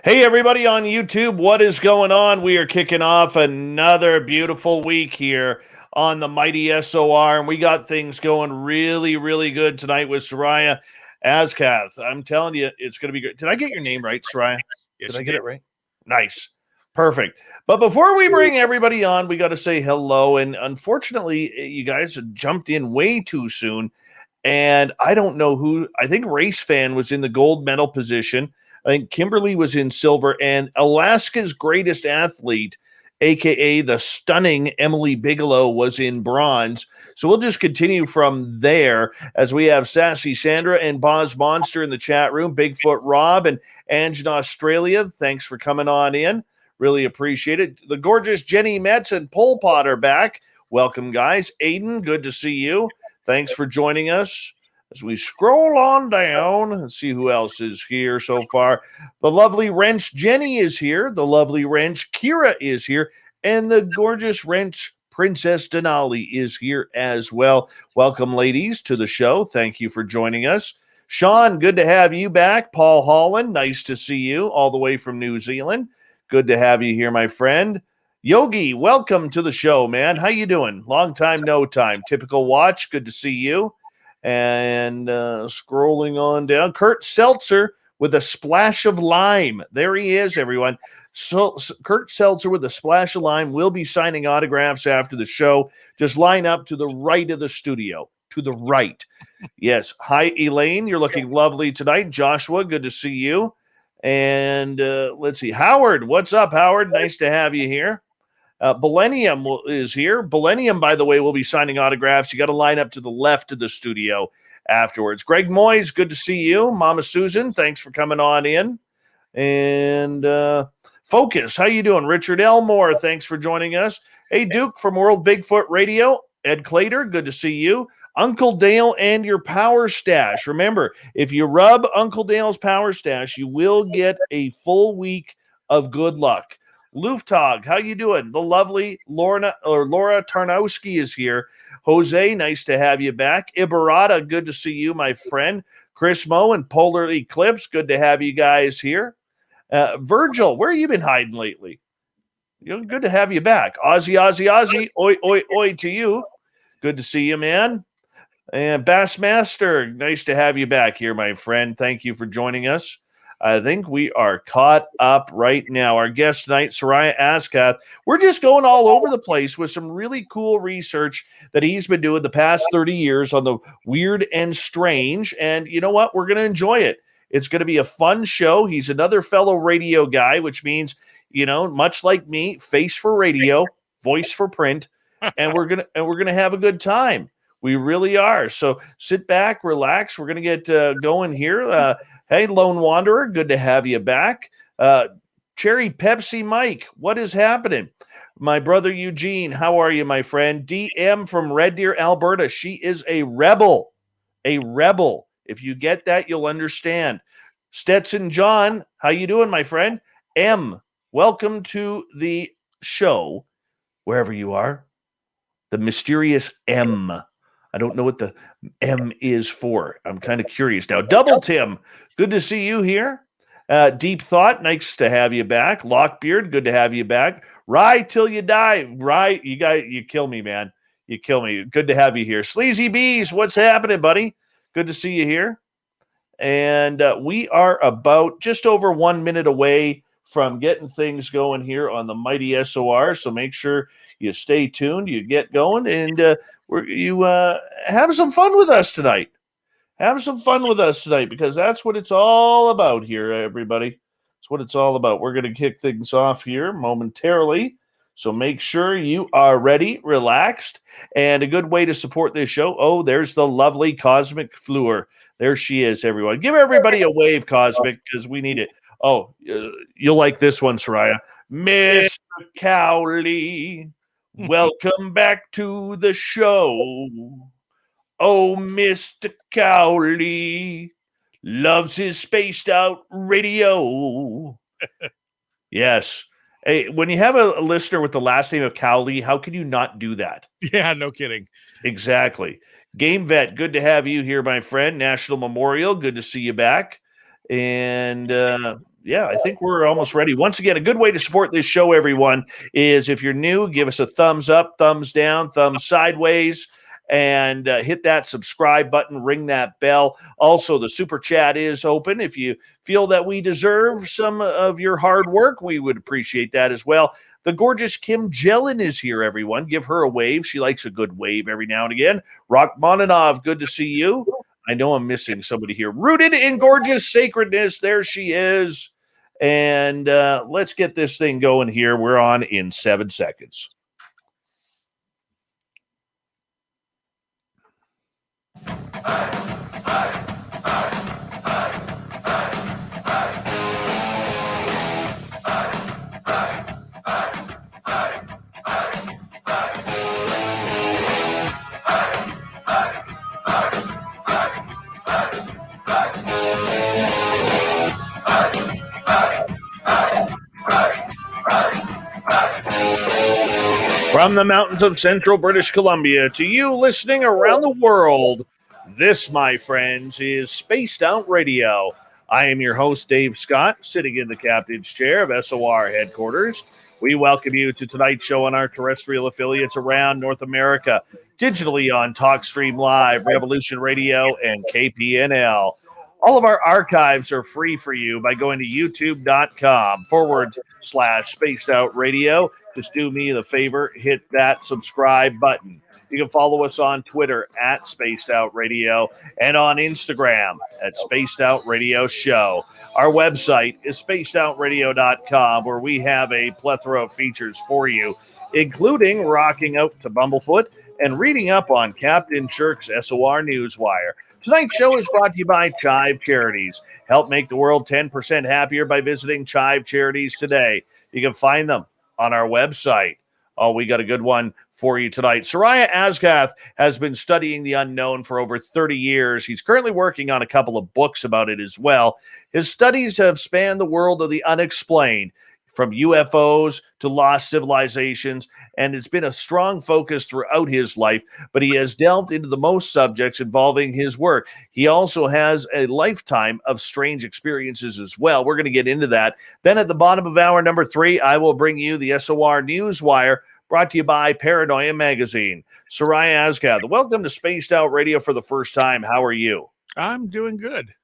Hey, everybody on YouTube, what is going on? We are kicking off another beautiful week here on the Mighty SOR, and we got things going really, really good tonight with Seriah Azkath. I'm telling you, it's going to be good. Did I get your name right, Seriah? Yes, Did I you get did. it right? Nice. Perfect. But before we bring everybody on, we got to say hello. And unfortunately, you guys jumped in way too soon. And I don't know who. I think Race Fan was in the gold medal position. I think Kimberly was in silver, and Alaska's greatest athlete, aka the stunning Emily Bigelow, was in bronze. So we'll just continue from there as we have Sassy Sandra and Boz Monster in the chat room, Bigfoot Rob and Ange in Australia. Thanks for coming on in. Really appreciate it. The gorgeous Jenny Metz and Pol Pot are back. Welcome, guys. Aiden, good to see you. Thanks for joining us. As we scroll on down and see who else is here so far. The lovely Wrench Jenny is here. The lovely Wrench Kira is here. And the gorgeous Wrench Princess Denali is here as well. Welcome, ladies, to the show. Thank you for joining us. Sean, good to have you back. Paul Holland, nice to see you all the way from New Zealand. Good to have you here, my friend. Yogi, welcome to the show, man. How you doing? Long time, no time. Typical watch, good to see you. And scrolling on down, Kurt Seltzer with a splash of lime. There he is, everyone. So Kurt Seltzer with a splash of lime will be signing autographs after the show. Just line up to the right of the studio. To the right. Yes. Hi, Elaine. You're looking lovely tonight. Joshua, good to see you. And let's see. Howard, what's up, Howard? Nice to have you here. Millennium is here. Millennium, by the way, will be signing autographs. You got to line up to the left of the studio afterwards. Greg Moyes, good to see you. Mama Susan, thanks for coming on in. And Focus, how you doing? Richard Elmore, thanks for joining us. Hey, Duke from World Bigfoot Radio. Ed Clater, good to see you. Uncle Dale and your Power Stash. Remember, if you rub Uncle Dale's Power Stash, you will get a full week of good luck. Luftog, how you doing? The lovely Laura Tarnowski is here. Jose, nice to have you back. Ibarata, good to see you, my friend. Chris Moe and Polar Eclipse, good to have you guys here. Virgil, where have you been hiding lately? Good to have you back. Ozzy, oi, oi, oi to you. Good to see you, man. And Bassmaster, nice to have you back here, my friend. Thank you for joining us. I think we are caught up right now. Our guest tonight, Seriah Azkath. We're just going all over the place with some really cool research that he's been doing the past 30 years on the weird and strange. And you know what? We're going to enjoy it. It's going to be a fun show. He's another fellow radio guy, which means, much like me, face for radio, voice for print, and we're gonna have a good time. We really are. So sit back, relax. We're going to get going here. Hey, Lone Wanderer, good to have you back. Cherry Pepsi Mike, what is happening? My brother Eugene, how are you, my friend? DM from Red Deer, Alberta. She is a rebel. A rebel. If you get that, you'll understand. Stetson John, how you doing, my friend? M, welcome to the show, wherever you are. The mysterious M. I don't know what the M is for. I'm kind of curious now. Double Tim, good to see you here. Deep Thought, nice to have you back. Lockbeard, good to have you back. Rye till you die. Rye, you kill me, man. You kill me. Good to have you here. Sleazy Bees, what's happening, buddy? Good to see you here. And we are about just over 1 minute away from getting things going here on the Mighty SOR. So make sure you stay tuned, you get going, and you have some fun with us tonight. Have some fun with us tonight, because that's what it's all about here, everybody. That's what it's all about. We're going to kick things off here momentarily. So make sure you are ready, relaxed, and a good way to support this show. Oh, there's the lovely Cosmic Fleur. There she is, everyone. Give everybody a wave, Cosmic, because we need it. Oh, you'll like this one, Seriah. Mr. Cowley, welcome back to the show. Oh, Mr. Cowley loves his spaced out radio. Yes. Hey, when you have a listener with the last name of Cowley, how can you not do that? Yeah, no kidding. Exactly. Game Vet, good to have you here, my friend. National Memorial, good to see you back. And Yeah, I think we're almost ready. Once again, a good way to support this show, everyone, is if you're new, give us a thumbs up, thumbs down, thumbs sideways, and hit that subscribe button, ring that bell. Also, the super chat is open. If you feel that we deserve some of your hard work, we would appreciate that as well. The gorgeous Kim Jellin is here, everyone. Give her a wave. She likes a good wave every now and again. Rachmaninoff, good to see you. I know I'm missing somebody here. Rooted in gorgeous sacredness. There she is. And let's get this thing going here. We're on in 7 seconds. From the mountains of central British Columbia to you listening around the world, this, my friends, is Spaced Out Radio. I am your host, Dave Scott, sitting in the captain's chair of SOR headquarters. We welcome you to tonight's show on our terrestrial affiliates around North America, digitally on TalkStream Live, Revolution Radio, and KPNL. All of our archives are free for you by going to youtube.com/Spaced Out Radio. Just do me the favor, hit that subscribe button. You can follow us on Twitter at Spaced Out Radio and on Instagram at Spaced Out Radio Show. Our website is spacedoutradio.com, where we have a plethora of features for you, including rocking out to Bumblefoot and reading up on Captain Shirk's SOR Newswire. Tonight's show is brought to you by Chive Charities. Help make the world 10% happier by visiting Chive Charities today. You can find them on our website. Oh, we got a good one for you tonight. Seriah Azkath has been studying the unknown for over 30 years. He's currently working on a couple of books about it as well. His studies have spanned the world of the unexplained, from UFOs to lost civilizations, and it's been a strong focus throughout his life, but he has delved into the most subjects involving his work. He also has a lifetime of strange experiences as well. We're going to get into that. Then at the bottom of hour number 3, I will bring you the SOR Newswire, brought to you by Paranoia Magazine. Seriah Azkath, welcome to Spaced Out Radio for the first time. How are you? I'm doing good.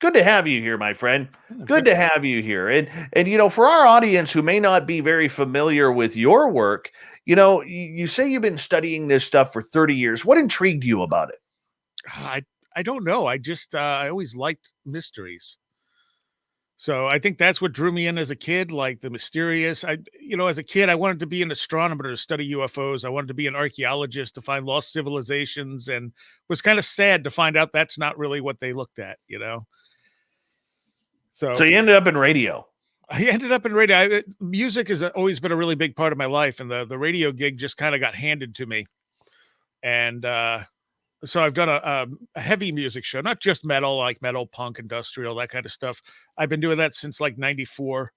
Good to have you here, my friend. Good to have you here. And you know, for our audience who may not be very familiar with your work, you know, you say you've been studying this stuff for 30 years. What intrigued you about it? I don't know. I just I always liked mysteries. So I think that's what drew me in as a kid, like the mysterious. As a kid, I wanted to be an astronomer to study UFOs. I wanted to be an archaeologist to find lost civilizations, and was kind of sad to find out that's not really what they looked at, you know. So you ended up in radio. I ended up in radio. Music has always been a really big part of my life, and the radio gig just kind of got handed to me. And so I've done a heavy music show, not just metal, like metal, punk, industrial, that kind of stuff. I've been doing that since like 94.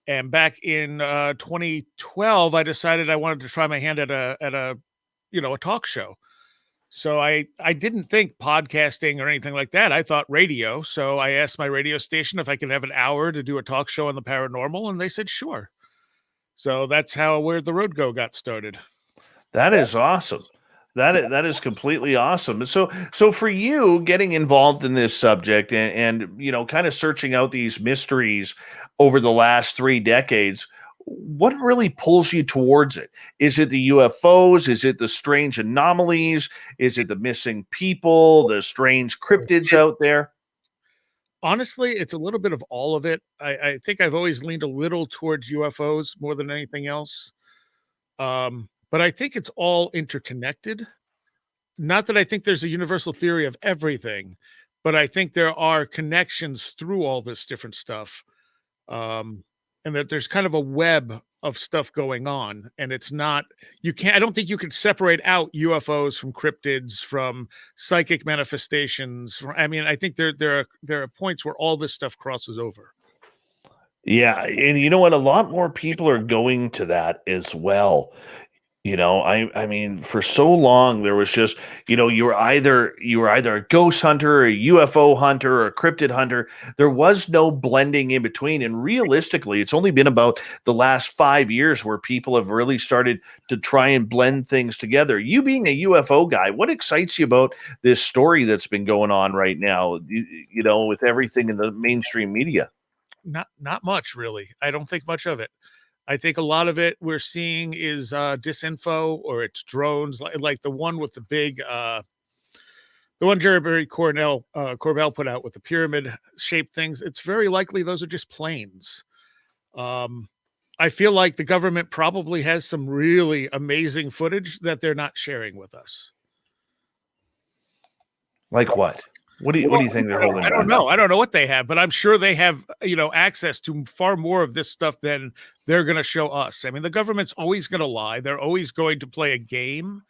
And back in 2012, I decided I wanted to try my hand at a talk show. So I didn't think podcasting or anything like that. I thought radio. So I asked my radio station if I could have an hour to do a talk show on the paranormal, and they said sure. So that's how Where the Road Go got started. That is awesome. That is completely awesome. So for you, getting involved in this subject and you know, kind of searching out these mysteries over the last 3 decades, what really pulls you towards it? Is it the UFOs? Is it the strange anomalies? Is it the missing people, the strange cryptids out there? Honestly, it's a little bit of all of it. I think I've always leaned a little towards UFOs more than anything else. But I think it's all interconnected. Not that I think there's a universal theory of everything, but I think there are connections through all this different stuff. And that there's kind of a web of stuff going on, and it's not, I don't think you can separate out UFOs from cryptids, from psychic manifestations. I think there are points where all this stuff crosses over. Yeah, and you know what? A lot more people are going to that as well. I mean, for so long there was just, you were either a ghost hunter, a UFO hunter, or a cryptid hunter. There was no blending in between. And realistically, it's only been about the last 5 years where people have really started to try and blend things together. You being a UFO guy, what excites you about this story that's been going on right now, with everything in the mainstream media? Not much really. I don't think much of it. I think a lot of it we're seeing is disinfo, or it's drones, like the one with the one Jerry Corbell put out with the pyramid shaped things. It's very likely those are just planes. Um, I feel like the government probably has some really amazing footage that they're not sharing with us. Like what? What do you think they're holding I don't back? know. I don't know what they have, but I'm sure they have, access to far more of this stuff than they're going to show us. I mean, the government's always going to lie. They're always going to play a game,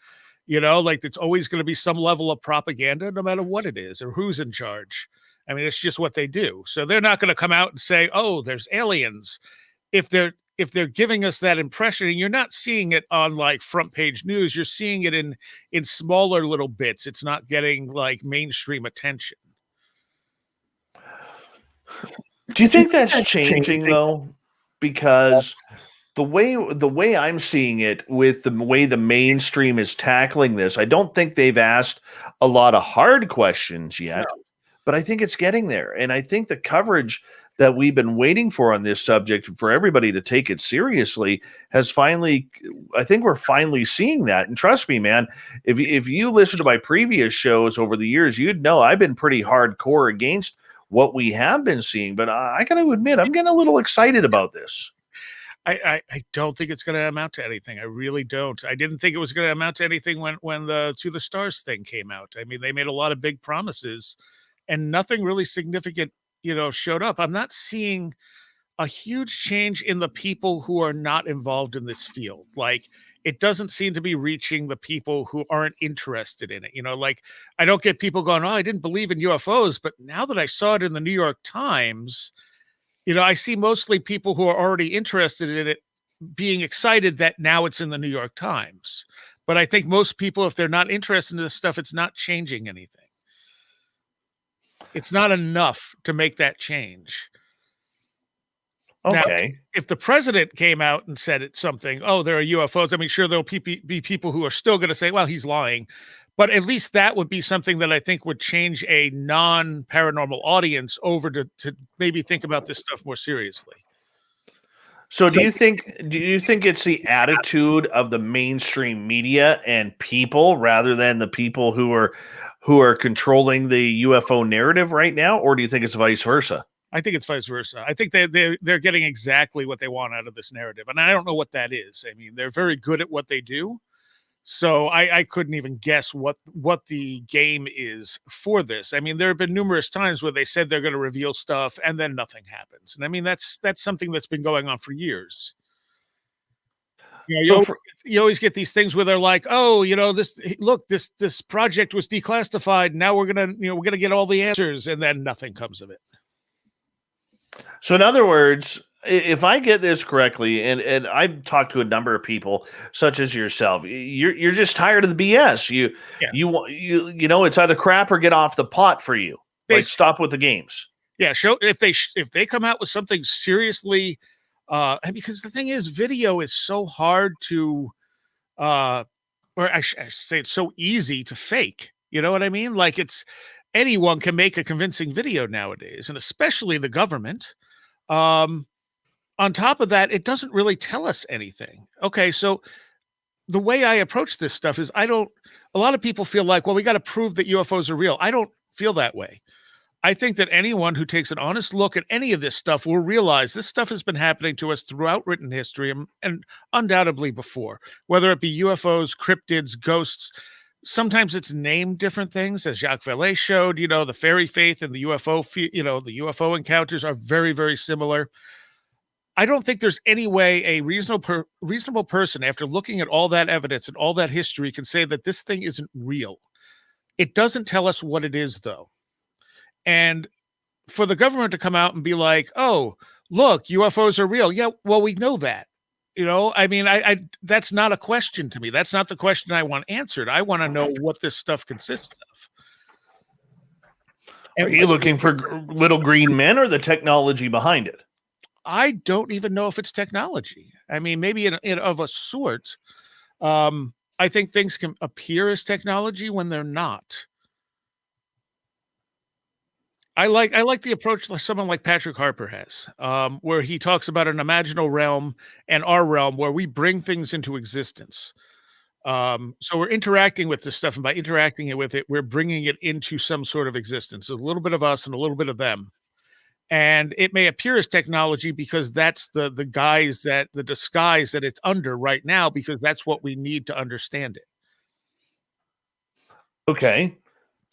like it's always going to be some level of propaganda, no matter what it is or who's in charge. I mean, it's just what they do. So they're not going to come out and say, "Oh, there's aliens." If they're giving us that impression, and you're not seeing it on like front page news, you're seeing it in smaller little bits. It's not getting like mainstream attention. Do you think that's changing though? Because the way I'm seeing it with the way the mainstream is tackling this, I don't think they've asked a lot of hard questions yet, but I think it's getting there. And I think the coverage that we've been waiting for on this subject for everybody to take it seriously has finally, I think we're finally seeing that. And trust me, man, if you listen to my previous shows over the years, you'd know I've been pretty hardcore against what we have been seeing, but I got to admit, I'm getting a little excited about this. I don't think it's going to amount to anything. I really don't. I didn't think it was going to amount to anything when the To the Stars thing came out. I mean, they made a lot of big promises, and nothing really significant, showed up. I'm not seeing a huge change in the people who are not involved in this field. Like, it doesn't seem to be reaching the people who aren't interested in it. Like, I don't get people going, "Oh, I didn't believe in UFOs," but now that I saw it in the New York Times, I see mostly people who are already interested in it being excited that now it's in the New York Times. But I think most people, if they're not interested in this stuff, it's not changing anything. It's not enough to make that change. Now, Okay. if the president came out and said something, "Oh, there are UFOs," I mean, sure, there'll be people who are still going to say, "Well, he's lying." But at least that would be something that I think would change a non-paranormal audience over to maybe think about this stuff more seriously. So do you think it's the attitude of the mainstream media and people rather than the people who are controlling the UFO narrative right now, or do you think it's vice versa? I think it's vice versa. I think they're getting exactly what they want out of this narrative, and I don't know what that is. I mean, they're very good at what they do, so I couldn't even guess what the game is for this. I mean, there have been numerous times where they said they're going to reveal stuff, and then nothing happens. And I mean, that's something that's been going on for years. You So know, for, you always get these things where they're like, "Oh, this project was declassified. Now we're gonna get all the answers," and then nothing comes of it. so in other words, if I get this correctly, and I've talked to a number of people such as yourself, you're just tired of the BS. Yeah, It's either crap or get off the pot for you. Like, basically. stop with the games. Yeah, show if they come out with something seriously, and because the thing is, video is so hard to, uh, or I should say, it's so easy to fake. You know what I mean? Like, it's anyone can make a convincing video nowadays, and especially the government. Um, on top of that, it doesn't really tell us anything. Okay, so the way I approach this stuff is I don't. A lot of people feel like, well, we got to prove that UFOs are real. I don't feel that way. I think that anyone who takes an honest look at any of this stuff will realize this stuff has been happening to us throughout written history and undoubtedly before, whether it be UFOs, cryptids, ghosts. Sometimes it's named different things, as Jacques Vallée showed. The fairy faith and the the UFO encounters are very, very similar. I don't think there's any way a reasonable person, after looking at all that evidence and all that history, can say that this thing isn't real. It doesn't tell us what it is, though. And for the government to come out and be like, "Oh, look, UFOs are real." Yeah, well, we know that. You know, I mean, I that's not a question to me. That's not the question I want answered. I want to know what this stuff consists of. Are you looking for little green men or the technology behind it? I don't even know if it's technology. I mean, maybe of a sort. I think things can appear as technology when they're not. I like the approach that someone like Patrick Harper has, where he talks about an imaginal realm and our realm where we bring things into existence. So we're interacting with this stuff, and by interacting with it, we're bringing it into some sort of existence. A little bit of us and a little bit of them. And it may appear as technology because that's the disguise that it's under right now, because that's what we need to understand it. Okay.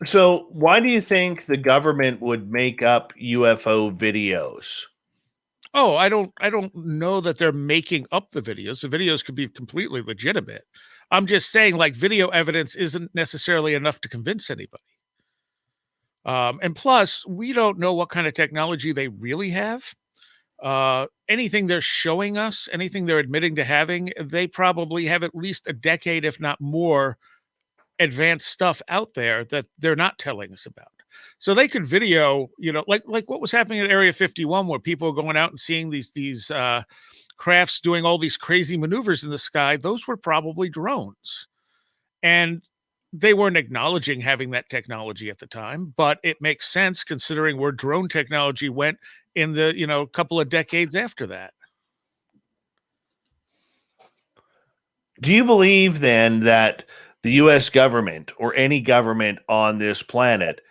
So why do you think the government would make up UFO videos? Oh, I don't know that they're making up the videos. The videos could be completely legitimate. I'm just saying, like, video evidence isn't necessarily enough to convince anybody. And plus, we don't know what kind of technology they really have. Anything they're showing us, anything they're admitting to having, they probably have at least a decade, if not more, advanced stuff out there that they're not telling us about. So they could video, you know, like what was happening at Area 51, where people are going out and seeing these crafts doing all these crazy maneuvers in the sky. Those were probably drones, and they weren't acknowledging having that technology at the time. But it makes sense considering where drone technology went in the couple of decades after that. Do you believe then that the US government or any government on this planet,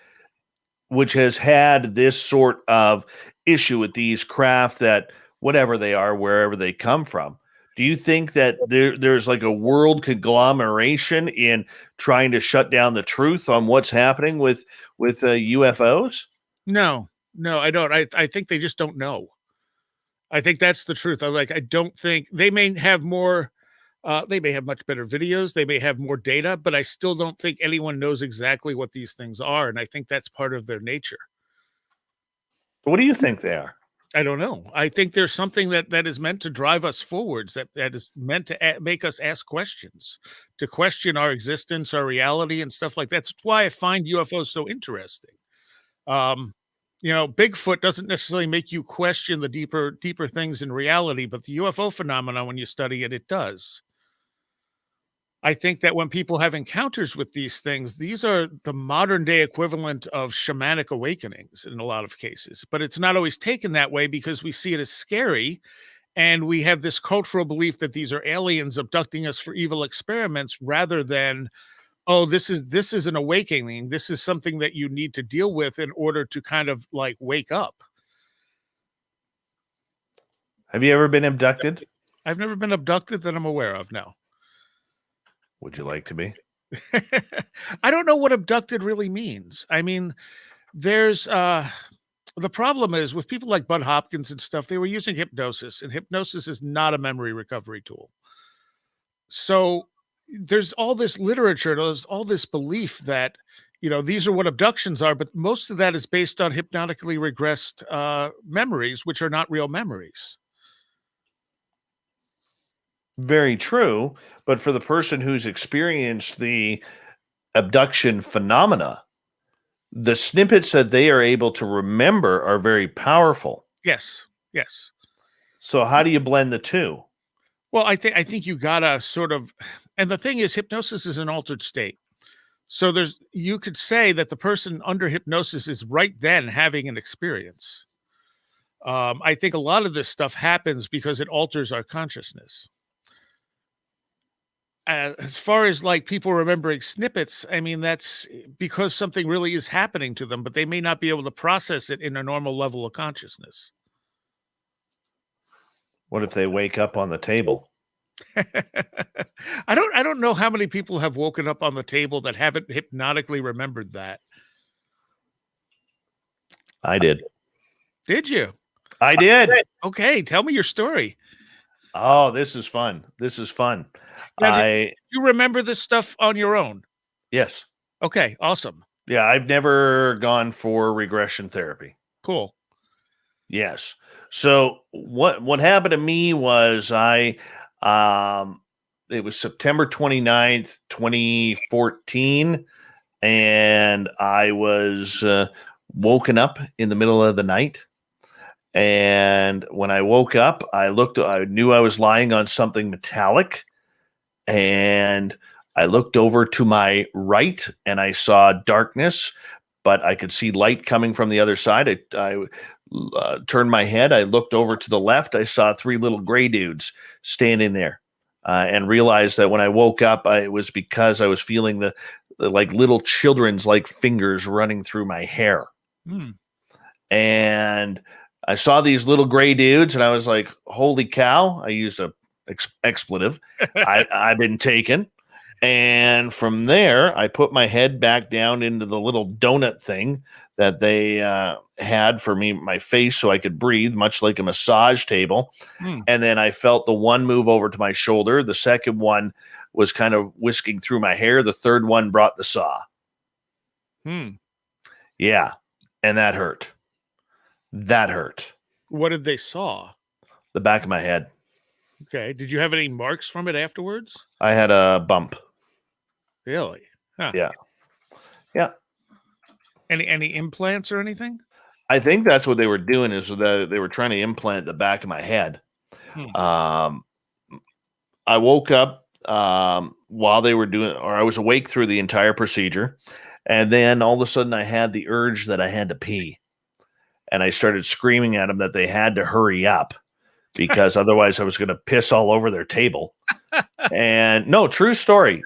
which has had this sort of issue with these craft, that whatever they are, wherever they come from, do you think that there's like a world conglomeration in trying to shut down the truth on what's happening with UFOs? No, I don't. I think they just don't know. I think that's the truth. I don't think they may have more. They may have much better videos. They may have more data, but I still don't think anyone knows exactly what these things are. And I think that's part of their nature. What do you think they are? I don't know. I think there's something that is meant to drive us forwards, that is meant to make us ask questions, to question our existence, our reality, and stuff like that. That's why I find UFOs so interesting. Bigfoot doesn't necessarily make you question the deeper things in reality, but the UFO phenomenon, when you study it, it does. I think that when people have encounters with these things, these are the modern day equivalent of shamanic awakenings in a lot of cases, but it's not always taken that way because we see it as scary. And we have this cultural belief that these are aliens abducting us for evil experiments, rather than, oh, this is an awakening. This is something that you need to deal with in order to kind of like wake up. Have you ever been abducted? I've never been abducted that I'm aware of, no. Would you like to be? I don't know what abducted really means. I mean, there's the problem is with people like Bud Hopkins and stuff, they were using hypnosis, and hypnosis is not a memory recovery tool. So there's all this literature, there's all this belief that, these are what abductions are, but most of that is based on hypnotically regressed memories, which are not real memories. Very true. But for the person who's experienced the abduction phenomena, the snippets that they are able to remember are very powerful. Yes. So how do you blend the two? Well, I think you gotta sort of, and the thing is, hypnosis is an altered state. So you could say that the person under hypnosis is right then having an experience. I think a lot of this stuff happens because it alters our consciousness. As far as like people remembering snippets, I mean, that's because something really is happening to them, but they may not be able to process it in a normal level of consciousness. What if they wake up on the table? I don't know how many people have woken up on the table that haven't hypnotically remembered that. I did. Did you? I did. Okay, tell me your story. Oh, this is fun. Now, you remember this stuff on your own? Yes. Okay, awesome. Yeah, I've never gone for regression therapy. Cool. Yes. So what happened to me was I It was September 29th, 2014, and I was woken up in the middle of the night. And when I woke up, I knew I was lying on something metallic, and I looked over to my right and I saw darkness, but I could see light coming from the other side. I turned my head. I looked over to the left. I saw three little gray dudes standing there, and realized that when I woke up, it was because I was feeling the like little children's like fingers running through my hair. Hmm. And I saw these little gray dudes, and I was like, "Holy cow!" I used a expletive. I've been taken. And from there, I put my head back down into the little donut thing that they had for me, my face, so I could breathe, much like a massage table. Hmm. And then I felt the one move over to my shoulder. The second one was kind of whisking through my hair. The third one brought the saw. Hmm. Yeah. And that hurt. That hurt. What did they saw? The back of my head. Okay. Did you have any marks from it afterwards? I had a bump. Really? Huh. Yeah. Yeah. Any implants or anything? I think that's what they were doing, is that they were trying to implant the back of my head. I woke up while they were doing, or I was awake through the entire procedure. And then all of a sudden I had the urge that I had to pee. And I started screaming at them that they had to hurry up, because otherwise I was going to piss all over their table. And no, true story.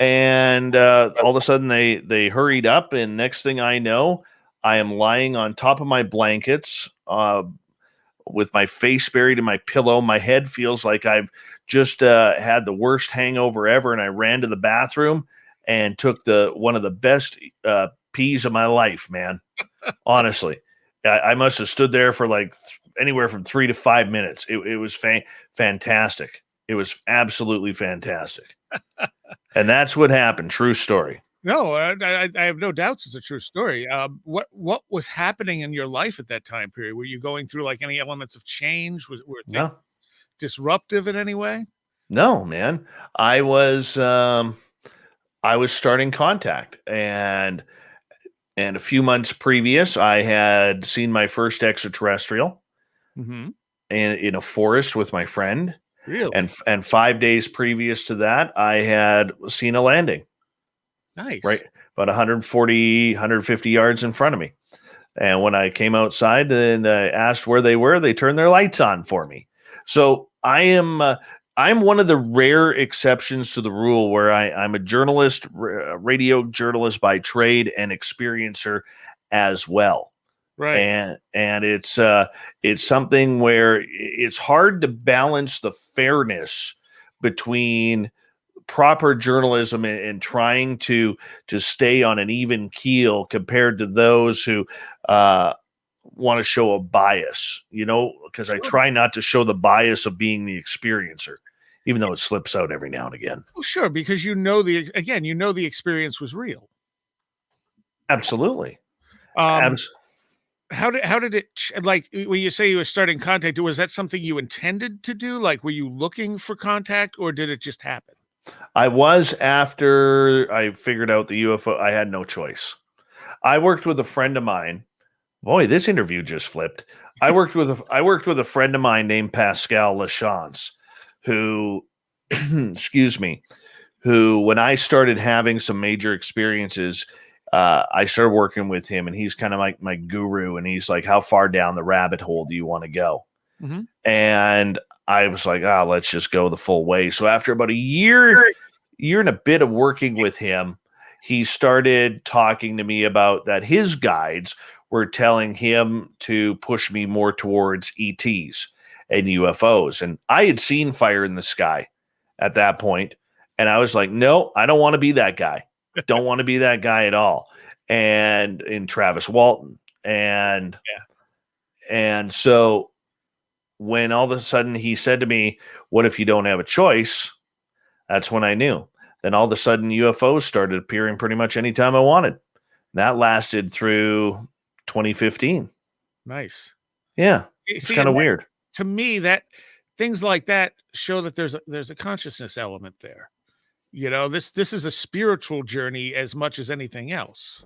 And all of a sudden they hurried up, and next thing I know, I am lying on top of my blankets with my face buried in my pillow. My head feels like I've just had the worst hangover ever, and I ran to the bathroom and took one of the best pees of my life, man. Honestly, I must have stood there for like anywhere from 3 to 5 minutes. It was fantastic. It was absolutely fantastic. And that's what happened. True story. No, I have no doubts it's a true story. What was happening in your life at that time period? Were you going through like any elements of change? Were things No, disruptive in any way? no, man. I was starting contact, and a few months previous, I had seen my first extraterrestrial Mm-hmm. in a forest with my friend. Really? And 5 days previous to that, I had seen a landing. Nice. Right, about 140, 150 yards in front of me. And when I came outside and I asked where they were, they turned their lights on for me. So I'm one of the rare exceptions to the rule where I'm a journalist, radio journalist by trade, and experiencer as well. Right. And it's something where it's hard to balance the fairness between proper journalism and trying to stay on an even keel compared to those who want to show a bias, because I try not to show the bias of being the experiencer, even though it slips out every now and again. Well, sure, because the experience was real. Absolutely. How did it, like, when you say you were starting contact, was that something you intended to do? Like, were you looking for contact, or did it just happen? I was, after I figured out the UFO. I had no choice. I worked with a friend of mine. Boy, this interview just flipped. I worked with a friend of mine named Pascal Lachance, who, excuse me, who, when I started having some major experiences, I started working with him, and he's kind of like my guru. And he's like, "How far down the rabbit hole do you want to go?" Mm-hmm. And I was like, let's just go the full way. So after about a year and a bit of working with him, he started talking to me about that his guides were telling him to push me more towards ETs and UFOs. And I had seen fire in the sky at that point, and I was like, no, I don't want to be that guy. Don't want to be that guy at all. And in Travis Walton. And so when all of a sudden he said to me, "What if you don't have a choice?" That's when I knew. Then all of a sudden UFOs started appearing pretty much anytime I wanted. That lasted through 2015. Nice. Yeah. It's kind of weird. To me, that things like that show that there's a consciousness element there. This is a spiritual journey as much as anything else.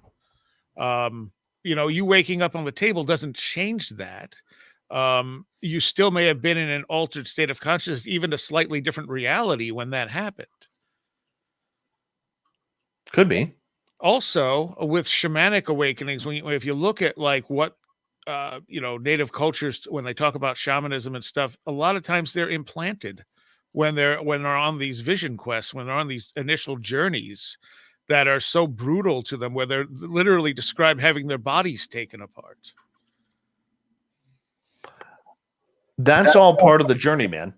You waking up on the table doesn't change that. You still may have been in an altered state of consciousness, even a slightly different reality when that happened. Could be. Also, with shamanic awakenings, if you look at like what native cultures, when they talk about shamanism and stuff, a lot of times they're implanted when they're on these vision quests, when they're on these initial journeys that are so brutal to them, where they're literally describe having their bodies taken apart. That's all part of the journey, man.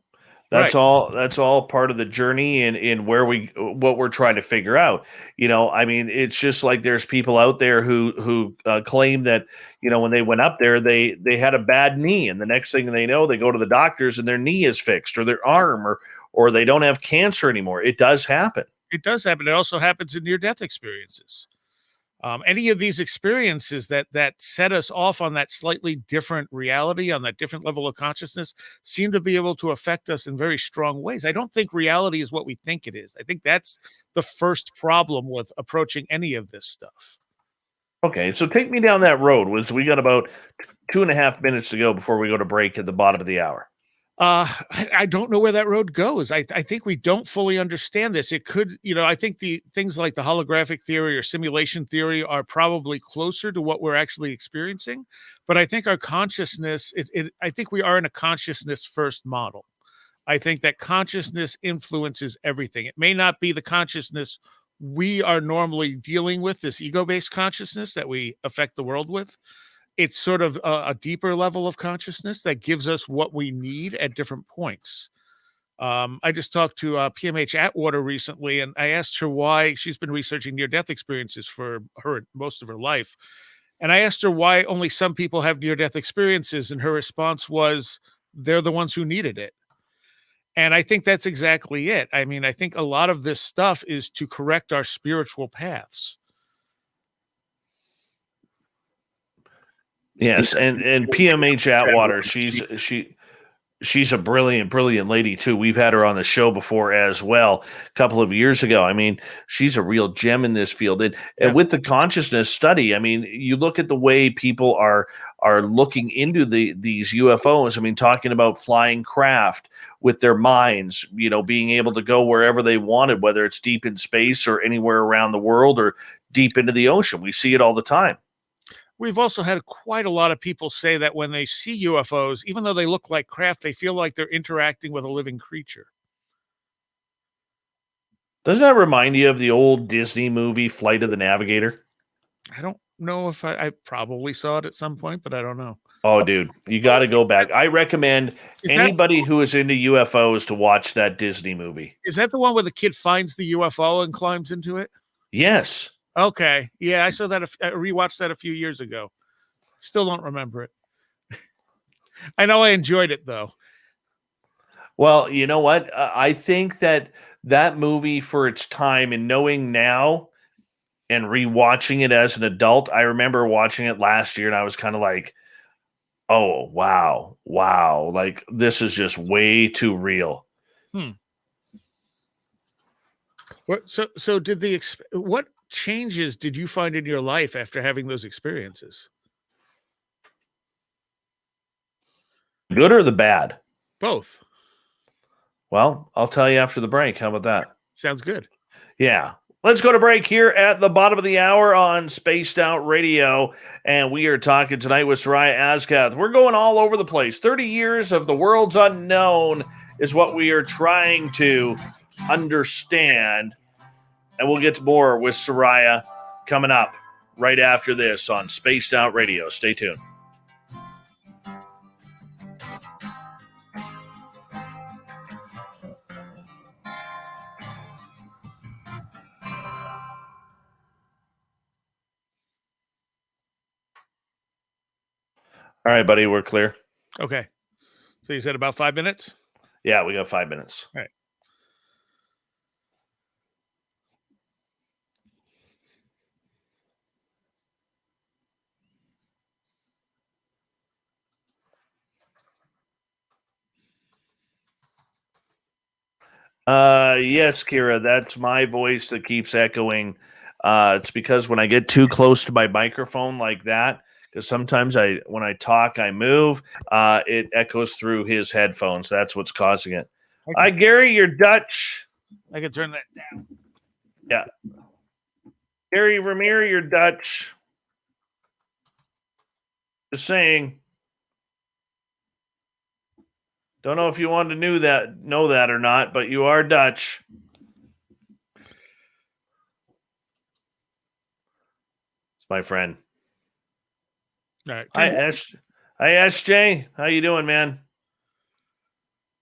That's Right. all part of the journey and in where what we're trying to figure out. I mean, it's just like there's people out there who claim that, when they went up there, they had a bad knee, and the next thing they know, they go to the doctors and their knee is fixed, or their arm, or they don't have cancer anymore. It does happen. It does happen. It also happens in near-death experiences. Any of these experiences that set us off on that slightly different reality, on that different level of consciousness, seem to be able to affect us in very strong ways. I don't think reality is what we think it is. I think that's the first problem with approaching any of this stuff. Okay, so take me down that road. We got about 2.5 minutes to go before we go to break at the bottom of the hour. I don't know where that road goes. I think we don't fully understand this. It could, I think the things like the holographic theory or simulation theory are probably closer to what we're actually experiencing. But I think our consciousness, I think we are in a consciousness first model. I think that consciousness influences everything. It may not be the consciousness we are normally dealing with, this ego-based consciousness that we affect the world with. It's sort of a deeper level of consciousness that gives us what we need at different points. I just talked to PMH Atwater recently, and I asked her why. She's been researching near-death experiences for most of her life. And I asked her why only some people have near-death experiences, and her response was, they're the ones who needed it. And I think that's exactly it. I mean, I think a lot of this stuff is to correct our spiritual paths. Yes, and PMH Atwater, she's a brilliant lady too. We've had her on the show before as well, a couple of years ago. I mean, she's a real gem in this field. And with the consciousness study, I mean, you look at the way people are looking into these UFOs. I mean, talking about flying craft with their minds, being able to go wherever they wanted, whether it's deep in space or anywhere around the world or deep into the ocean. We see it all the time. We've also had quite a lot of people say that when they see UFOs, even though they look like craft, they feel like they're interacting with a living creature. Doesn't that remind you of the old Disney movie Flight of the Navigator? I don't know if I probably saw it at some point, but I don't know. Oh, dude, you got to go back. I recommend anybody who is into UFOs to watch that Disney movie. Is that the one where the kid finds the UFO and climbs into it? Yes. Okay. Yeah, I saw that. I rewatched that a few years ago. Still don't remember it. I know I enjoyed it, though. Well, you know what? I think that movie, for its time, and knowing now and rewatching it as an adult, I remember watching it last year and I was kind of like, oh, wow. Like, this is just way too real. So did what changes did you find in your life after having those experiences? Good or the bad? Both. Well, I'll tell you after the break. How about that? Sounds good. Yeah. Let's go to break here at the bottom of the hour on Spaced Out Radio. And we are talking tonight with Seriah Azkath. We're going all over the place. 30 years of the world's unknown is what we are trying to understand. And we'll get to more with Seriah coming up right after this on Spaced Out Radio. Stay tuned. All right, buddy, we're clear. Okay. So you said about 5 minutes? Yeah, we got 5 minutes. All right. Yes, Kira, that's my voice that keeps echoing. It's because when I get too close to my microphone like that, because sometimes when I talk, I move, it echoes through his headphones. That's what's causing it. Hi, Gary, you're Dutch. I can turn that down. Yeah. Gary Vermeer, you're Dutch. Just saying. Don't know if you wanted to know that or not, but you are Dutch. It's my friend. All right. Hi, SJ. How you doing, man?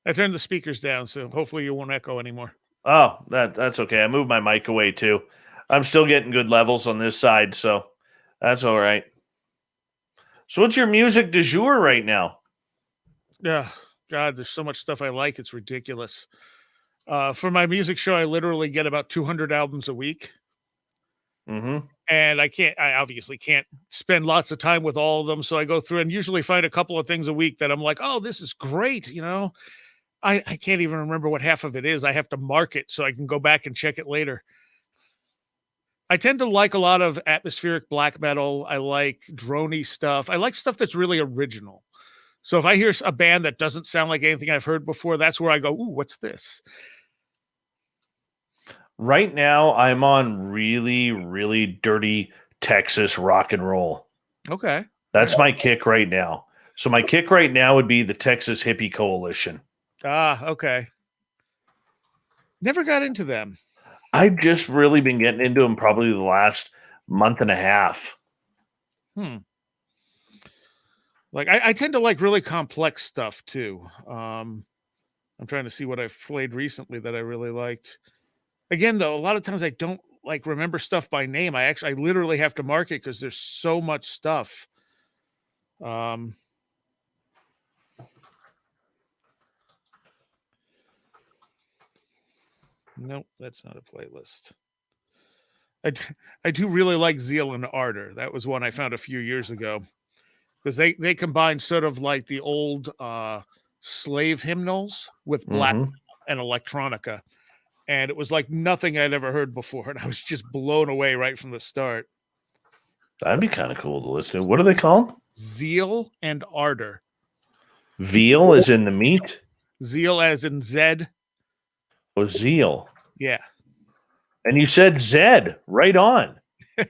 I turned the speakers down, so hopefully you won't echo anymore. Oh, that's okay. I moved my mic away too. I'm still getting good levels on this side, so that's all right. So what's your music du jour right now? Yeah, God, there's so much stuff I like. It's ridiculous. For my music show, I literally get about 200 albums a week. Mm-hmm. And I obviously can't spend lots of time with all of them. So I go through and usually find a couple of things a week that I'm like, oh, this is great. I can't even remember what half of it is. I have to mark it so I can go back and check it later. I tend to like a lot of atmospheric black metal. I like droney stuff. I like stuff that's really original. So if I hear a band that doesn't sound like anything I've heard before, that's where I go, ooh, what's this? Right now, I'm on really, really dirty Texas rock and roll. Okay. That's my kick right now. So my kick right now would be the Texas Hippie Coalition. Ah, okay. Never got into them. I've just really been getting into them probably the last month and a half. Like I tend to like really complex stuff too. I'm trying to see what I've played recently that I really liked. Again, though, a lot of times I don't like remember stuff by name. I literally have to mark it because there's so much stuff. Nope, that's not a playlist. I do really like Zeal and Ardor. That was one I found a few years ago because they combine sort of like the old slave hymnals with black and electronica, and it was like nothing I'd ever heard before, and I was just blown away right from the start. That'd be kind of cool to listen to. What are they called? Zeal and Ardor. Veal is in the meat? Zeal as in Zed. Oh, zeal. Yeah. And you said Zed. Right on. You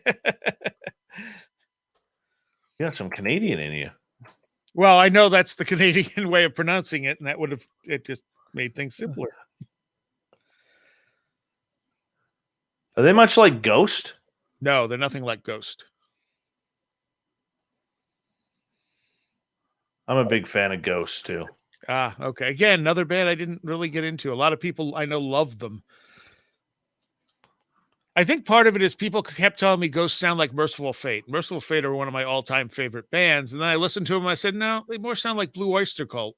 got some Canadian in you. Well, I know that's the Canadian way of pronouncing it, and it just made things simpler. Are they much like Ghost? No, they're nothing like Ghost. I'm a big fan of Ghost too. Ah, okay. Again, another band I didn't really get into. A lot of people I know love them. I think part of it is people kept telling me Ghosts sound like Merciful Fate. Merciful Fate are one of my all-time favorite bands. And then I listened to them and I said, no, they more sound like Blue Oyster Cult.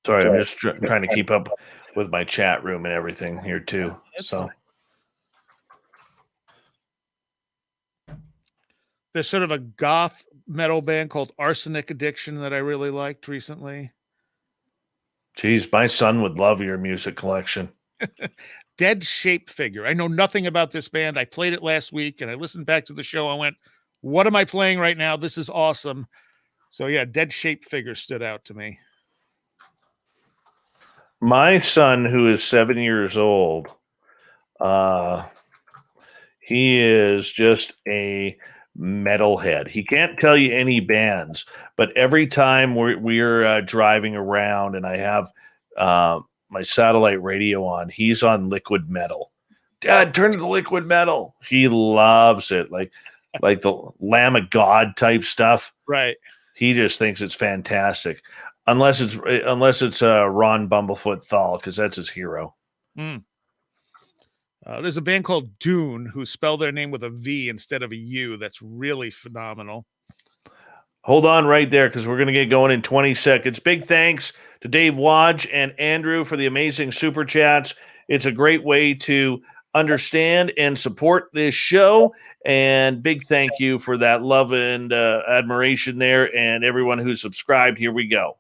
Sorry, I'm just trying to keep up with my chat room and everything here too. So there's sort of a goth metal band called Arsenic Addiction that I really liked recently. Geez, my son would love your music collection. Dead Shape Figure. I know nothing about this band. I played it last week and I listened back to the show. I went, what am I playing right now? This is awesome. So yeah, Dead Shape Figure stood out to me. My son, who is 7 years old, he is just a metalhead. He can't tell you any bands, but every time we're driving around and I have my satellite radio on, he's on Liquid Metal. Dad, turn to the Liquid Metal. He loves it, like the Lamb of God type stuff. Right. He just thinks it's fantastic. Unless it's Ron Bumblefoot Thal, because that's his hero. There's a band called Dune who spell their name with a V instead of a U. That's really phenomenal. Hold on right there because we're going to get going in 20 seconds. Big thanks to Dave Wadge and Andrew for the amazing super chats. It's a great way to understand and support this show. And big thank you for that love and admiration there, and everyone who subscribed. Here we go.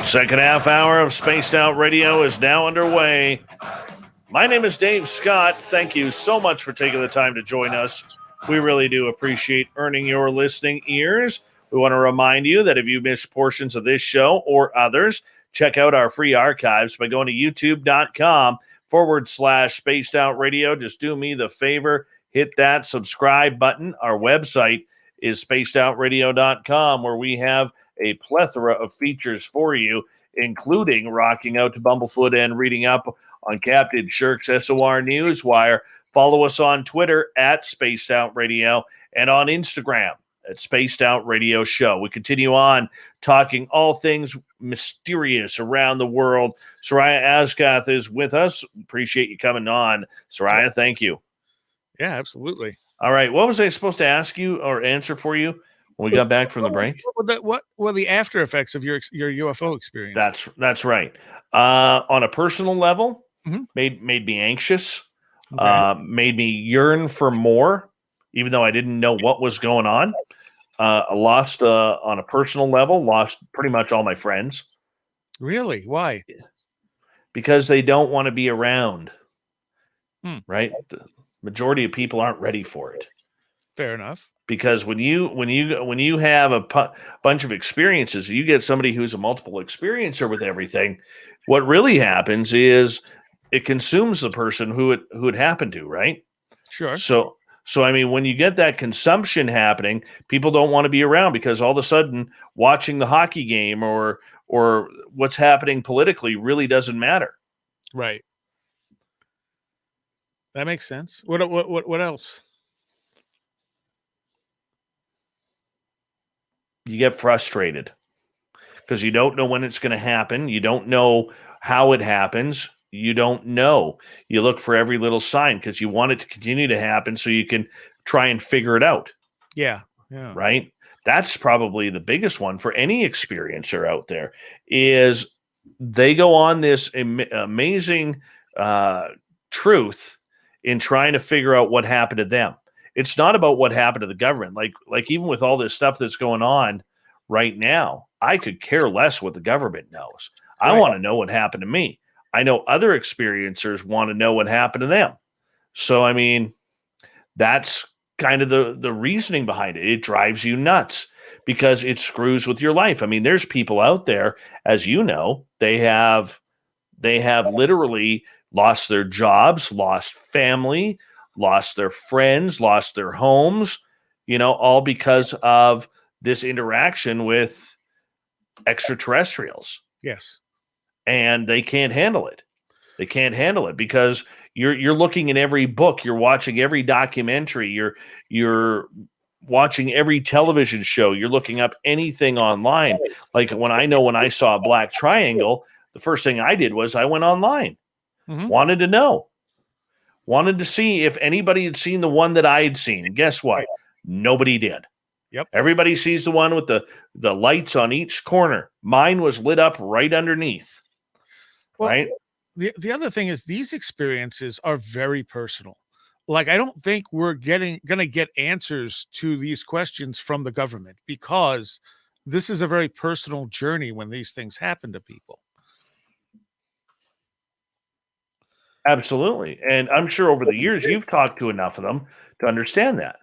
Second half hour of Spaced Out Radio is now underway. My name is Dave Scott. Thank you so much for taking the time to join us. We really do appreciate earning your listening ears. We want to remind you that if you missed portions of this show or others, check out our free archives by going to youtube.com/Spaced Out Radio. Just do me the favor, hit that subscribe button. Our website is spacedoutradio.com, where we have a plethora of features for you, including rocking out to Bumblefoot and reading up on Captain Shirk's SOR Newswire. Follow us on Twitter at Spaced Out Radio and on Instagram at Spaced Out Radio Show. We continue on talking all things mysterious around the world. Seriah Azkath is with us. Appreciate you coming on. Seriah, thank you. Yeah, absolutely. All right. What was I supposed to ask you or answer for you when we got back from the break? What were the after effects of your UFO experience? That's right. On a personal level, Mhm. made me anxious, Okay. made me yearn for more, even though I didn't know what was going on. I lost, on a personal level, lost pretty much all my friends Really? Why? because they don't want to be around, Right? right? The majority of people aren't ready for it. Fair enough. Because when you have a bunch of experiences, you get somebody who's a multiple experiencer with everything. What really happens is it consumes the person who it happened to, right? Sure. So I mean, when you get that consumption happening, people don't want to be around because all of a sudden watching the hockey game or what's happening politically really doesn't matter. Right. That makes sense. What else? You get frustrated because you don't know when it's going to happen. You don't know how it happens. You don't know. You look for every little sign because you want it to continue to happen so you can try and figure it out. Yeah. Yeah. Right? That's probably the biggest one for any experiencer out there is they go on this amazing truth in trying to figure out what happened to them. It's not about what happened to the government. Like even with all this stuff that's going on right now, I could care less what the government knows. I want to know what happened to me. I know other experiencers want to know what happened to them. So, I mean, that's kind of the reasoning behind it. It drives you nuts because it screws with your life. I mean, there's people out there, as you know, they have literally lost their jobs, lost family, lost their friends, lost their homes, all because of this interaction with extraterrestrials. Yes. And they can't handle it. They can't handle it because you're looking in every book, you're watching every documentary, you're watching every television show, you're looking up anything online. Like when I saw a black triangle, the first thing I did was I went online. Wanted to know. Wanted to see if anybody had seen the one that I had seen. Guess what? Nobody did. Yep. Everybody sees the one with the lights on each corner. Mine was lit up right underneath. Well, right? The other thing is these experiences are very personal. Like, I don't think we're going to get answers to these questions from the government because this is a very personal journey when these things happen to people. Absolutely. And I'm sure over the years you've talked to enough of them to understand that.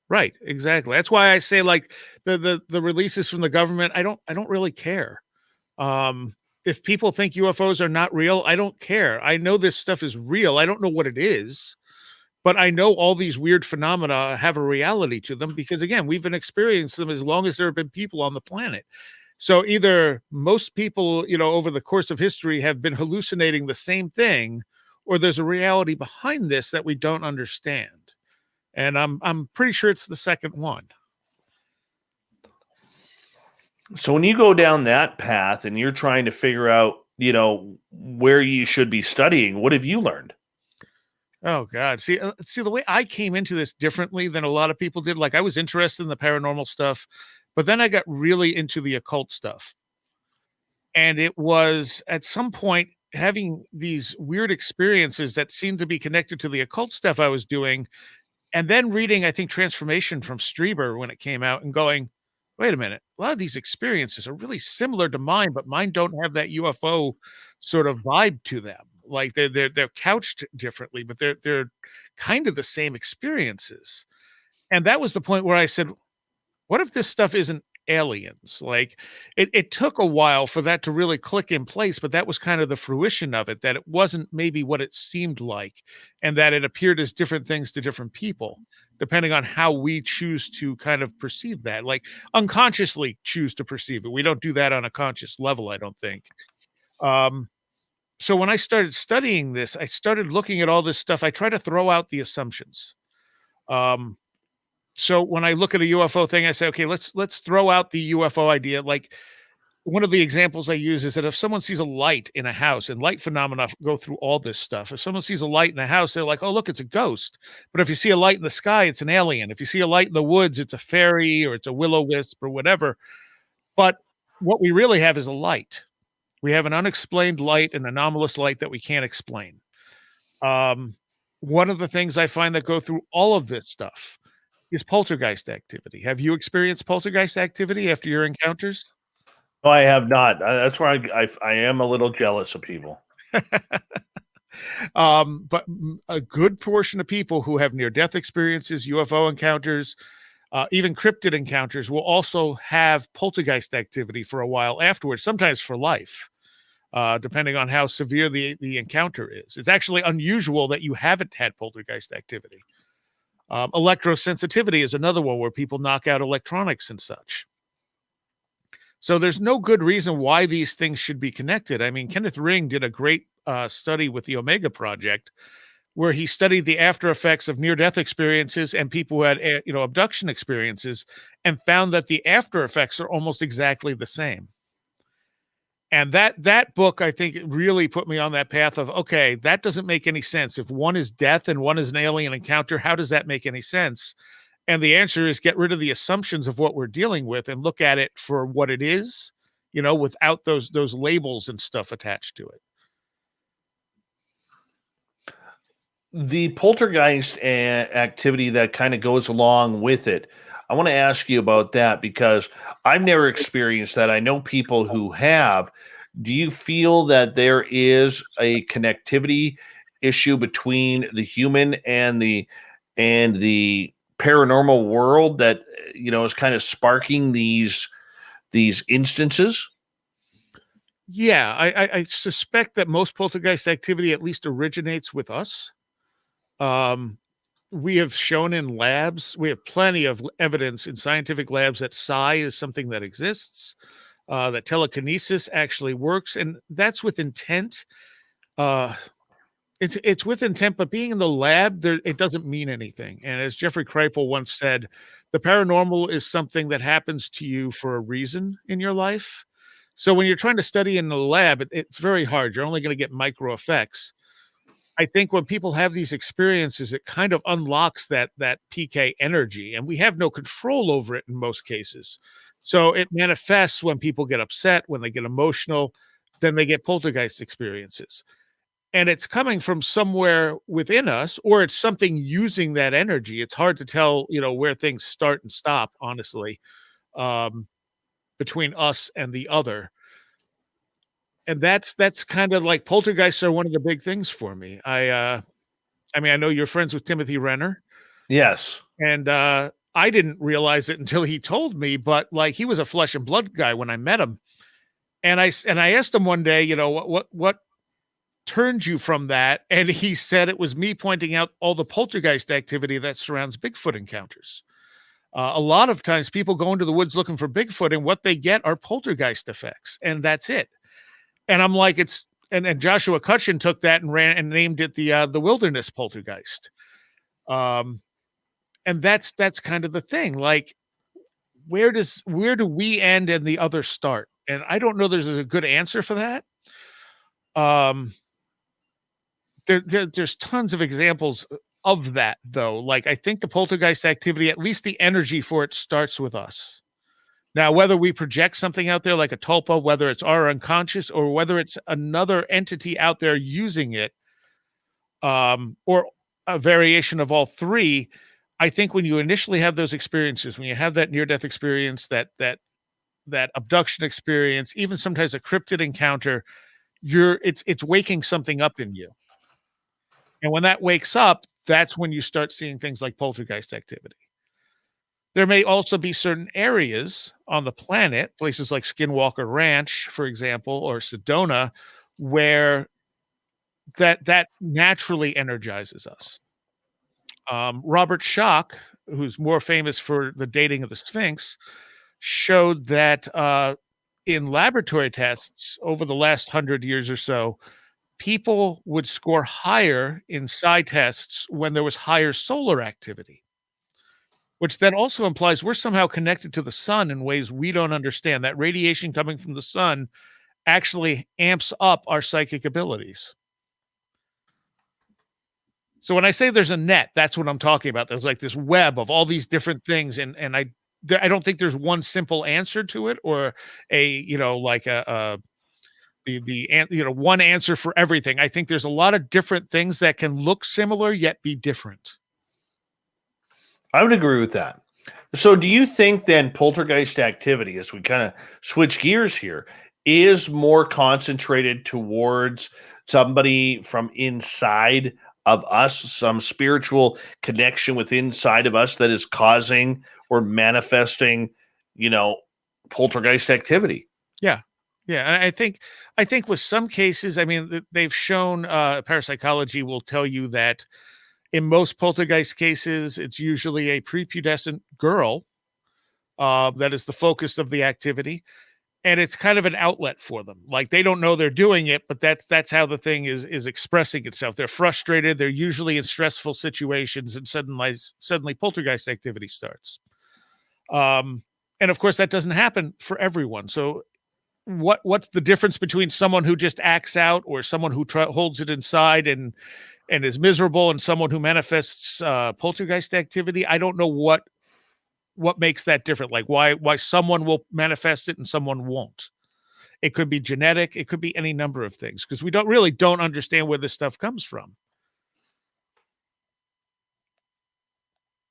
Right, exactly. That's why I say, like, the releases from the government, I don't really care. If people think UFOs are not real, I don't care. I know this stuff is real. I don't know what it is, but I know all these weird phenomena have a reality to them because, again, we've been experiencing them as long as there have been people on the planet. So either most people, over the course of history have been hallucinating the same thing, or there's a reality behind this that we don't understand. And I'm pretty sure it's the second one. So when you go down that path and you're trying to figure out, where you should be studying, what have you learned? Oh God. See the way I came into this differently than a lot of people did. Like I was interested in the paranormal stuff, but then I got really into the occult stuff. And it was at some point having these weird experiences that seemed to be connected to the occult stuff I was doing, and then reading, I think, Transformation from Strieber when it came out and going, wait a minute, a lot of these experiences are really similar to mine, but mine don't have that UFO sort of vibe to them. Like they're couched differently, but they're kind of the same experiences. And that was the point where I said, what if this stuff isn't aliens? Like it took a while for that to really click in place, but that was kind of the fruition of it, that it wasn't maybe what it seemed like, and that it appeared as different things to different people, depending on how we choose to kind of perceive that, like unconsciously choose to perceive it. We don't do that on a conscious level, I don't think. Um, so when I started studying this, I started looking at all this stuff. I try to throw out the assumptions. Um, so when I look at a UFO thing, I say, okay, let's throw out the UFO idea. Like one of the examples I use is that if someone sees a light in a house, and light phenomena go through all this stuff. If someone sees a light in a house, they're like, oh, look, it's a ghost. But if you see a light in the sky, it's an alien. If you see a light in the woods, it's a fairy or it's a will-o-wisp or whatever. But what we really have is a light. We have an unexplained light, an anomalous light that we can't explain. Um, One of the things I find that go through all of this stuff is poltergeist activity. Have you experienced poltergeist activity after your encounters? No, I have not. That's where I am a little jealous of people. But a good portion of people who have near-death experiences, UFO encounters, even cryptid encounters will also have poltergeist activity for a while afterwards, sometimes for life, depending on how severe the encounter is. It's actually unusual that you haven't had poltergeist activity. Electrosensitivity is another one where people knock out electronics and such. So there's no good reason why these things should be connected. I mean, Kenneth Ring did a great study with the Omega Project, where he studied the after effects of near-death experiences and people who had, abduction experiences, and found that the after effects are almost exactly the same. And that book, I think, really put me on that path of, okay, that doesn't make any sense. If one is death and one is an alien encounter, how does that make any sense? And the answer is get rid of the assumptions of what we're dealing with and look at it for what it is, without those labels and stuff attached to it. The poltergeist activity that kind of goes along with it. I want to ask you about that because I've never experienced that. I know people who have. Do you feel that there is a connectivity issue between the human and the paranormal world that is kind of sparking these instances? Yeah, I suspect that most poltergeist activity at least originates with us. We have shown in labs, we have plenty of evidence in scientific labs that psi is something that exists, that telekinesis actually works, and that's with intent. It's with intent, but being in the lab, it doesn't mean anything. And as Jeffrey Kripal once said, the paranormal is something that happens to you for a reason in your life. So when you're trying to study in the lab, it's very hard. You're only going to get micro effects. I think when people have these experiences, it kind of unlocks that PK energy, and we have no control over it in most cases. So it manifests when people get upset, when they get emotional, then they get poltergeist experiences. And it's coming from somewhere within us, or it's something using that energy. It's hard to tell, where things start and stop, honestly, between us and the other. And that's kind of like poltergeists are one of the big things for me. I mean, I know you're friends with Timothy Renner, Yes. and I didn't realize it until he told me, but like he was a flesh and blood guy when I met him. And I asked him one day, what turned you from that? And he said it was me pointing out all the poltergeist activity that surrounds Bigfoot encounters. A lot of times people go into the woods looking for Bigfoot, and what they get are poltergeist effects, and that's it. And I'm like, and Joshua Cutchin took that and ran and named it the wilderness poltergeist. And that's kind of the thing. Like where do we end and the other start? And I don't know there's a good answer for that. Um, there's tons of examples of that though. Like I think the poltergeist activity, at least the energy for it starts with us. Now, whether we project something out there like a tulpa, whether it's our unconscious or whether it's another entity out there using it, or a variation of all three, I think when you initially have those experiences, when you have that near-death experience, that abduction experience, even sometimes a cryptid encounter, it's waking something up in you. And when that wakes up, that's when you start seeing things like poltergeist activity. There may also be certain areas on the planet, places like Skinwalker Ranch, for example, or Sedona, where that naturally energizes us. Robert Schoch, who's more famous for the dating of the Sphinx, showed that in laboratory tests over the last 100 years or so, people would score higher in psi tests when there was higher solar activity, which then also implies we're somehow connected to the sun in ways we don't understand. That radiation coming from the sun actually amps up our psychic abilities. So when I say there's a net, that's what I'm talking about. There's like this web of all these different things, and I don't think there's one simple answer to it, or like one answer for everything. I think there's a lot of different things that can look similar yet be different. I would agree with that. So do you think then poltergeist activity, as we kind of switch gears here, is more concentrated towards somebody from inside of us, some spiritual connection with inside of us that is causing or manifesting, poltergeist activity? Yeah. Yeah, and I think with some cases, I mean, they've shown parapsychology will tell you that in most poltergeist cases, it's usually a prepubescent girl that is the focus of the activity, and it's kind of an outlet for them. Like they don't know they're doing it, but that's how the thing is expressing itself. They're frustrated. They're usually in stressful situations, and suddenly poltergeist activity starts. And of course, that doesn't happen for everyone. So what's the difference between someone who just acts out or someone who holds it inside and is miserable and someone who manifests poltergeist activity? I don't know what makes that different. Like why someone will manifest it and someone won't. It could be genetic. It could be any number of things because we don't understand where this stuff comes from.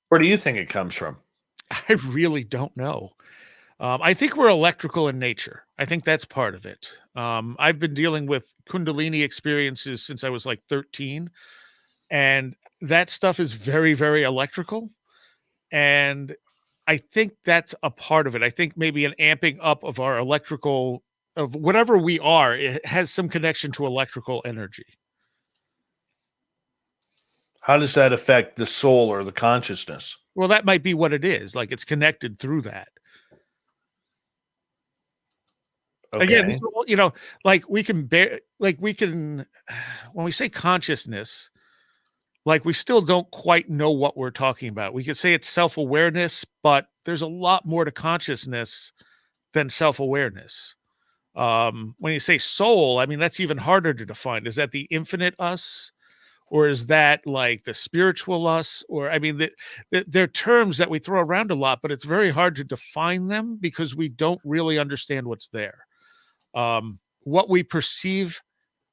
Where do you think it comes from? I really don't know. I think we're electrical in nature. I think that's part of it. I've been dealing with Kundalini experiences since I was like 13, and that stuff is very, very electrical. And I think that's a part of it. I think maybe an amping up of our electrical, of whatever we are, it has some connection to electrical energy. How does that affect the soul or the consciousness? Well, that might be what it is. Like it's connected through that. Okay. Again, like we can when we say consciousness, like we still don't quite know what we're talking about. We could say it's self-awareness, but there's a lot more to consciousness than self-awareness. When you say soul, I mean, that's even harder to define. Is that the infinite us? Or is that like the spiritual us? Or, I mean, they're terms that we throw around a lot, but it's very hard to define them because we don't really understand what's there. What we perceive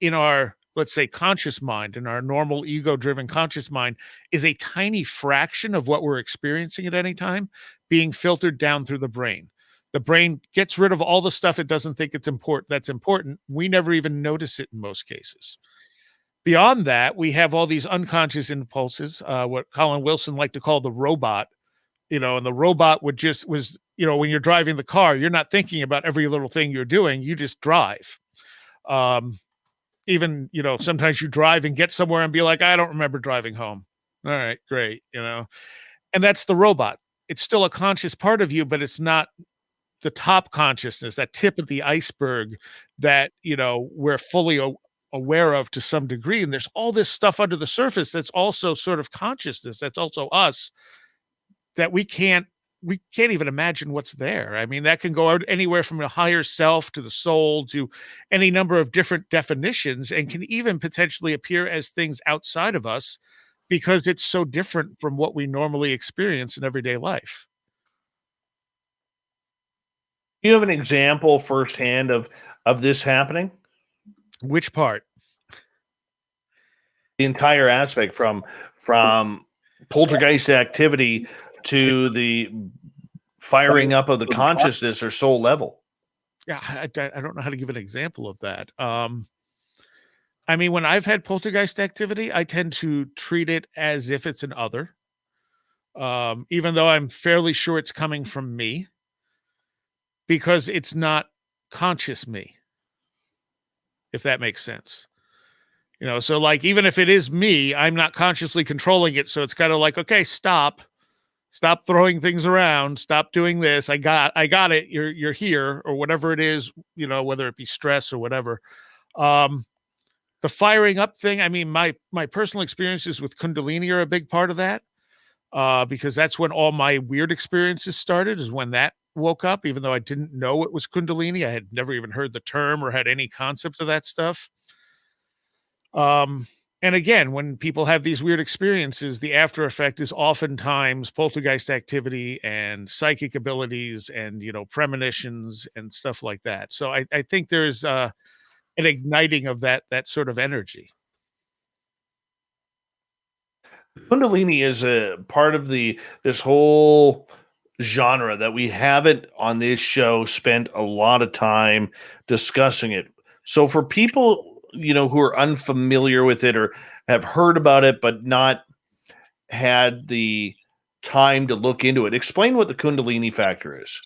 in our, let's say, conscious mind, in our normal ego-driven conscious mind, is a tiny fraction of what we're experiencing at any time being filtered down through the brain. The brain gets rid of all the stuff it doesn't think it's important. That's important. We never even notice it in most cases. Beyond that, we have all these unconscious impulses, what Colin Wilson liked to call the robot, and the robot was, when you're driving the car, you're not thinking about every little thing you're doing. You just drive. Even, sometimes you drive and get somewhere and be like, I don't remember driving home. All right, great. And that's the robot. It's still a conscious part of you, but it's not the top consciousness, that tip of the iceberg that, we're fully aware of to some degree. And there's all this stuff under the surface that's also sort of consciousness, that's also us, that we can't we can't even imagine what's there. I mean, that can go out anywhere from the higher self to the soul to any number of different definitions, and can even potentially appear as things outside of us because it's so different from what we normally experience in everyday life. You have an example firsthand of this happening? Which part? The entire aspect from poltergeist activity to the firing up of the consciousness or soul level. Yeah, I don't know how to give an example of that. I mean, when I've had poltergeist activity, I tend to treat it as if it's an other, even though I'm fairly sure it's coming from me, because it's not conscious me, if that makes sense. You know, so like even if it is me, I'm not consciously controlling it. So it's kind of like, okay, stop throwing things around, stop doing this. I got it. You're here, or whatever it is, you know, whether it be stress or whatever. The firing up thing, I mean, my personal experiences with Kundalini are a big part of that. Because that's when all my weird experiences started, is when that woke up, even though I didn't know it was Kundalini. I had never even heard the term or had any concept of that stuff. And again, when people have these weird experiences, the after effect is oftentimes poltergeist activity and psychic abilities and, you know, premonitions and stuff like that. So I think there's an igniting of that sort of energy. Kundalini is a part of this whole genre that we haven't on this show spent a lot of time discussing it. So for people, you know, who are unfamiliar with it or have heard about it but not had the time to look into it, explain what the Kundalini factor is.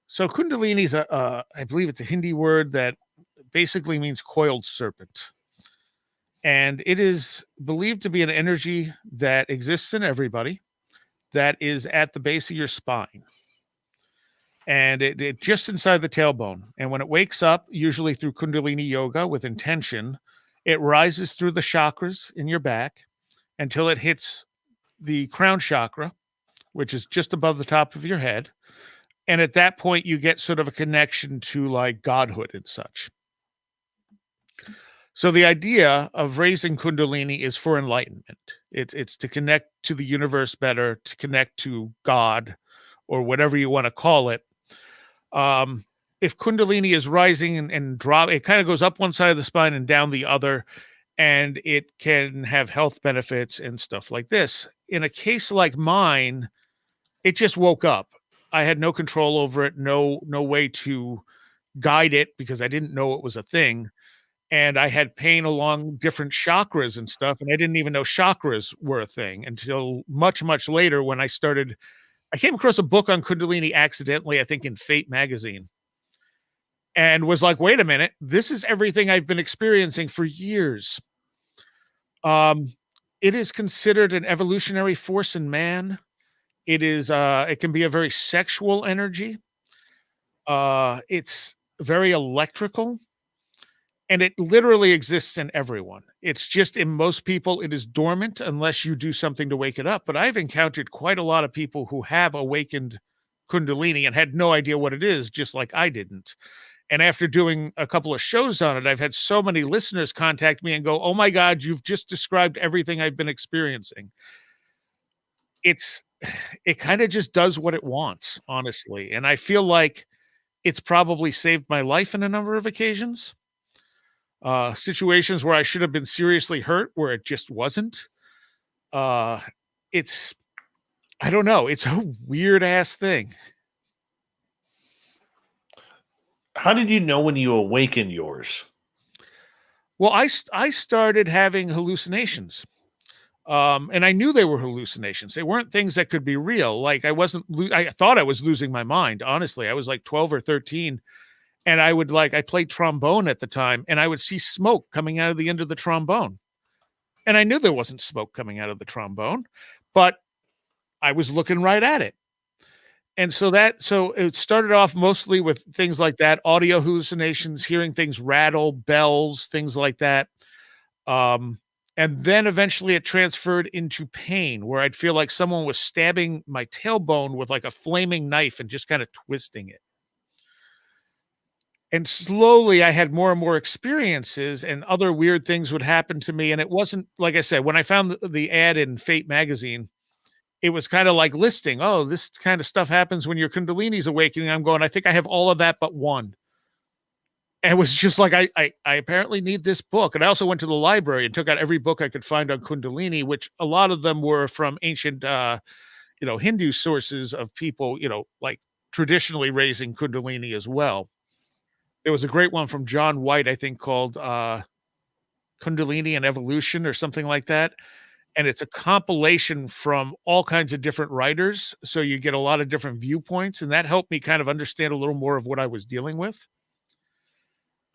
So Kundalini is I believe it's a Hindi word that basically means coiled serpent. And it is believed to be an energy that exists in everybody, that is at the base of your spine. And it just inside the tailbone. And when it wakes up, usually through Kundalini yoga with intention, it rises through the chakras in your back until it hits the crown chakra, which is just above the top of your head. And at that point, you get sort of a connection to like godhood and such. So the idea of raising Kundalini is for enlightenment. It's to connect to the universe better, to connect to God, or whatever you want to call it. If Kundalini is rising and drop, it kind of goes up one side of the spine and down the other, and it can have health benefits and stuff like this. In a case like mine, it just woke up. I had no control over it, no way to guide it because I didn't know it was a thing. And I had pain along different chakras and stuff, and I didn't even know chakras were a thing until much, much later when I came across a book on Kundalini accidentally, I think in Fate magazine, and was like, wait a minute, this is everything I've been experiencing for years. It is considered an evolutionary force in man. It can be a very sexual energy. It's very electrical. And it literally exists in everyone. It's just in most people, it is dormant unless you do something to wake it up. But I've encountered quite a lot of people who have awakened Kundalini and had no idea what it is, just like I didn't. And after doing a couple of shows on it, I've had so many listeners contact me and go, oh my God, you've just described everything I've been experiencing. It kind of just does what it wants, honestly. And I feel like it's probably saved my life in a number of occasions. Situations where I should have been seriously hurt, where it just wasn't. It's, I don't know. It's a weird ass thing. How did you know when you awakened yours? Well, I started having hallucinations. And I knew they were hallucinations. They weren't things that could be real. Like I thought I was losing my mind. Honestly, I was like 12 or 13. And I played trombone at the time, and I would see smoke coming out of the end of the trombone. And I knew there wasn't smoke coming out of the trombone, but I was looking right at it. And so it started off mostly with things like that, audio hallucinations, hearing things rattle, bells, things like that. And then eventually it transferred into pain, where I'd feel like someone was stabbing my tailbone with like a flaming knife and just kind of twisting it. And slowly I had more and more experiences and other weird things would happen to me. And it wasn't, like I said, when I found the ad in Fate magazine, it was kind of like listing, oh, this kind of stuff happens when your Kundalini's awakening. I'm going, I think I have all of that but one. And it was just like, I apparently need this book. And I also went to the library and took out every book I could find on Kundalini, which a lot of them were from ancient, Hindu sources of people, like traditionally raising Kundalini as well. There was a great one from John White, I think, called Kundalini and Evolution or something like that. And it's a compilation from all kinds of different writers. So you get a lot of different viewpoints. And that helped me kind of understand a little more of what I was dealing with.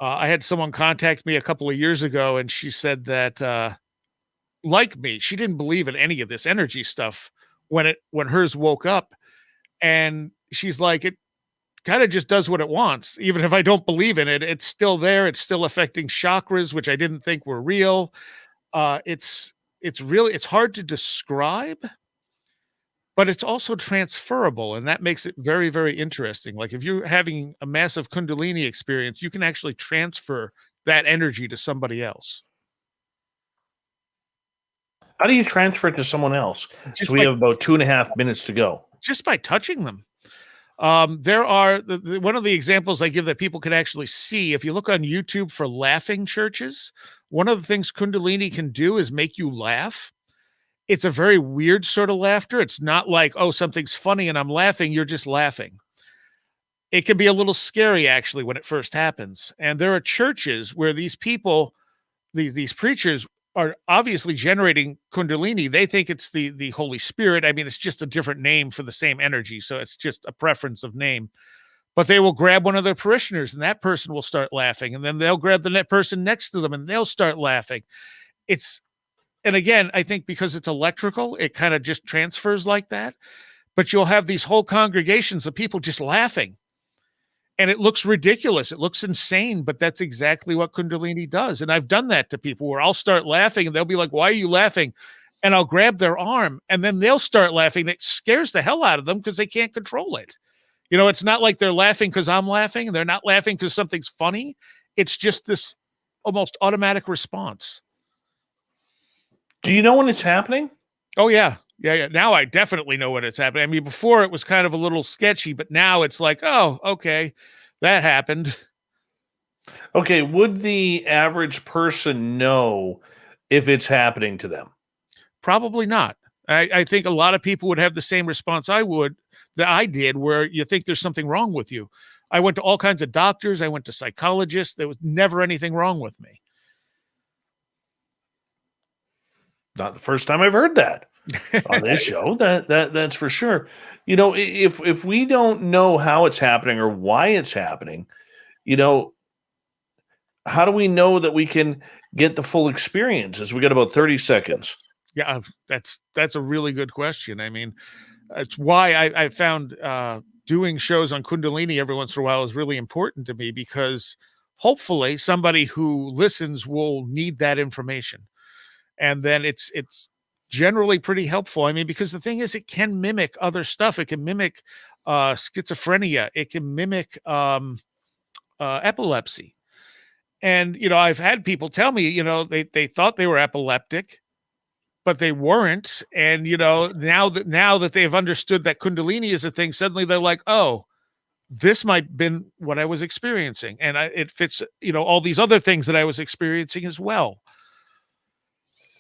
I had someone contact me a couple of years ago, and she said that, like me, she didn't believe in any of this energy stuff when hers woke up. And she's like, it kind of just does what it wants. Even if I don't believe in it, it's still there. It's still affecting chakras, which I didn't think were real. It's hard to describe, but it's also transferable, and that makes it very, very interesting. Like if you're having a massive Kundalini experience, you can actually transfer that energy to somebody else. How do you transfer it to someone else? So Just we by have about 2.5 minutes to go. just by touching them. There are one of the examples I give that people can actually see. If you look on YouTube for laughing churches, one of the things Kundalini can do is make you laugh. It's a very weird sort of laughter. It's not like, oh, something's funny and I'm laughing. You're just laughing. It can be a little scary actually when it first happens. And there are churches where these people, these preachers are obviously generating Kundalini. They think it's the Holy Spirit. I mean, it's just a different name for the same energy. So it's just a preference of name. But they will grab one of their parishioners and that person will start laughing. And then they'll grab the person next to them and they'll start laughing. And again, I think because it's electrical, it kind of just transfers like that. But you'll have these whole congregations of people just laughing. And it looks ridiculous. It looks insane, but that's exactly what Kundalini does. And I've done that to people where I'll start laughing and they'll be like, why are you laughing? And I'll grab their arm and then they'll start laughing. It scares the hell out of them because they can't control it. It's not like they're laughing because I'm laughing and they're not laughing because something's funny. It's just this almost automatic response. Do you know when it's happening? Oh, yeah. Yeah. Now I definitely know when it's happening. I mean, before it was kind of a little sketchy, but now it's like, oh, okay, that happened. Okay, would the average person know if it's happening to them? Probably not. I think a lot of people would have the same response that I did, where you think there's something wrong with you. I went to all kinds of doctors. I went to psychologists. There was never anything wrong with me. Not the first time I've heard that on this show. That's for sure. If we don't know how it's happening or why it's happening, how do we know that we can get the full experiences? We got about 30 seconds. Yeah, that's a really good question. I mean, it's why I found doing shows on Kundalini every once in a while is really important to me, because hopefully somebody who listens will need that information. And then it's generally pretty helpful. I mean, because the thing is, it can mimic other stuff. It can mimic schizophrenia. It can mimic epilepsy. And, I've had people tell me, they thought they were epileptic, but they weren't. And, now that they've understood that Kundalini is a thing, suddenly they're like, oh, this might have been what I was experiencing. And it fits, all these other things that I was experiencing as well.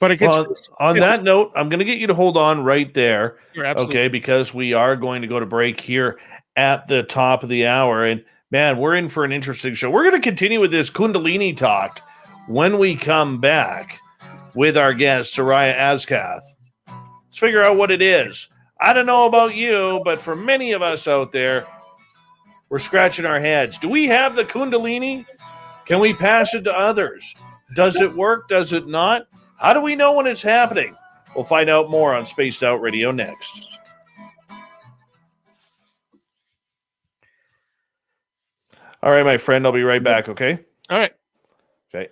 But it gets on that note, I'm going to get you to hold on right there. Okay, because we are going to go to break here at the top of the hour. And man, we're in for an interesting show. We're going to continue with this Kundalini talk when we come back with our guest, Seriah Azkath. Let's figure out what it is. I don't know about you, but for many of us out there, we're scratching our heads. Do we have the Kundalini? Can we pass it to others? Does it work? Does it not? How do we know when it's happening? We'll find out more on Spaced Out Radio next. All right, my friend, I'll be right back, okay? all right. Okay.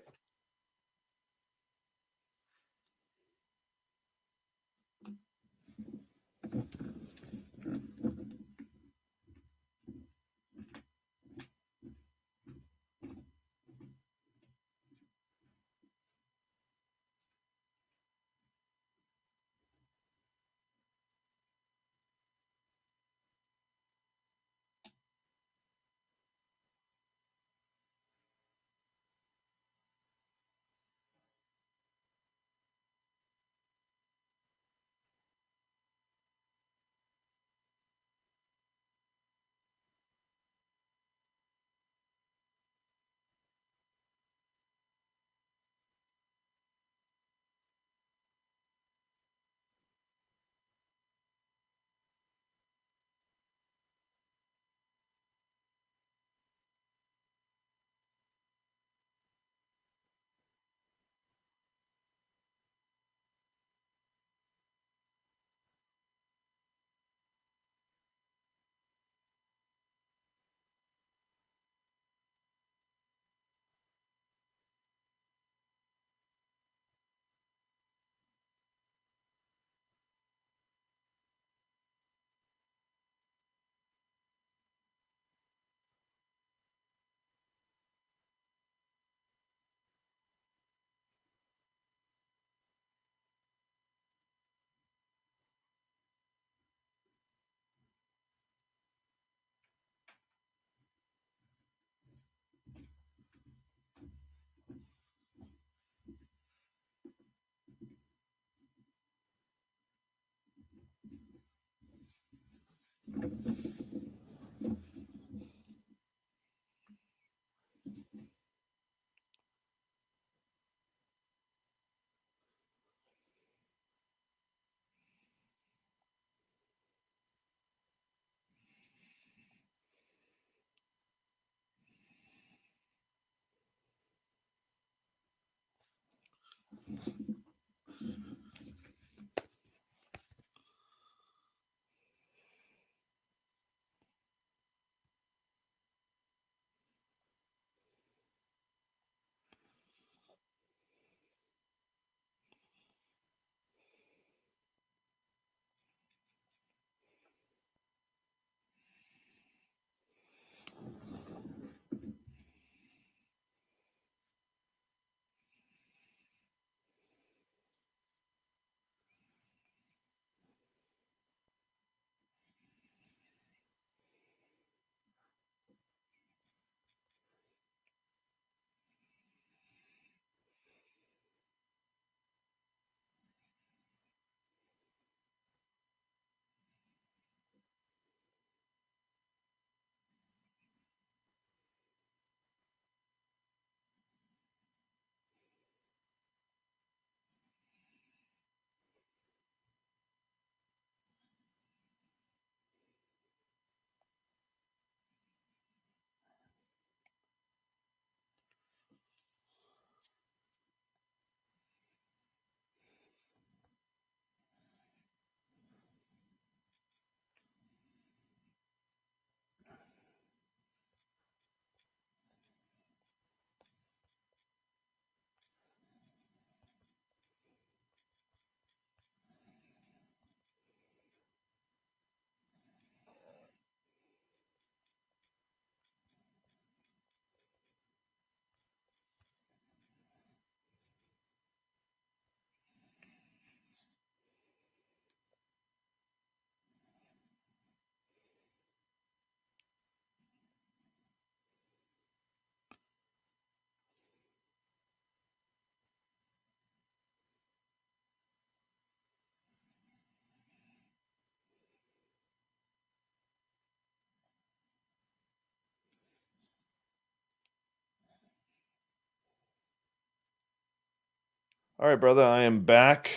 All right, brother, I am back.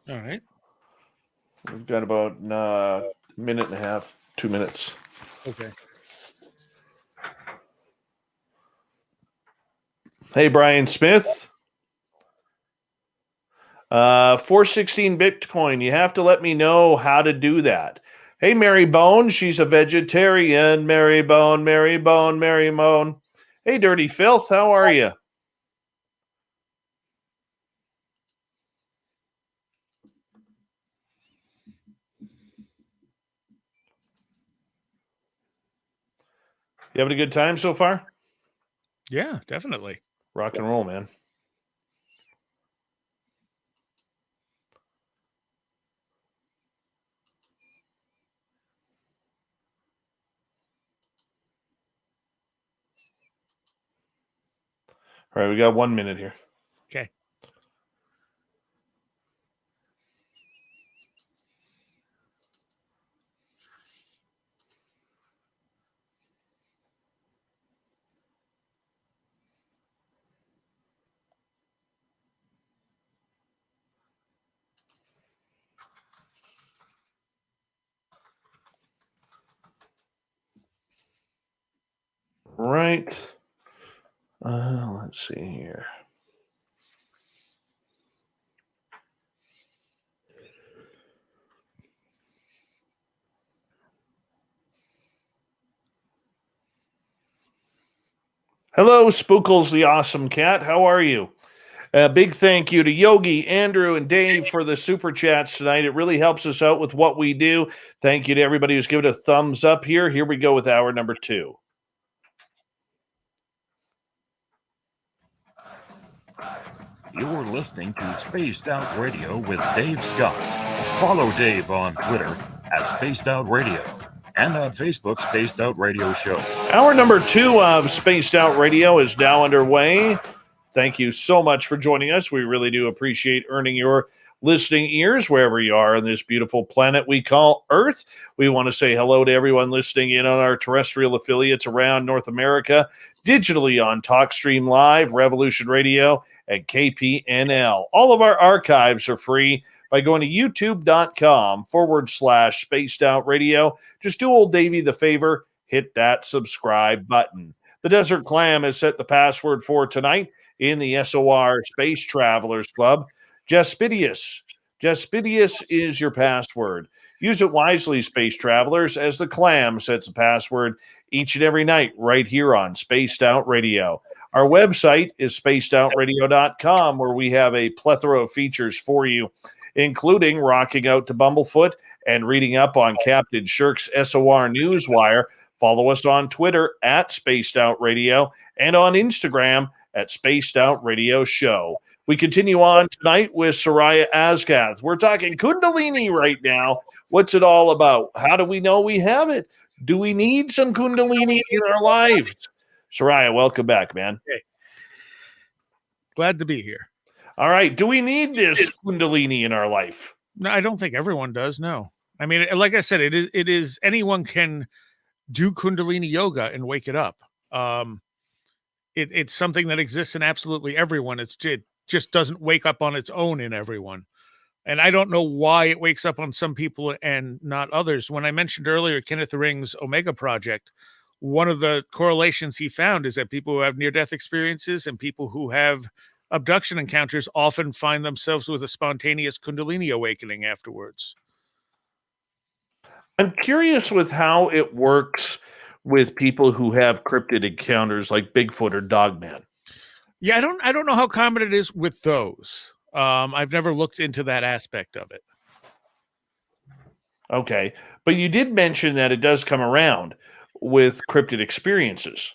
All right. We've got about a minute and a half, 2 minutes. Okay. Hey, Brian Smith. 416 Bitcoin. You have to let me know how to do that. Hey, Mary Bone. She's a vegetarian. Mary Bone, Mary Bone, Mary Bone. Hey, Dirty Filth. How are you? You having a good time so far? Yeah, definitely. Rock and roll, man. All right, we got 1 minute here. Okay. Right. Let's see here. Hello, Spookles the Awesome Cat. How are you? A big thank you to Yogi, Andrew, and Dave for the super chats tonight. It really helps us out with what we do. Thank you to everybody who's given a thumbs up here. Here we go with hour number 2. You're listening to Spaced Out Radio with Dave Scott. Follow Dave on Twitter at Spaced Out Radio and on Facebook, Spaced Out Radio Show. Hour number 2 of Spaced Out Radio is now underway. Thank you so much for joining us. We really do appreciate earning your listening ears wherever you are on this beautiful planet we call Earth. We want to say hello to everyone listening in on our terrestrial affiliates around North America, digitally on TalkStream Live, Revolution Radio, and KPNL. All of our archives are free by going to youtube.com/spaced out radio. Just do old Davey the favor, hit that subscribe button. The Desert Clam has set the password for tonight in the SOR Space Travelers Club. Jaspidius. Jaspidius is your password. Use it wisely, Space Travelers, as the Clam sets a password each and every night right here on Spaced Out Radio. Our website is spacedoutradio.com, where we have a plethora of features for you, including rocking out to Bumblefoot and reading up on Captain Shirk's SOR Newswire. Follow us on Twitter at Spaced Out Radio and on Instagram at Spaced Out Radio Show. We continue on tonight with Seriah Azkath. We're talking Kundalini right now. What's it all about? How do we know we have it? Do we need some Kundalini in our lives? Seriah, welcome back, man. Hey. Glad to be here. All right. Do we need this Kundalini in our life? No, I don't think everyone does. No. I mean, like I said, it is anyone can do Kundalini yoga and wake it up. It's something that exists in absolutely everyone. It just doesn't wake up on its own in everyone. And I don't know why it wakes up on some people and not others. When I mentioned earlier Kenneth Ring's Omega Project, one of the correlations he found is that people who have near-death experiences and people who have abduction encounters often find themselves with a spontaneous Kundalini awakening afterwards. I'm curious with how it works with people who have cryptid encounters like Bigfoot or Dogman. Yeah, I don't know how common it is with those. I've never looked into that aspect of it. Okay, but you did mention that it does come around with cryptid experiences.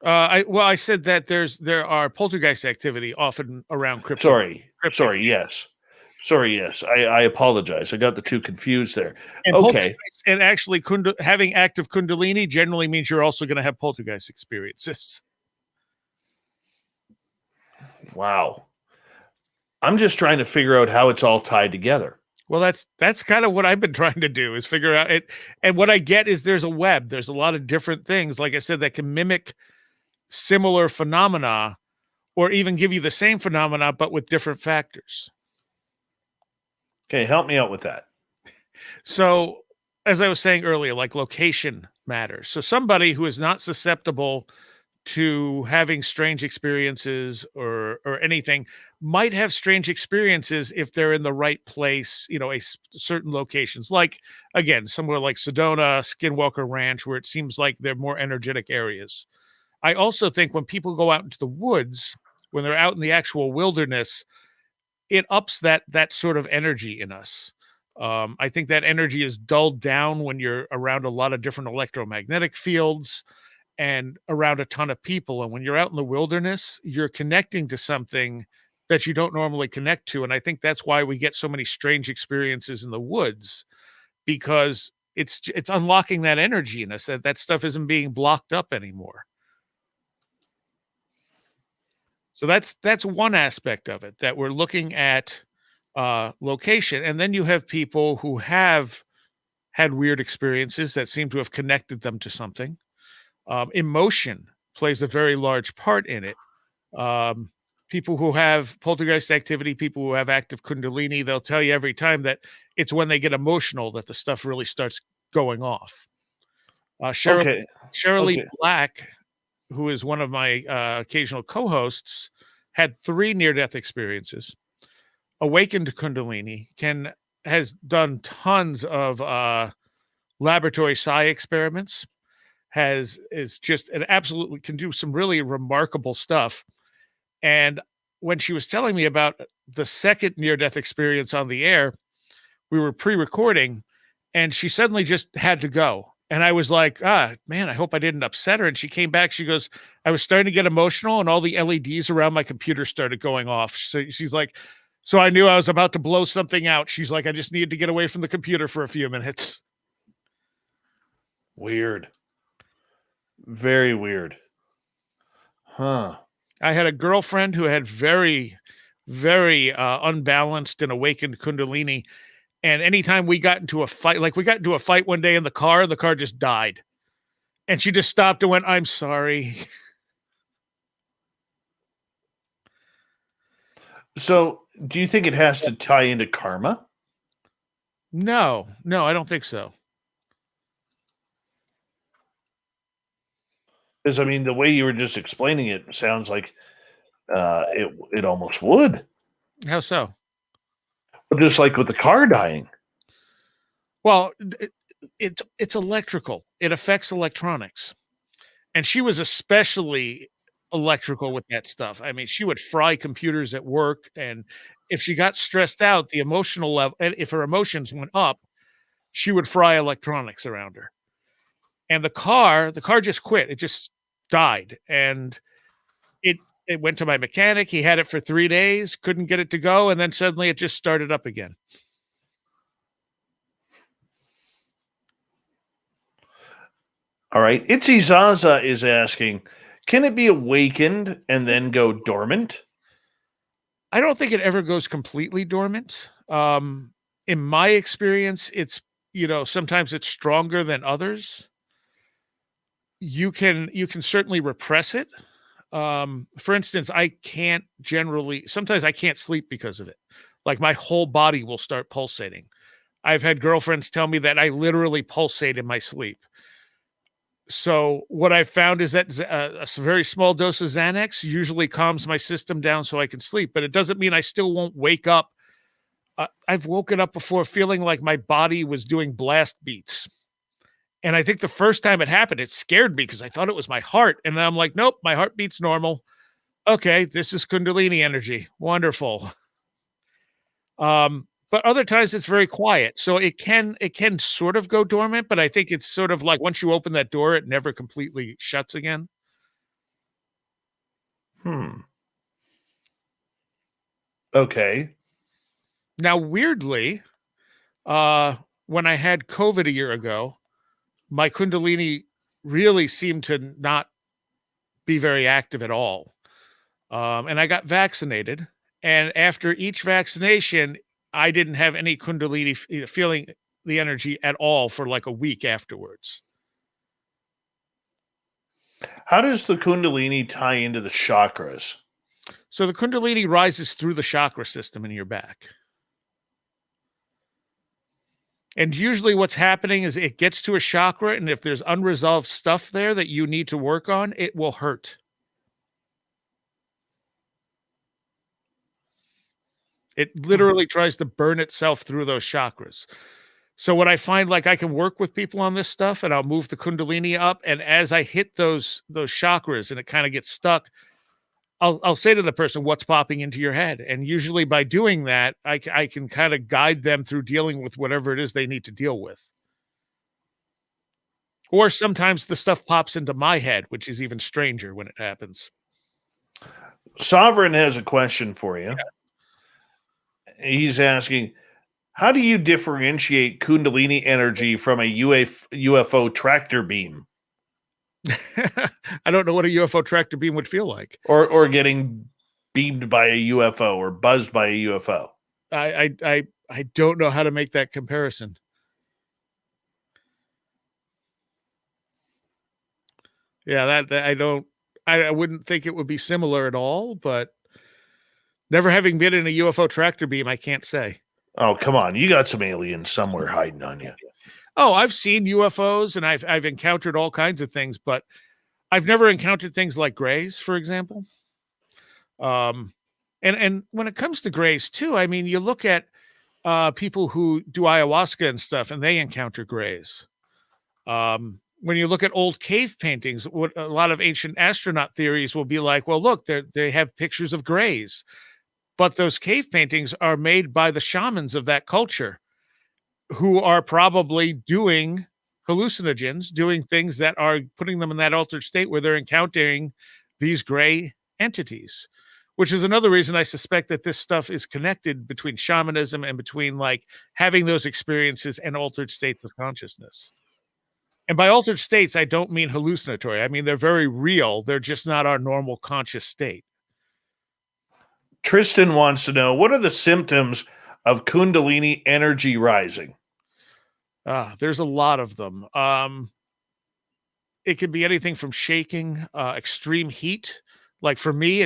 I said that there are poltergeist activity often around cryptid. Sorry, yes. I apologize. I got the two confused there. And okay. And actually, having active Kundalini generally means you're also going to have poltergeist experiences. Wow. I'm just trying to figure out how it's all tied together. Well, that's kind of what I've been trying to do, is figure out it. And what I get is there's a web. There's a lot of different things, like I said, that can mimic similar phenomena or even give you the same phenomena, but with different factors. Okay, help me out with that. So, as I was saying earlier, like location matters. So, somebody who is not susceptible to having strange experiences or anything might have strange experiences if they're in the right place, certain locations, like again somewhere like Sedona, Skinwalker Ranch, where it seems like they're more energetic areas. I also think when people go out into the woods, when they're out in the actual wilderness, it ups that sort of energy in us. I think that energy is dulled down when you're around a lot of different electromagnetic fields and around a ton of people. And when you're out in the wilderness, you're connecting to something that you don't normally connect to. And I think that's why we get so many strange experiences in the woods, because it's unlocking that energy in us. That stuff isn't being blocked up anymore. So that's one aspect of it, that we're looking at location. And then you have people who have had weird experiences that seem to have connected them to something. Emotion plays a very large part in it. People who have poltergeist activity, people who have active Kundalini, they'll tell you every time that it's when they get emotional that the stuff really starts going off. Shirley Okay. Black, who is one of my occasional co-hosts, had 3 near-death experiences, awakened Kundalini, has done tons of laboratory psi experiments, is just an absolutely can do some really remarkable stuff. And when she was telling me about the second near-death experience on the air, we were pre-recording, and she suddenly just had to go. And I was like, man, I hope I didn't upset her. And she came back. She goes, I was starting to get emotional, and all the LEDs around my computer started going off. So she's like, so I knew I was about to blow something out. She's like, I just needed to get away from the computer for a few minutes. Weird. Very weird. Huh. I had a girlfriend who had very, very unbalanced and awakened Kundalini. And anytime we got into a fight, like we got into a fight one day in the car just died. And she just stopped and went, I'm sorry. So, do you think it has to tie into karma? No, I don't think so. Because, I mean, the way you were just explaining it sounds like it almost would. How so? Just like with the car dying. Well, it's electrical. It affects electronics. And she was especially electrical with that stuff. I mean, she would fry computers at work, and if she got stressed out, the emotional level, and if her emotions went up, she would fry electronics around her. And the car just quit. It just died. And it went to my mechanic. He had it for 3 days, couldn't get it to go, and then suddenly it just started up again. All right. Itzy Zaza is asking, can it be awakened and then go dormant? I don't think it ever goes completely dormant. In my experience, it's, sometimes it's stronger than others. You can certainly repress it. For instance, sometimes I can't sleep because of it. Like my whole body will start pulsating. I've had girlfriends tell me that I literally pulsate in my sleep. So what I found is that a very small dose of Xanax usually calms my system down so I can sleep, but it doesn't mean I still won't wake up. I've woken up before feeling like my body was doing blast beats. And I think the first time it happened, it scared me because I thought it was my heart. And then I'm like, nope, my heart beats normal. Okay, this is Kundalini energy. Wonderful. But other times it's very quiet. So it can sort of go dormant, but I think it's sort of like once you open that door, it never completely shuts again. Okay. Now, weirdly, when I had COVID a year ago, my Kundalini really seemed to not be very active at all. And I got vaccinated. And after each vaccination, I didn't have any Kundalini feeling the energy at all for like a week afterwards. How does the Kundalini tie into the chakras? So the Kundalini rises through the chakra system in your back. And usually what's happening is it gets to a chakra, and if there's unresolved stuff there that you need to work on, it will hurt. It literally tries to burn itself through those chakras. So what I find, like, I can work with people on this stuff, and I'll move the Kundalini up, and as I hit those chakras and it kind of gets stuck, I'll say to the person, what's popping into your head? And usually by doing that, I can kind of guide them through dealing with whatever it is they need to deal with. Or sometimes the stuff pops into my head, which is even stranger when it happens. Sovereign has a question for you. Yeah. He's asking, how do you differentiate Kundalini energy from a UFO tractor beam? I don't know what a UFO tractor beam would feel like. Or getting beamed by a UFO or buzzed by a UFO. I don't know how to make that comparison. Yeah, I wouldn't think it would be similar at all, but never having been in a UFO tractor beam, I can't say. Oh, come on. You got some aliens somewhere hiding on you. Oh, I've seen UFOs and I've encountered all kinds of things, but I've never encountered things like grays, for example. And when it comes to grays too, I mean, you look at people who do ayahuasca and stuff, and they encounter grays. When you look at old cave paintings, what a lot of ancient astronaut theories will be like, well, look, they have pictures of grays, but those cave paintings are made by the shamans of that culture, who are probably doing hallucinogens, doing things that are putting them in that altered state where they're encountering these gray entities, which is another reason I suspect that this stuff is connected between shamanism and between like having those experiences and altered states of consciousness. And by altered states, I don't mean hallucinatory. I mean, they're very real. They're just not our normal conscious state. Tristan wants to know, what are the symptoms of Kundalini energy rising? There's a lot of them. It could be anything from shaking, extreme heat. Like for me,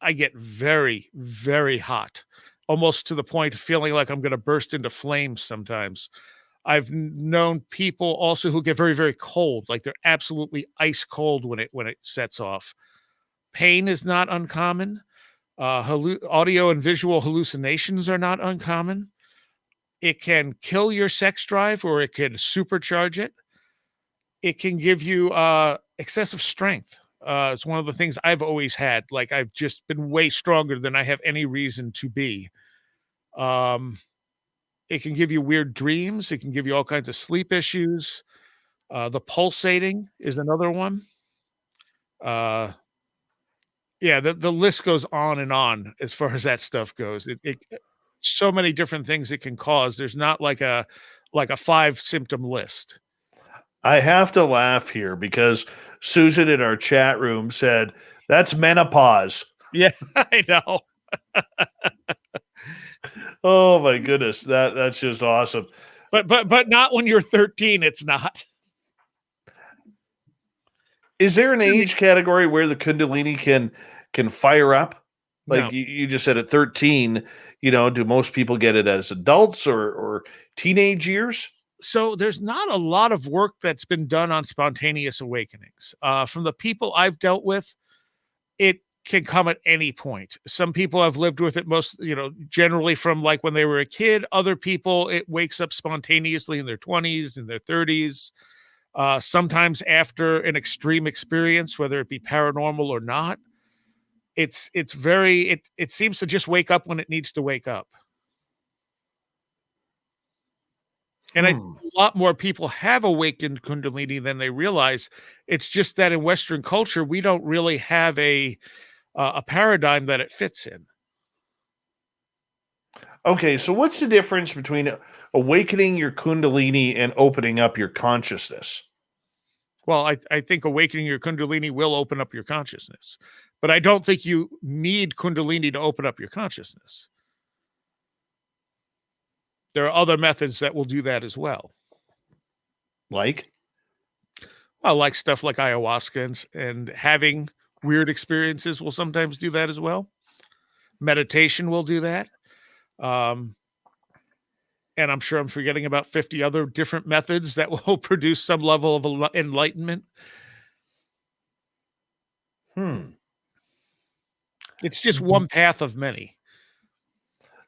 I get very, very hot, almost to the point of feeling like I'm going to burst into flames sometimes. I've known people also who get very, very cold, like they're absolutely ice cold when it sets off. Pain is not uncommon. Audio and visual hallucinations are not uncommon. It can kill your sex drive or it can supercharge it. It can give you excessive strength. It's one of the things I've always had. Like I've just been way stronger than I have any reason to be. It can give you weird dreams. It can give you all kinds of sleep issues. The pulsating is another one. Yeah, the list goes on and on as far as that stuff goes. It so many different things it can cause. There's not like a 5-symptom list. I have to laugh here because Susan in our chat room said, that's menopause. Yeah, I know. Oh my goodness. That's just awesome. But not when you're 13, it's not. Is there an age category where the Kundalini can fire up? Like No. you just said at 13, do most people get it as adults or teenage years? So there's not a lot of work that's been done on spontaneous awakenings. From the people I've dealt with, it can come at any point. Some people have lived with it generally from like when they were a kid. Other people, it wakes up spontaneously in their 20s, in their 30s. Sometimes after an extreme experience, whether it be paranormal or not. It seems to just wake up when it needs to wake up. And a lot more people have awakened Kundalini than they realize. It's just that in Western culture, we don't really have a paradigm that it fits in. Okay, so what's the difference between awakening your Kundalini and opening up your consciousness? Well, I think awakening your Kundalini will open up your consciousness. But I don't think you need Kundalini to open up your consciousness. There are other methods that will do that as well. Like? Well, like stuff like ayahuasca and having weird experiences will sometimes do that as well. Meditation will do that. And I'm sure I'm forgetting about 50 other different methods that will produce some level of enlightenment. It's just one path of many.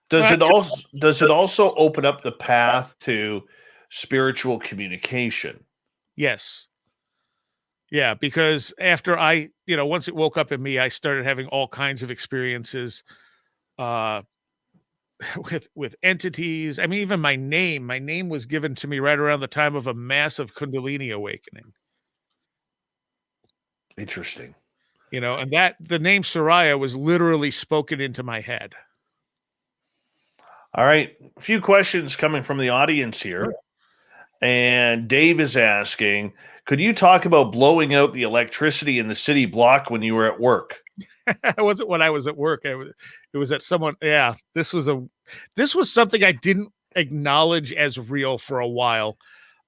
Does it also open up the path to spiritual communication? Yes. Yeah, because after once it woke up in me, I started having all kinds of experiences with entities. I mean, even my name was given to me right around the time of a massive Kundalini awakening. Interesting. And that the name Seriah was literally spoken into my head. All right. A few questions coming from the audience here. Sure. And Dave is asking, could you talk about blowing out the electricity in the city block when you were at work? It wasn't when I was at work. It was at someone. Yeah, this was something I didn't acknowledge as real for a while.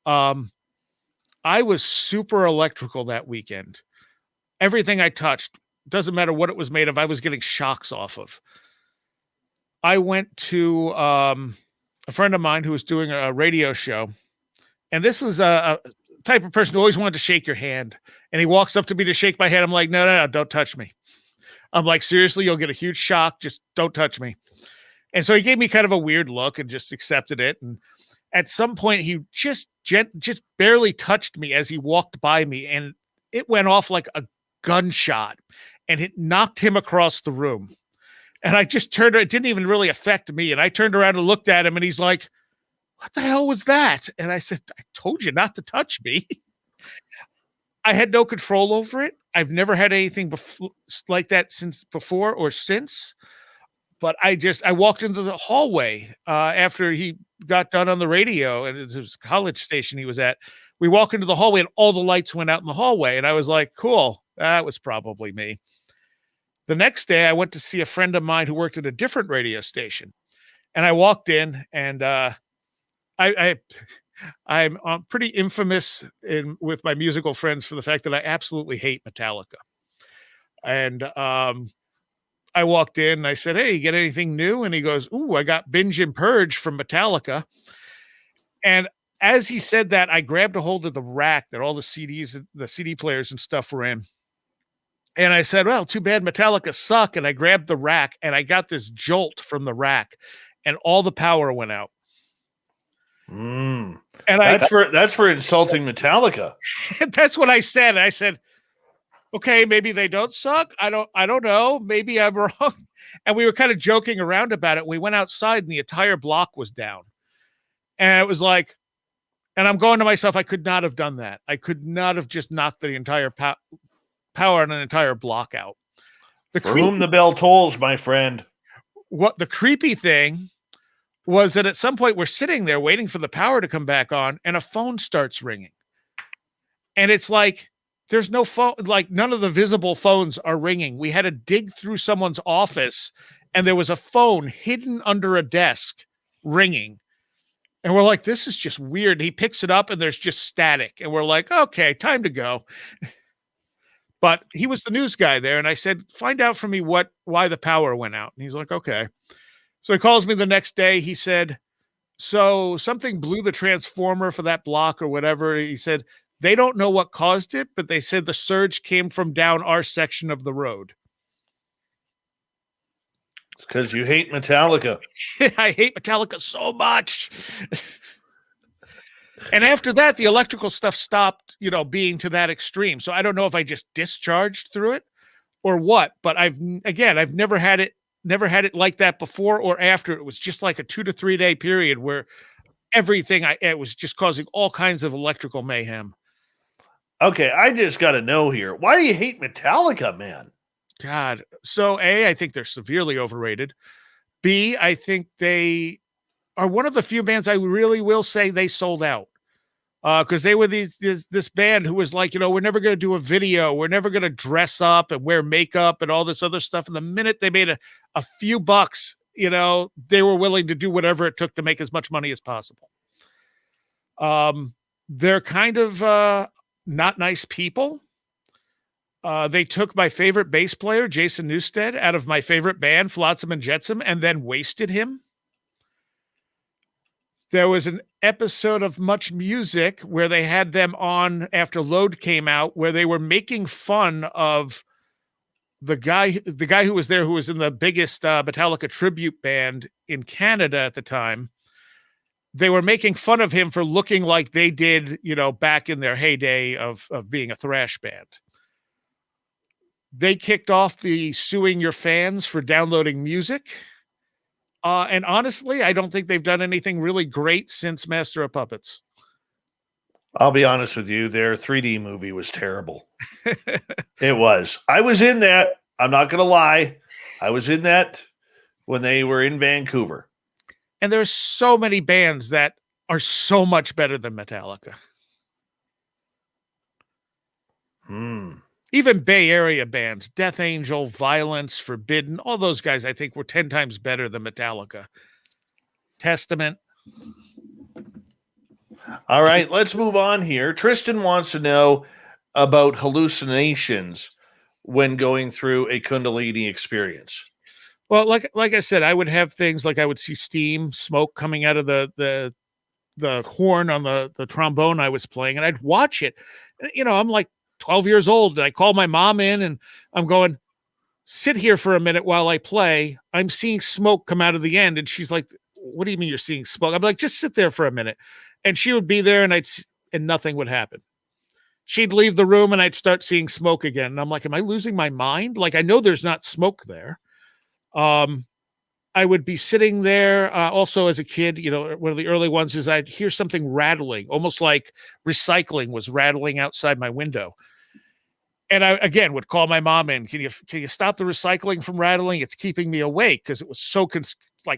I was super electrical that weekend. Everything I touched, doesn't matter what it was made of, I was getting shocks off of. I went to a friend of mine who was doing a radio show, and this was a type of person who always wanted to shake your hand. And he walks up to me to shake my hand. I'm like, no, don't touch me. I'm like, seriously, you'll get a huge shock. Just don't touch me. And so he gave me kind of a weird look and just accepted it. And at some point, he just barely touched me as he walked by me, and it went off like a gunshot, and it knocked him across the room. And I just turned, it didn't even really affect me. And I turned around and looked at him, and he's like, what the hell was that? And I said, I told you not to touch me. I had no control over it. I've never had anything like that since before or since. But I walked into the hallway after he got done on the radio, and it was a college station he was at. We walk into the hallway, and all the lights went out in the hallway. And I was like, cool, that was probably me. The next day, I went to see a friend of mine who worked at a different radio station. And I walked in, and I'm pretty infamous with my musical friends for the fact that I absolutely hate Metallica. And I walked in and I said, hey, you get anything new? And he goes, ooh, I got Binge and Purge from Metallica. And as he said that, I grabbed a hold of the rack that all the CDs, the CD players and stuff were in. And I said, well, too bad Metallica suck. And I grabbed the rack, and I got this jolt from the rack, and all the power went out. And that's for insulting Metallica. That's what I said. I said, okay, maybe they don't suck. I don't know. Maybe I'm wrong. And we were kind of joking around about it. We went outside, and the entire block was down. And it was like, and I'm going to myself, I could not have done that. I could not have just knocked the entire power on an entire block out. For whom the bell tolls, my friend. What the creepy thing was that at some point we're sitting there waiting for the power to come back on, and a phone starts ringing. And it's like, there's no phone, like none of the visible phones are ringing. We had to dig through someone's office, and there was a phone hidden under a desk ringing. And we're like, this is just weird. He picks it up, and there's just static. And we're like, okay, time to go. But he was the news guy there. And I said, find out for me why the power went out. And he's like, okay. So he calls me the next day. He said, so something blew the transformer for that block or whatever. He said, they don't know what caused it, but they said the surge came from down our section of the road. It's because you hate Metallica. I hate Metallica so much. And after that, the electrical stuff stopped, being to that extreme. So I don't know if I just discharged through it or what, but I've never had it like that before or after. It was just like a 2 to 3 day period where it was just causing all kinds of electrical mayhem. Okay, I just got to know here. Why do you hate Metallica, man? God. So A, I think they're severely overrated. B, I think they are one of the few bands I really will say they sold out. Because they were this band who was like, we're never going to do a video. We're never going to dress up and wear makeup and all this other stuff. And the minute they made a few bucks, they were willing to do whatever it took to make as much money as possible. They're kind of not nice people. They took my favorite bass player, Jason Newsted, out of my favorite band, Flotsam and Jetsam, and then wasted him. There was an episode of Much Music where they had them on after Load came out, where they were making fun of the guy who was there, who was in the biggest Metallica tribute band in Canada at the time. They were making fun of him for looking like they did, back in their heyday of being a thrash band. They kicked off the suing your fans for downloading music. And honestly, I don't think they've done anything really great since Master of Puppets. I'll be honest with you, their 3D movie was terrible. It was. I was in that. I'm not going to lie. I was in that when they were in Vancouver. And there's so many bands that are so much better than Metallica. Even Bay Area bands, Death Angel, Violence, Forbidden, all those guys I think were 10 times better than Metallica. Testament. All right, let's move on here. Tristan wants to know about hallucinations when going through a Kundalini experience. Well, like I said, I would have things like I would see steam, smoke coming out of the horn on the trombone I was playing, and I'd watch it. I'm like 12 years old, and I call my mom in, and I'm going, sit here for a minute while I play. I'm seeing smoke come out of the end. And she's like, what do you mean you're seeing smoke? I'm like, just sit there for a minute. And she would be there, and nothing would happen. She'd leave the room, and I'd start seeing smoke again. And I'm like, am I losing my mind? Like, I know there's not smoke there. I would be sitting there also as a kid, one of the early ones is I'd hear something rattling, almost like recycling was rattling outside my window. And I, again, would call my mom in, can you stop the recycling from rattling? It's keeping me awake, because it was so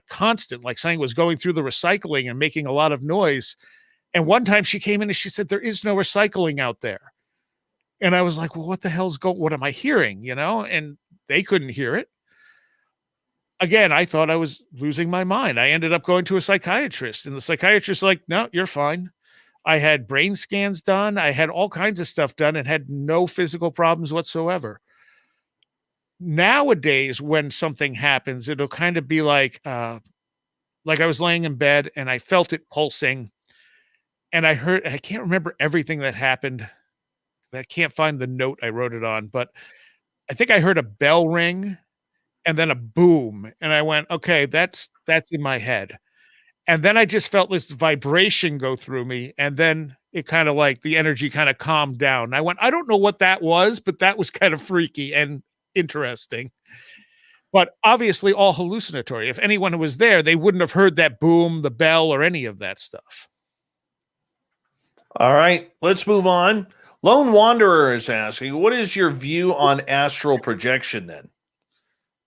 constant, like something was going through the recycling and making a lot of noise. And one time she came in and she said, there is no recycling out there. And I was like, well, what the hell's what am I hearing? And they couldn't hear it. Again, I thought I was losing my mind. I ended up going to a psychiatrist, and the psychiatrist was like, no, you're fine. I had brain scans done. I had all kinds of stuff done and had no physical problems whatsoever. Nowadays, when something happens, it'll kind of be like I was laying in bed and I felt it pulsing, and I can't remember everything that happened. I can't find the note I wrote it on, but I think I heard a bell ring and then a boom. And I went, okay, that's in my head. And then I just felt this vibration go through me. And then it kind of like the energy kind of calmed down. I went, I don't know what that was, but that was kind of freaky and interesting. But obviously all hallucinatory. If anyone was there, they wouldn't have heard that boom, the bell, or any of that stuff. All right, let's move on. Lone Wanderer is asking, what is your view on astral projection then?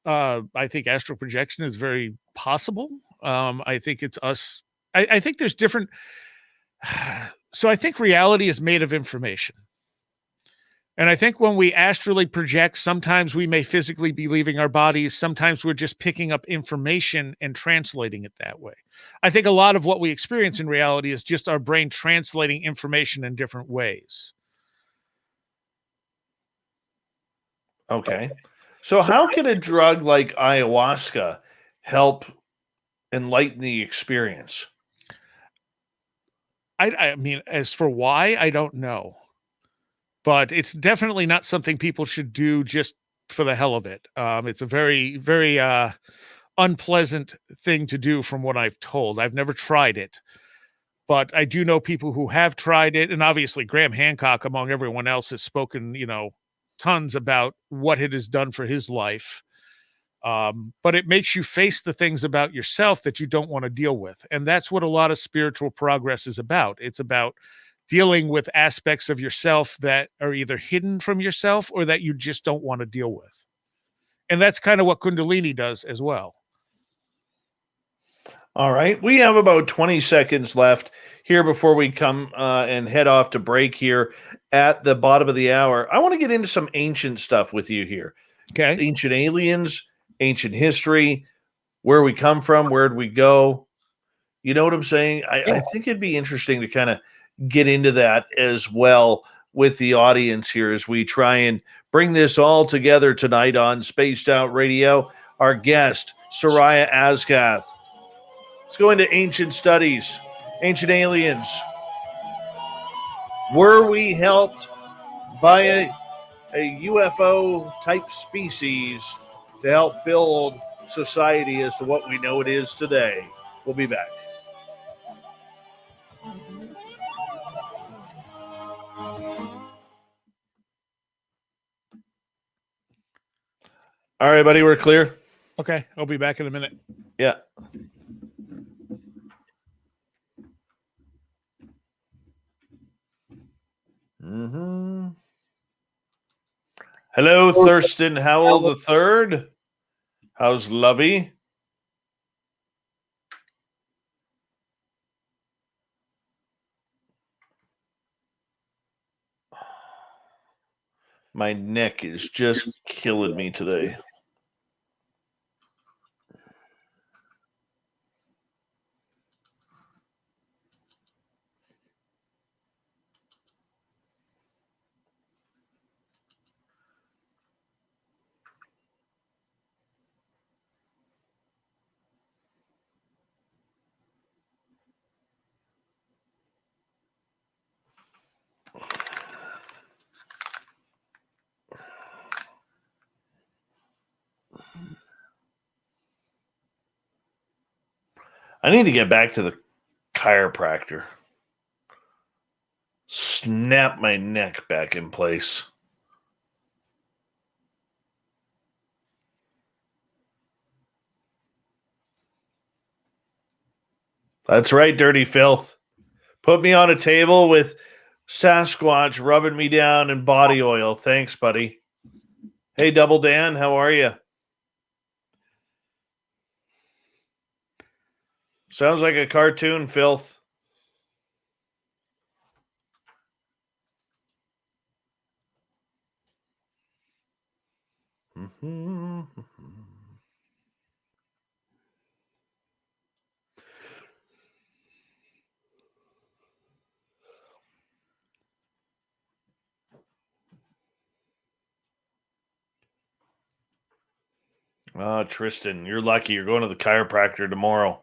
I think astral projection is very possible. I think it's us. I think there's different. So I think reality is made of information. And I think when we astrally project, sometimes we may physically be leaving our bodies. Sometimes we're just picking up information and translating it that way. I think a lot of what we experience in reality is just our brain translating information in different ways. Okay. So how can a drug like ayahuasca help enlighten the experience? I mean, as for why, I don't know. But it's definitely not something people should do just for the hell of it. It's a very, very unpleasant thing to do from what I've told. I've never tried it. But I do know people who have tried it. And obviously Graham Hancock, among everyone else, has spoken, tons about what it has done for his life. But it makes you face the things about yourself that you don't want to deal with. And that's what a lot of spiritual progress is about. It's about dealing with aspects of yourself that are either hidden from yourself or that you just don't want to deal with. And that's kind of what Kundalini does as well. All right. We have about 20 seconds left here before we come and head off to break here at the bottom of the hour. I want to get into some ancient stuff with you here. Okay. Ancient aliens, ancient history, where we come from, where'd we go? You know what I'm saying? I think it'd be interesting to kind of get into that as well with the audience here as we try and bring this all together tonight on Spaced Out Radio. Our guest, Seriah Azkath. Let's go into ancient studies, ancient aliens. Were we helped by a UFO type species to help build society as to what we know it is today? We'll be back. All right, buddy, we're clear. Okay, I'll be back in a minute. Yeah. Mm-hmm. Hello, Thurston Howell the Third. How's Lovey? My neck is just killing me today. I need to get back to the chiropractor. Snap my neck back in place. That's right, dirty filth. Put me on a table with Sasquatch rubbing me down in body oil. Thanks, buddy. Hey, Double Dan, how are you? Sounds like a cartoon, filth. Tristan, you're lucky. You're going to the chiropractor tomorrow.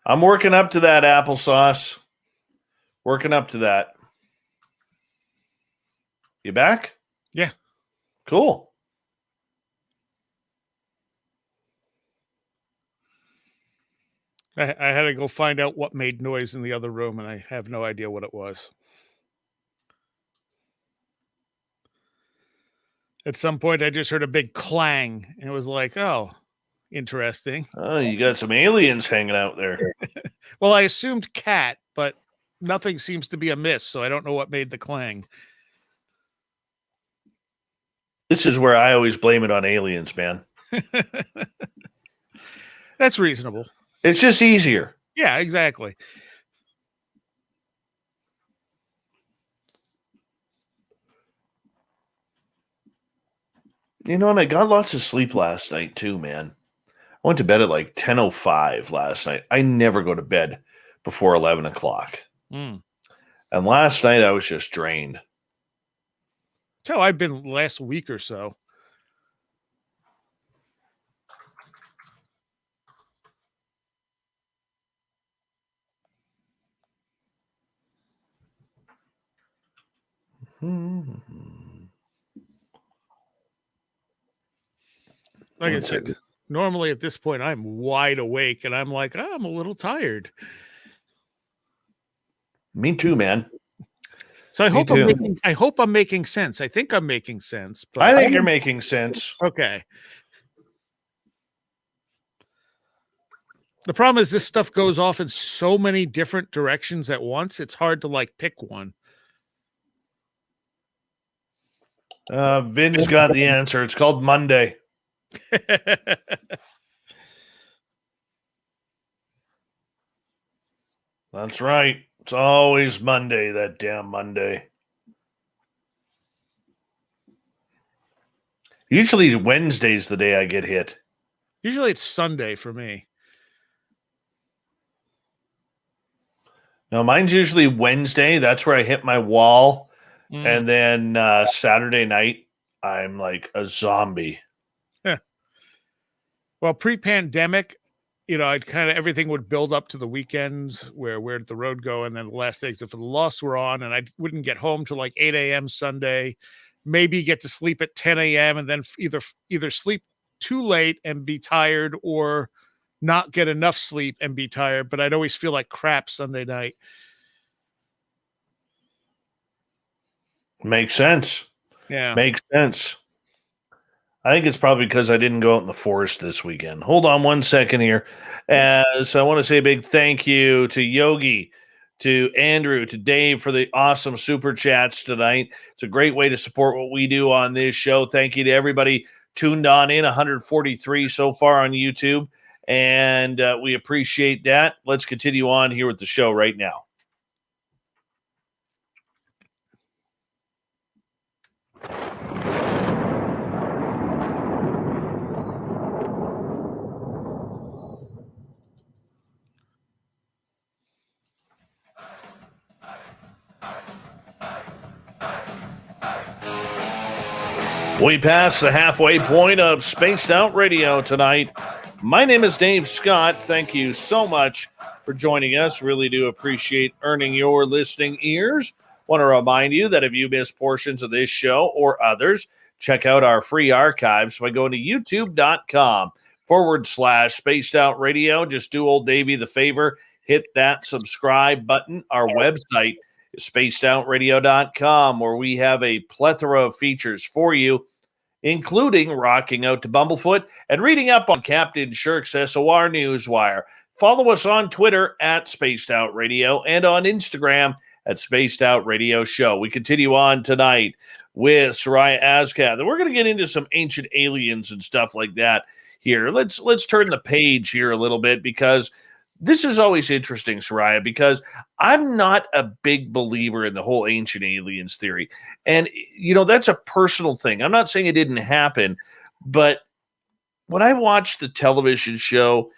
I'm working up to that, applesauce. Working up to that. You back? Yeah. Cool. I had to go find out what made noise in the other room, and I have no idea what it was. At some point, I just heard a big clang, and it was like, oh, interesting. Oh, you got some aliens hanging out there. Well, I assumed cat, but nothing seems to be amiss, so I don't know what made the clang. This is where I always blame it on aliens, man. That's reasonable. It's just easier. Yeah, exactly. You know, and I got lots of sleep last night too, man. I went to bed at like 10:05 last night. I never go to bed before 11 o'clock. Mm. And last night I was just drained. That's how I've been last week or so. Like I said, normally at this point I'm wide awake and I'm like, oh, I'm a little tired. Me too, man. So I hope I'm making sense. I think I'm making sense. But I think you're making sense. Okay. The problem is this stuff goes off in so many different directions at once. It's hard to like pick one. Vin's got the answer. It's called Monday. That's right. It's always Monday, that damn Monday. Usually Wednesday's the day I get hit. Usually it's Sunday for me. No, mine's usually Wednesday. That's where I hit my wall. Mm. And then Saturday night, I'm like a zombie. Well, pre-pandemic, I'd kind of everything would build up to the weekends where'd the road go, and then the last days of the Lost were on, and I wouldn't get home till like 8 a.m. Sunday, maybe get to sleep at 10 a.m. and then either sleep too late and be tired or not get enough sleep and be tired. But I'd always feel like crap Sunday night. Makes sense. Yeah. Makes sense. I think it's probably because I didn't go out in the forest this weekend. Hold on one second here. As I want to say a big thank you to Yogi, to Andrew, to Dave for the awesome super chats tonight. It's a great way to support what we do on this show. Thank you to everybody tuned on in, 143 so far on YouTube. And we appreciate that. Let's continue on here with the show right now. We passed the halfway point of Spaced Out Radio tonight. My name is Dave Scott. Thank you so much for joining us. Really do appreciate earning your listening ears. Want to remind you that if you missed portions of this show or others, check out our free archives by going to youtube.com/Spaced Out Radio. Just do old Davey the favor. Hit that subscribe button. Our website is spacedoutradio.com, where we have a plethora of features for you, including rocking out to Bumblefoot and reading up on Captain Shirk's SOR Newswire. Follow us on Twitter at Spaced Out Radio and on Instagram at Spaced Out Radio Show. We continue on tonight with Seriah Azkath, and we're going to get into some ancient aliens and stuff like that here. Let's turn the page here a little bit, because this is always interesting, Seriah, because I'm not a big believer in the whole ancient aliens theory. And, that's a personal thing. I'm not saying it didn't happen, but when I watch the television show,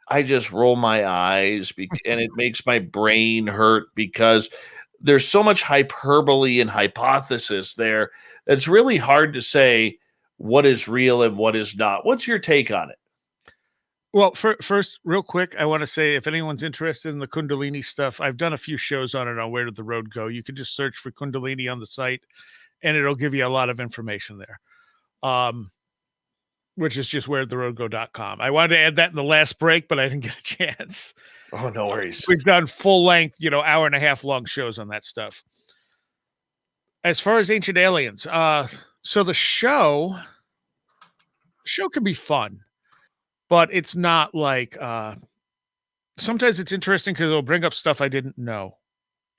I just roll my eyes and it makes my brain hurt, because there's so much hyperbole and hypothesis there. It's really hard to say what is real and what is not. What's your take on it? Well, first, real quick, I want to say, if anyone's interested in the Kundalini stuff, I've done a few shows on it on Where Did the Road Go. You can just search for Kundalini on the site, and it'll give you a lot of information there, which is just wheretheroadgo.com. I wanted to add that in the last break, but I didn't get a chance. Oh, no worries. We've done full-length, hour and a half long shows on that stuff. As far as ancient aliens, so the show can be fun. But it's not like, sometimes it's interesting because it'll bring up stuff I didn't know.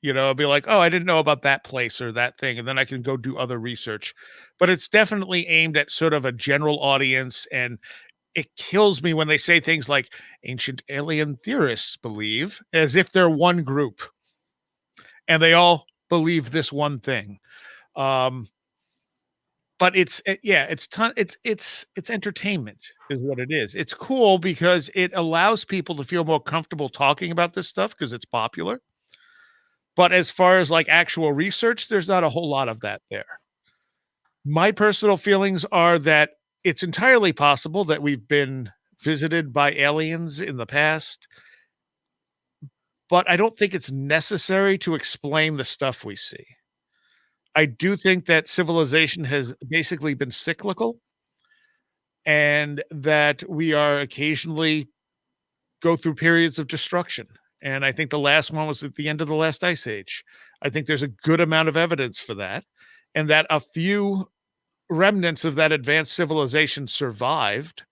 I'll be like, oh, I didn't know about that place or that thing. And then I can go do other research. But it's definitely aimed at sort of a general audience. And it kills me when they say things like ancient alien theorists believe, as if they're one group. And they all believe this one thing. But it's entertainment is what it is. It's cool because it allows people to feel more comfortable talking about this stuff because it's popular. But as far as like actual research, there's not a whole lot of that there. My personal feelings are that it's entirely possible that we've been visited by aliens in the past, but I don't think it's necessary to explain the stuff we see. I do think that civilization has basically been cyclical, and that we are occasionally go through periods of destruction. And I think the last one was at the end of the last ice age. I think there's a good amount of evidence for that, and that a few remnants of that advanced civilization survived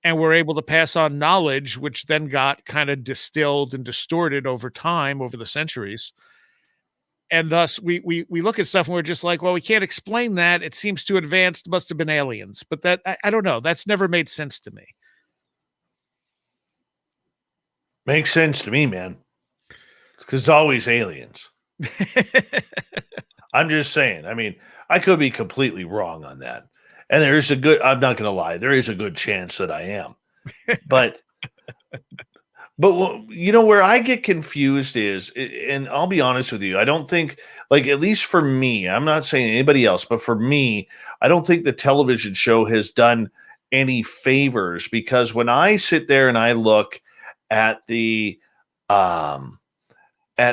and were able to pass on knowledge, which then got kind of distilled and distorted over time, over the centuries. And thus we look at stuff and we're just like, well, we can't explain that. It seems too advanced. It must have been aliens. But that, I don't know. That's never made sense to me. Makes sense to me, man. Because it's always aliens. I'm just saying. I mean, I could be completely wrong on that. And there's I'm not going to lie, there is a good chance that I am. But But you know where I get confused is, and I'll be honest with you, I don't think, like, at least for me, I'm not saying anybody else, but for me, I don't think the television show has done any favors, because when I sit there and I look at um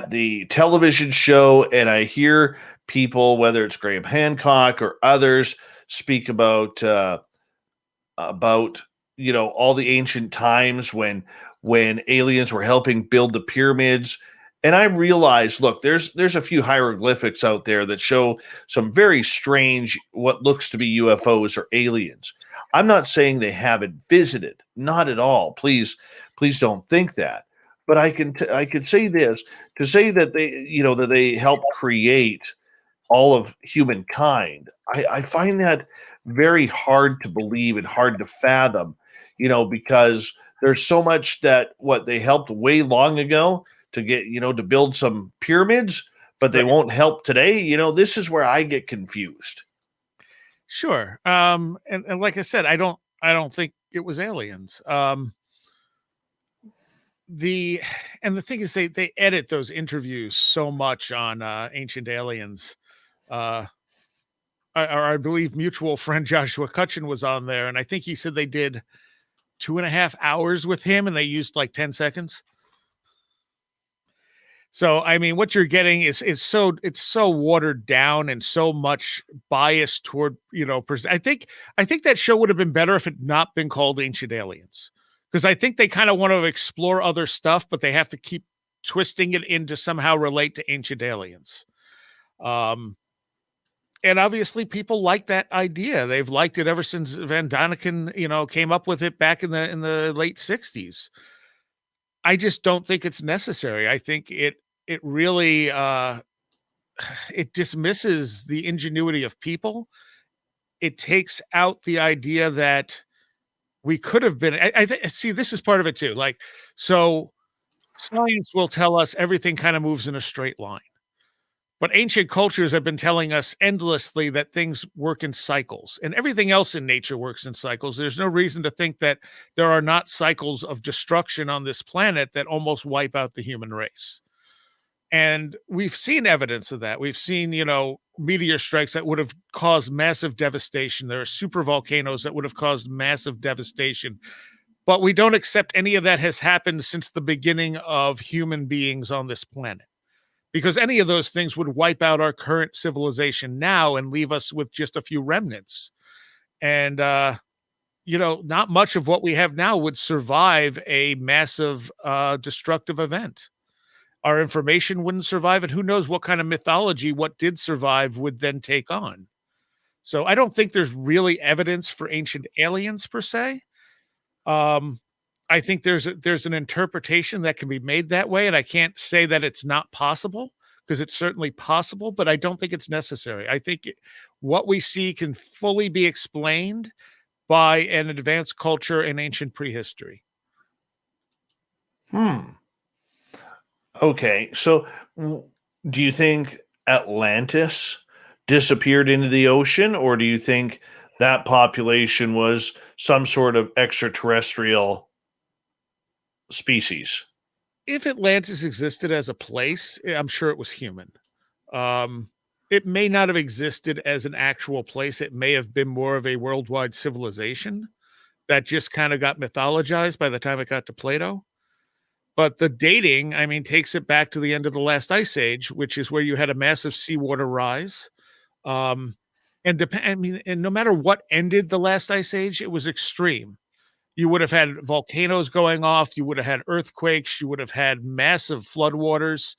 the television show and I hear people, whether it's Graham Hancock or others, speak about all the ancient times when aliens were helping build the pyramids, and I realized, look, there's a few hieroglyphics out there that show some very strange, what looks to be UFOs or aliens. I'm not saying they haven't visited, not at all, please don't think that, but I could say this, to say that they helped create all of humankind. I find that very hard to believe and hard to fathom, because there's so much that what they helped way long ago to get, to build some pyramids, but they Right. won't help today. This is where I get confused. Sure. And like I said, I don't think it was aliens. The and the thing is, they edit those interviews so much on Ancient Aliens. Uh, I believe mutual friend Joshua Cutchin was on there, and I think he said they did 2.5 hours with him, and they used like 10 seconds. So I mean, what you're getting is it's so watered down and so much bias toward I think that show would have been better if it not been called Ancient Aliens, because I think they kind of want to explore other stuff, but they have to keep twisting it in to somehow relate to Ancient Aliens. And obviously people like that idea. They've liked it ever since Van Daniken, came up with it back in the late 60s. I just don't think it's necessary. I think it really it dismisses the ingenuity of people. It takes out the idea that we could have been. See, this is part of it too. Like, so science will tell us everything kind of moves in a straight line. But ancient cultures have been telling us endlessly that things work in cycles, and everything else in nature works in cycles. There's no reason to think that there are not cycles of destruction on this planet that almost wipe out the human race. And we've seen evidence of that. We've seen, meteor strikes that would have caused massive devastation. There are super volcanoes that would have caused massive devastation. But we don't accept any of that has happened since the beginning of human beings on this planet, because any of those things would wipe out our current civilization now and leave us with just a few remnants. And, not much of what we have now would survive a massive destructive event. Our information wouldn't survive, and who knows what kind of mythology what did survive would then take on. So I don't think there's really evidence for ancient aliens per se. I think there's an interpretation that can be made that way, and I can't say that it's not possible, because it's certainly possible, but I don't think it's necessary. I think what we see can fully be explained by an advanced culture in ancient prehistory. Okay, so do you think Atlantis disappeared into the ocean, or do you think that population was some sort of extraterrestrial species? If Atlantis existed as a place, I'm sure it was human. It may not have existed as an actual place. It may have been more of a worldwide civilization that just kind of got mythologized by the time it got to Plato. But the dating, I mean, takes it back to the end of the last ice age, which is where you had a massive seawater rise. And no matter what ended the last ice age, it was extreme. You would have had volcanoes going off. You would have had earthquakes. You would have had massive floodwaters,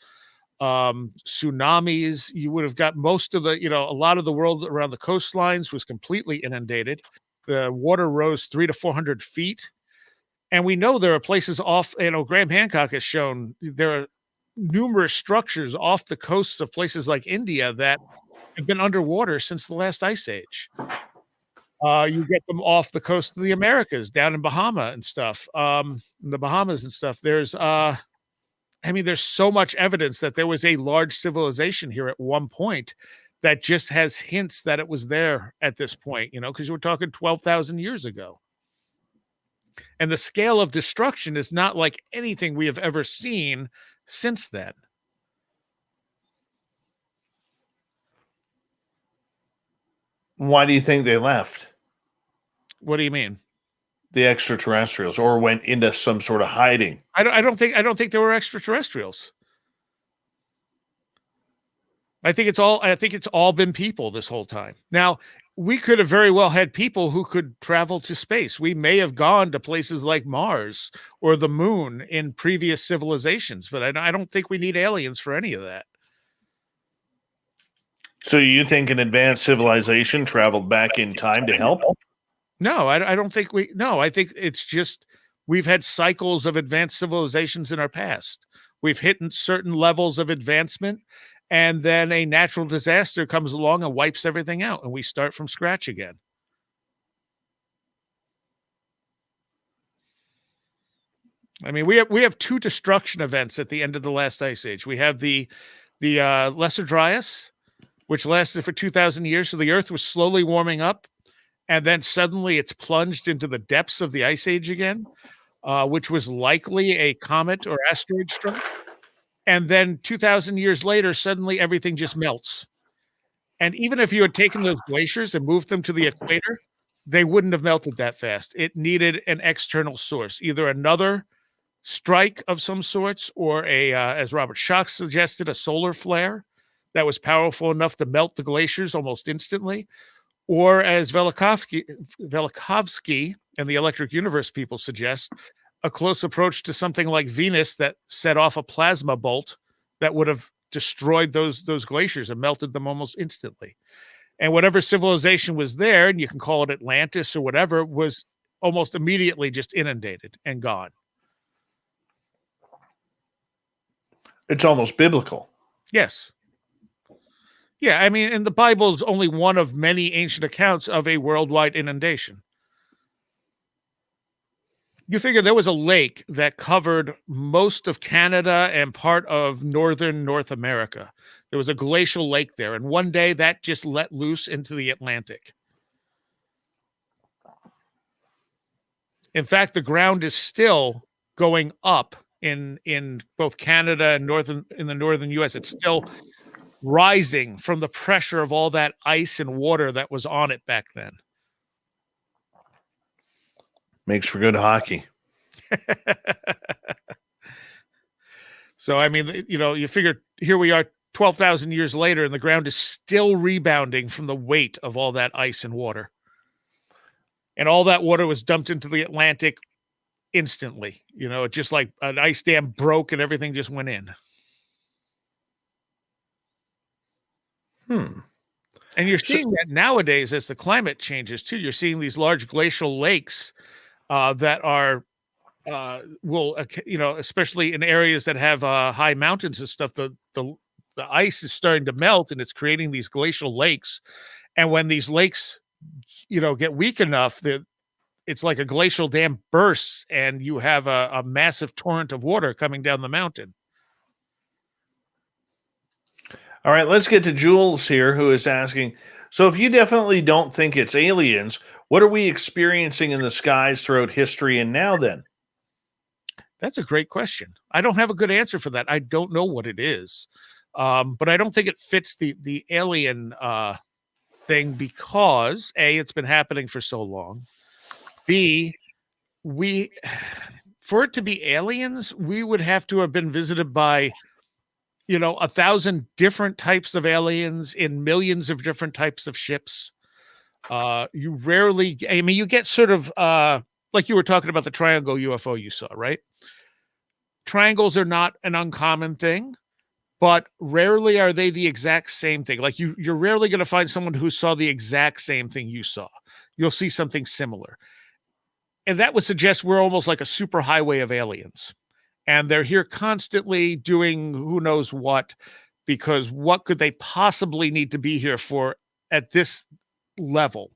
tsunamis. You would have got most of a lot of the world around the coastlines was completely inundated. The water rose 300 to 400 feet. And we know there are places off, Graham Hancock has shown there are numerous structures off the coasts of places like India that have been underwater since the last ice age. You get them off the coast of the Americas, down in Bahama and stuff, in the Bahamas and stuff. There's so much evidence that there was a large civilization here at one point that just has hints that it was there at this point, because we're talking 12,000 years ago. And the scale of destruction is not like anything we have ever seen since then. Why do you think they left? What do you mean? The extraterrestrials, or went into some sort of hiding? I don't think there were extraterrestrials. I think it's all been people this whole time. Now, we could have very well had people who could travel to space. We may have gone to places like Mars or the moon in previous civilizations, but I don't think we need aliens for any of that. So you think an advanced civilization traveled back in time to help? No, I don't think I think it's just we've had cycles of advanced civilizations in our past. We've hit certain levels of advancement, and then a natural disaster comes along and wipes everything out, and we start from scratch again. I mean, we have two destruction events at the end of the last ice age. We have the Lesser Dryas, which lasted for 2,000 years. So the Earth was slowly warming up, and then suddenly it's plunged into the depths of the ice age again, which was likely a comet or asteroid strike. And then 2,000 years later, suddenly everything just melts. And even if you had taken those glaciers and moved them to the equator, they wouldn't have melted that fast. It needed an external source, either another strike of some sorts, or as Robert Schoch suggested, a solar flare that was powerful enough to melt the glaciers almost instantly, or as Velikovsky and the Electric Universe people suggest, a close approach to something like Venus that set off a plasma bolt that would have destroyed those glaciers and melted them almost instantly. And whatever civilization was there, and you can call it Atlantis or whatever, was almost immediately just inundated and gone. It's almost biblical. Yes. Yeah, I mean, and the Bible is only one of many ancient accounts of a worldwide inundation. You figure there was a lake that covered most of Canada and part of northern North America. There was a glacial lake there, and one day that just let loose into the Atlantic. In fact, the ground is still going up in both Canada and in the northern U.S. It's still rising from the pressure of all that ice and water that was on it back then. Makes for good hockey. So, I mean, you figure here we are 12,000 years later, and the ground is still rebounding from the weight of all that ice and water. And all that water was dumped into the Atlantic instantly. Just like an ice dam broke and everything just went in. And you're seeing that nowadays as the climate changes too. You're seeing these large glacial lakes that are especially in areas that have high mountains and stuff. The ice is starting to melt, and it's creating these glacial lakes. And when these lakes, get weak enough, that it's like a glacial dam bursts, and you have a massive torrent of water coming down the mountain. All right, let's get to Jules here, who is asking, so if you definitely don't think it's aliens, what are we experiencing in the skies throughout history and now then? That's a great question. I don't have a good answer for that. I don't know what it is. But I don't think it fits the alien thing because, A, it's been happening for so long. B, for it to be aliens, we would have to have been visited by 1,000 different types of aliens in millions of different types of ships. You rarely, you get sort of like you were talking about the triangle UFO you saw, right? Triangles are not an uncommon thing, but rarely are they the exact same thing. Like you're rarely going to find someone who saw the exact same thing you saw. You'll see something similar. And that would suggest we're almost like a superhighway of aliens. And they're here constantly doing who knows what, because what could they possibly need to be here for at this level?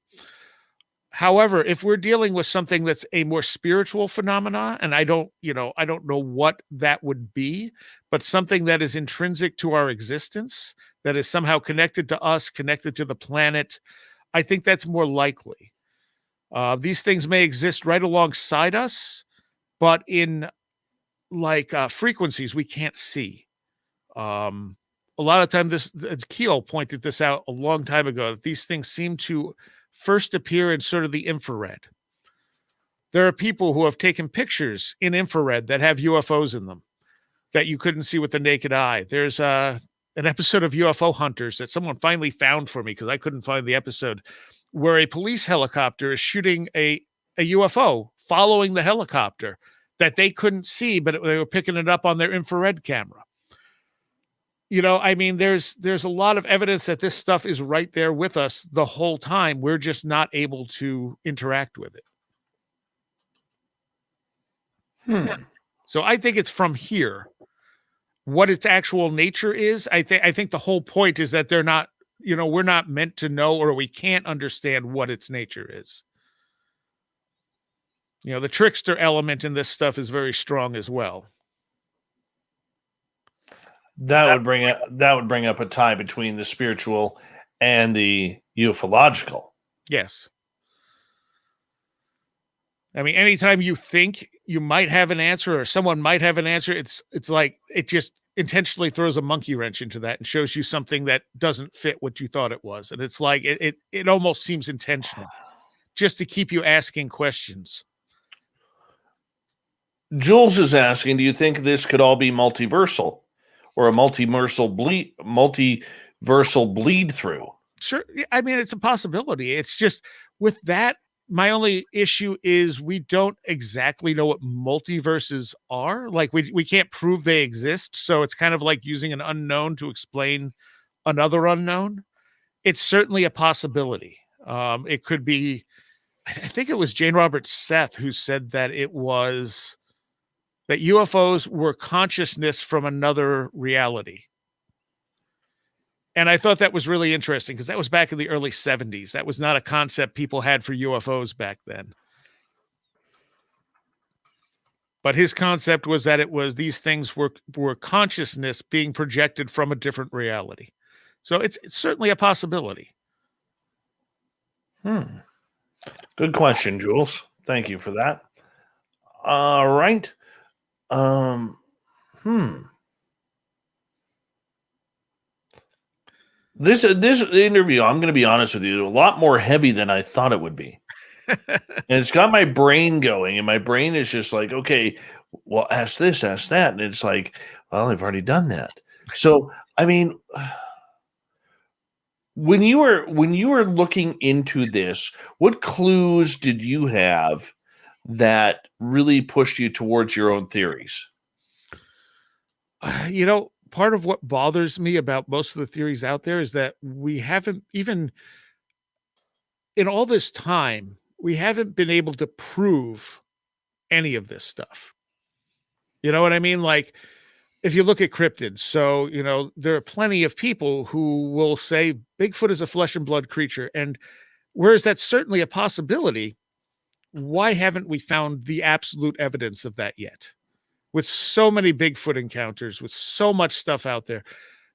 However, if we're dealing with something that's a more spiritual phenomena, and I don't know what that would be, but something that is intrinsic to our existence, that is somehow connected to us, connected to the planet, I think that's more likely. These things may exist right alongside us, but in like frequencies we can't see. A lot of time, Keel pointed this out a long time ago, that these things seem to first appear in sort of the infrared. There are people who have taken pictures in infrared that have UFOs in them that you couldn't see with the naked eye. There's an episode of UFO Hunters that someone finally found for me, because I couldn't find the episode, where a police helicopter is shooting a UFO following the helicopter that they couldn't see, but they were picking it up on their infrared camera. You know, I mean, there's a lot of evidence that this stuff is right there with us the whole time. We're just not able to interact with it. So I think it's from here. What its actual nature is, I think the whole point is that they're not, you know, we're not meant to know, or we can't understand what its nature is. You know, the trickster element in this stuff is very strong as well. That would bring up a tie between the spiritual and the ufological. Yes. I mean, anytime you think you might have an answer or someone might have an answer, it's like it just intentionally throws a monkey wrench into that and shows you something that doesn't fit what you thought it was. And it's like it almost seems intentional, just to keep you asking questions. Jules is asking, do you think this could all be multiversal, or a multiversal bleed through? Sure. I mean, it's a possibility. It's just with that, my only issue is we don't exactly know what multiverses are. Like we can't prove they exist. So it's kind of like using an unknown to explain another unknown. It's certainly a possibility. It could be, I think it was Jane Roberts Seth who said that it was that UFOs were consciousness from another reality. And I thought that was really interesting, because that was back in the early 70s. That was not a concept people had for UFOs back then. But his concept was that it was these things were consciousness being projected from a different reality. So it's certainly a possibility. Good question, Jules. Thank you for that. All right. This interview, I'm going to be honest with you, a lot more heavy than I thought it would be. And it's got my brain going, and my brain is just like, okay, well, ask this, ask that. And it's like, well, I've already done that. So, I mean, when you were looking into this, what clues did you have that really pushed you towards your own theories? You know, part of what bothers me about most of the theories out there is that we haven't, even in all this time, we haven't been able to prove any of this stuff. You know what I mean? Like, if you look at cryptids, so, you know, there are plenty of people who will say Bigfoot is a flesh and blood creature. And whereas that's certainly a possibility, why haven't we found the absolute evidence of that yet? With so many Bigfoot encounters, with so much stuff out there.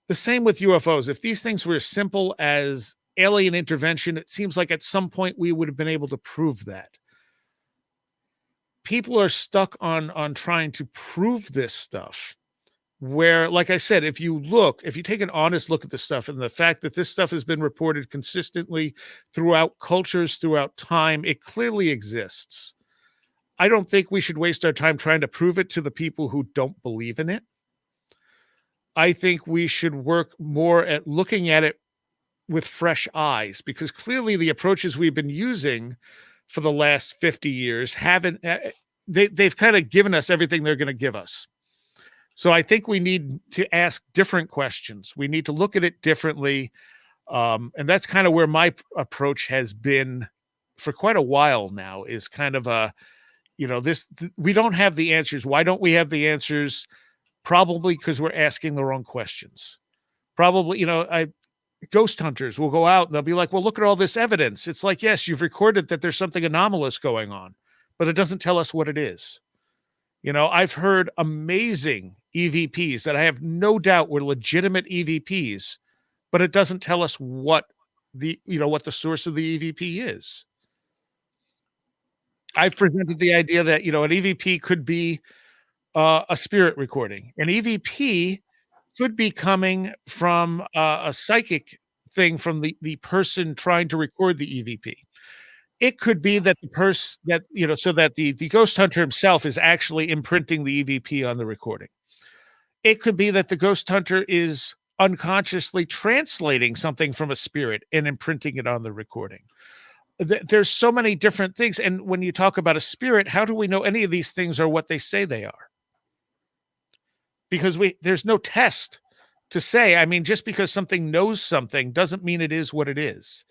The same with UFOs. If these things were as simple as alien intervention, it seems like at some point we would have been able to prove that. People are stuck on trying to prove this stuff, where, like I said, if you take an honest look at the stuff, and the fact that this stuff has been reported consistently throughout cultures, throughout time, it clearly exists. I don't think we should waste our time trying to prove it to the people who don't believe in it. I think we should work more at looking at it with fresh eyes, because clearly the approaches we've been using for the last 50 years they've kind of given us everything they're going to give us. So I think we need to ask different questions. We need to look at it differently. And that's kind of where my approach has been for quite a while now, is kind of we don't have the answers. Why don't we have the answers? Probably because we're asking the wrong questions. Probably, ghost hunters will go out and they'll be like, well, look at all this evidence. It's like, yes, you've recorded that there's something anomalous going on, but it doesn't tell us what it is. I've heard amazing EVPs that I have no doubt were legitimate EVPs, but it doesn't tell us what the source of the EVP is. I've presented the idea that, an EVP could be a spirit recording. An EVP could be coming from a psychic thing from the person trying to record the EVP. It could be that the person that, so that the ghost hunter himself is actually imprinting the EVP on the recording. It could be that the ghost hunter is unconsciously translating something from a spirit and imprinting it on the recording. There's so many different things. And when you talk about a spirit, how do we know any of these things are what they say they are? Because there's no test to say. I mean, just because something knows something doesn't mean it is what it is.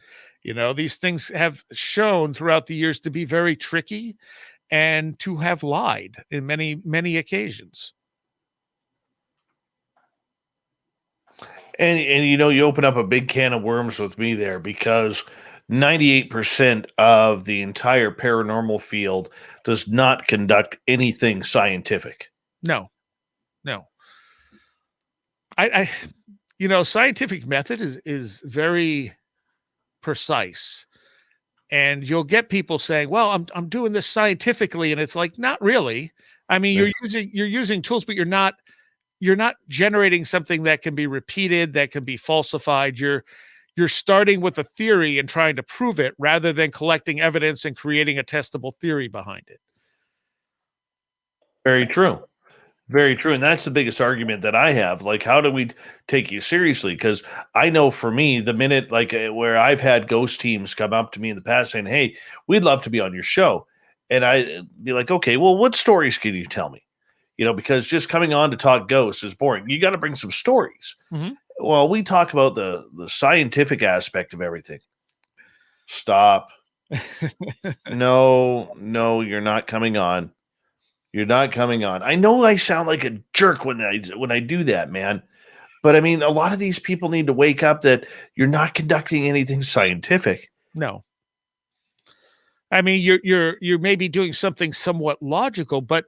These things have shown throughout the years to be very tricky and to have lied in many, many occasions. And you open up a big can of worms with me there, because 98% of the entire paranormal field does not conduct anything scientific. No. I scientific method is very precise, and you'll get people saying, well, I'm doing this scientifically, and it's like, not really. I mean, you're using tools, but you're not generating something that can be repeated, that can be falsified. You're starting with a theory and trying to prove it, rather than collecting evidence and creating a testable theory behind it. Very true. Very true. And that's the biggest argument that I have. Like, how do we take you seriously? Because I know for me, the minute, where I've had ghost teams come up to me in the past saying, hey, we'd love to be on your show. And I'd be like, okay, well, what stories can you tell me? Because just coming on to talk ghosts is boring. You got to bring some stories. Mm-hmm. Well, we talk about the scientific aspect of everything. Stop. No, you're not coming on. You're not coming on. I know I sound like a jerk when I do that, man. But I mean, a lot of these people need to wake up that you're not conducting anything scientific. No. I mean, you're maybe doing something somewhat logical, but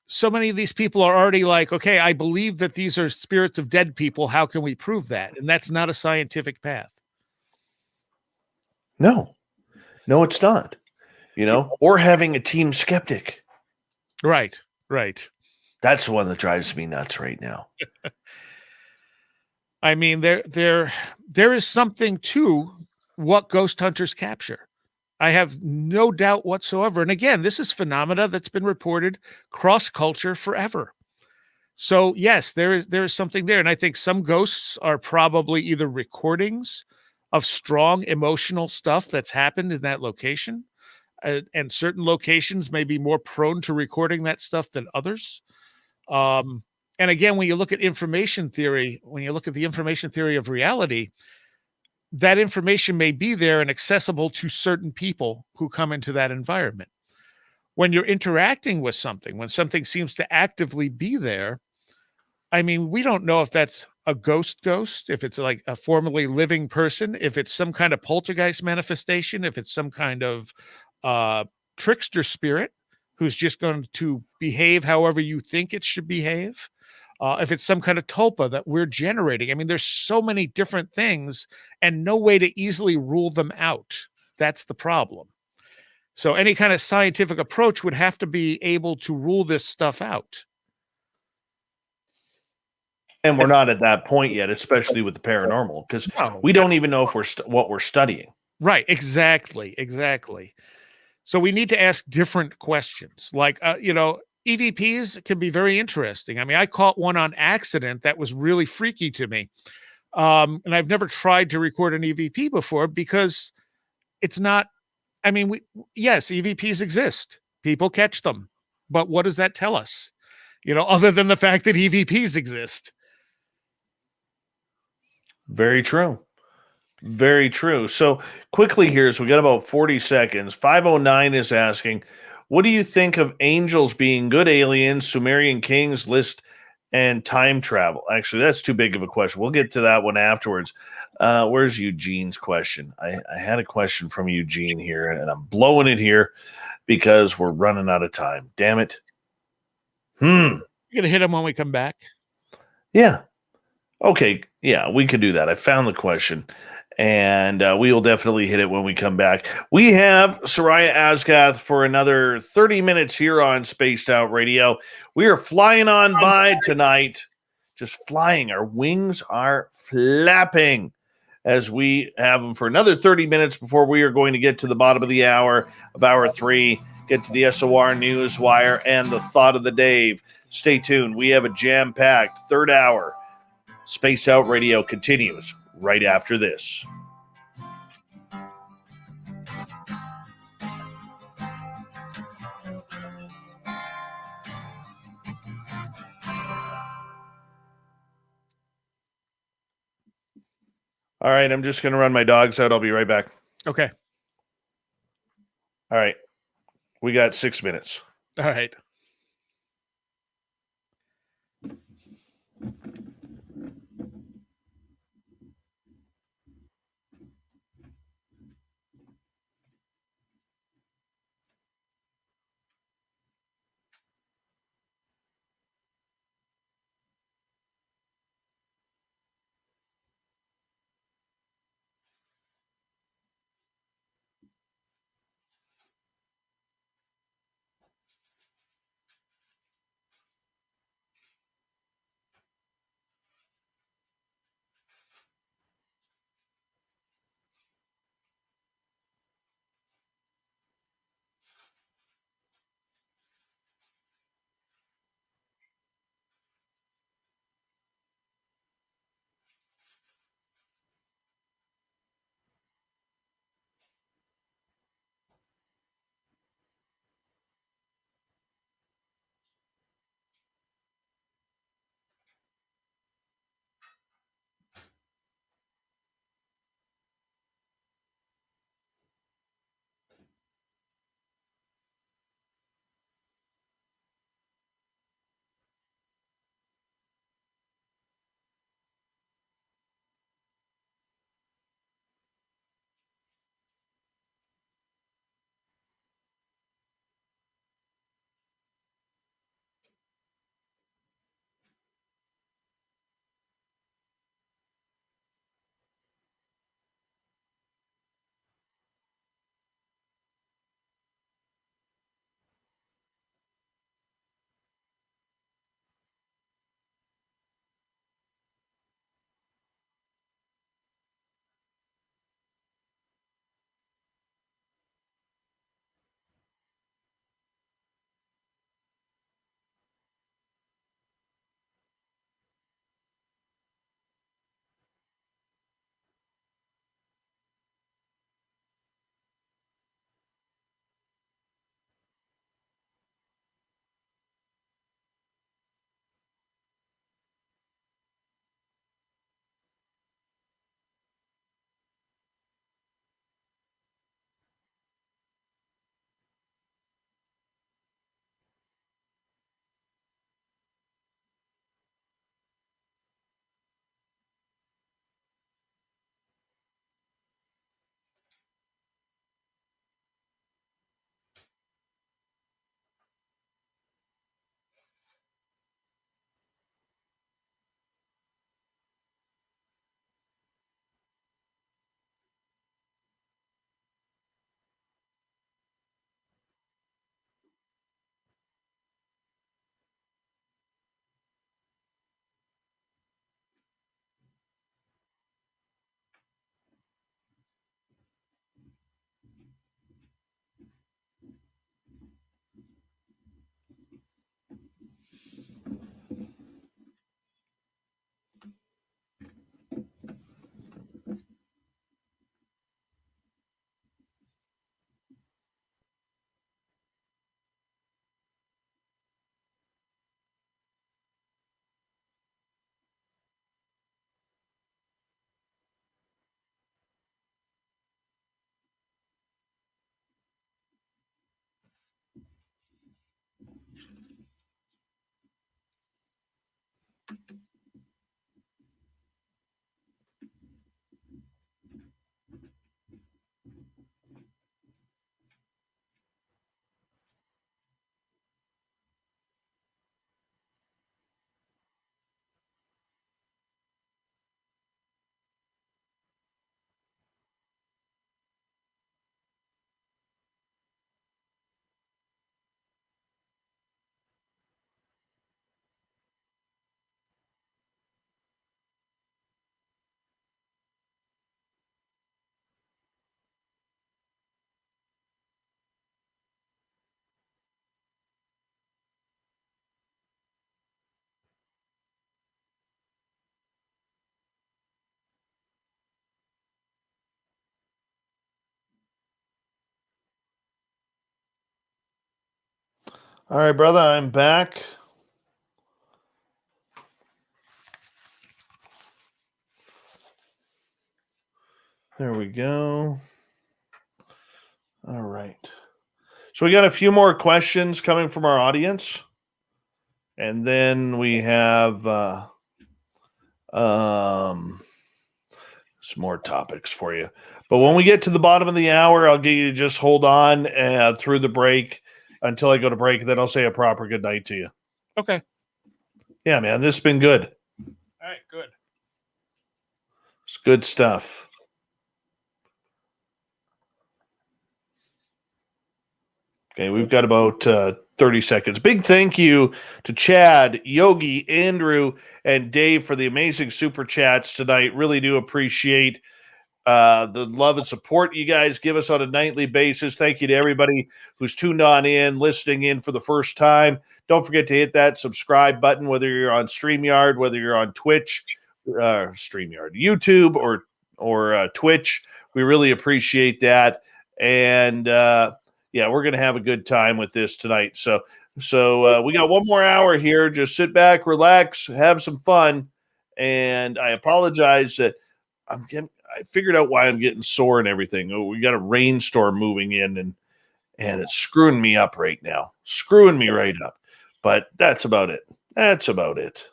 so many of these people are already like, okay, I believe that these are spirits of dead people. How can we prove that? And that's not a scientific path. No, it's not. Or having a team skeptic. Right. That's the one that drives me nuts right now. I mean, there is something to what ghost hunters capture. I have no doubt whatsoever. And again, this is phenomena that's been reported cross-culture forever. So yes, there is something there. And I think some ghosts are probably either recordings of strong emotional stuff that's happened in that location. And certain locations may be more prone to recording that stuff than others. And again, when you look at information theory, when you look at the information theory of reality, that information may be there and accessible to certain people who come into that environment. When you're interacting with something, when something seems to actively be there, I mean, we don't know if that's a ghost, if it's like a formerly living person, if it's some kind of poltergeist manifestation, if it's some kind of trickster spirit who's just going to behave however you think it should behave. If it's some kind of tulpa that we're generating. I mean, there's so many different things and no way to easily rule them out. That's the problem. So any kind of scientific approach would have to be able to rule this stuff out. And we're not at that point yet, especially with the paranormal, because we don't even know if what we're studying. Right. Exactly. So we need to ask different questions. Like, EVPs can be very interesting. I mean, I caught one on accident that was really freaky to me. And I've never tried to record an EVP before because it's not, I mean, yes, EVPs exist. People catch them. But what does that tell us? Other than the fact that EVPs exist. Very true. Very true. So quickly here, so we got about 40 seconds. 509 is asking, what do you think of angels being good aliens, Sumerian kings list, and time travel? Actually, that's too big of a question. We'll get to that one afterwards. Where's Eugene's question? I had a question from Eugene here, and I'm blowing it here because we're running out of time. Damn it. You're going to hit him when we come back? Yeah. Okay. Yeah, we could do that. I found the question. And we will definitely hit it when we come back. We have Seriah Azkath for another 30 minutes here on Spaced Out Radio. We are flying on by tonight, just flying. Our wings are flapping as we have them for another 30 minutes before we are going to get to the bottom of the hour of hour 3, get to the SOR News Wire and the Thought of the Dave. Stay tuned. We have a jam-packed third hour. Spaced Out Radio continues right after this. All right, I'm just going to run my dogs out. I'll be right back. Okay. All right. We got 6 minutes. All right. All right, brother, I'm back. There we go. All right. So we got a few more questions coming from our audience. And then we have some more topics for you. But when we get to the bottom of the hour, I'll get you to just hold on through the break until I go to break. Then I'll say a proper good night to you. Okay. Yeah, man, this has been good. All right, good. It's good stuff. Okay, we've got about 30 seconds. Big thank you to Chad, Yogi, Andrew, and Dave for the amazing super chats tonight. Really do appreciate the love and support you guys give us on a nightly basis. Thank you to everybody who's tuned on in, listening in for the first time. Don't forget to hit that subscribe button, whether you're on StreamYard, whether you're on Twitch, StreamYard, YouTube, or Twitch. We really appreciate that. And yeah, we're going to have a good time with this tonight. So we got one more hour here. Just sit back, relax, have some fun. And I apologize that I figured out why I'm getting sore and everything. Oh, we got a rainstorm moving in, and it's screwing me up right now. Screwing me right up. But that's about it. That's about it.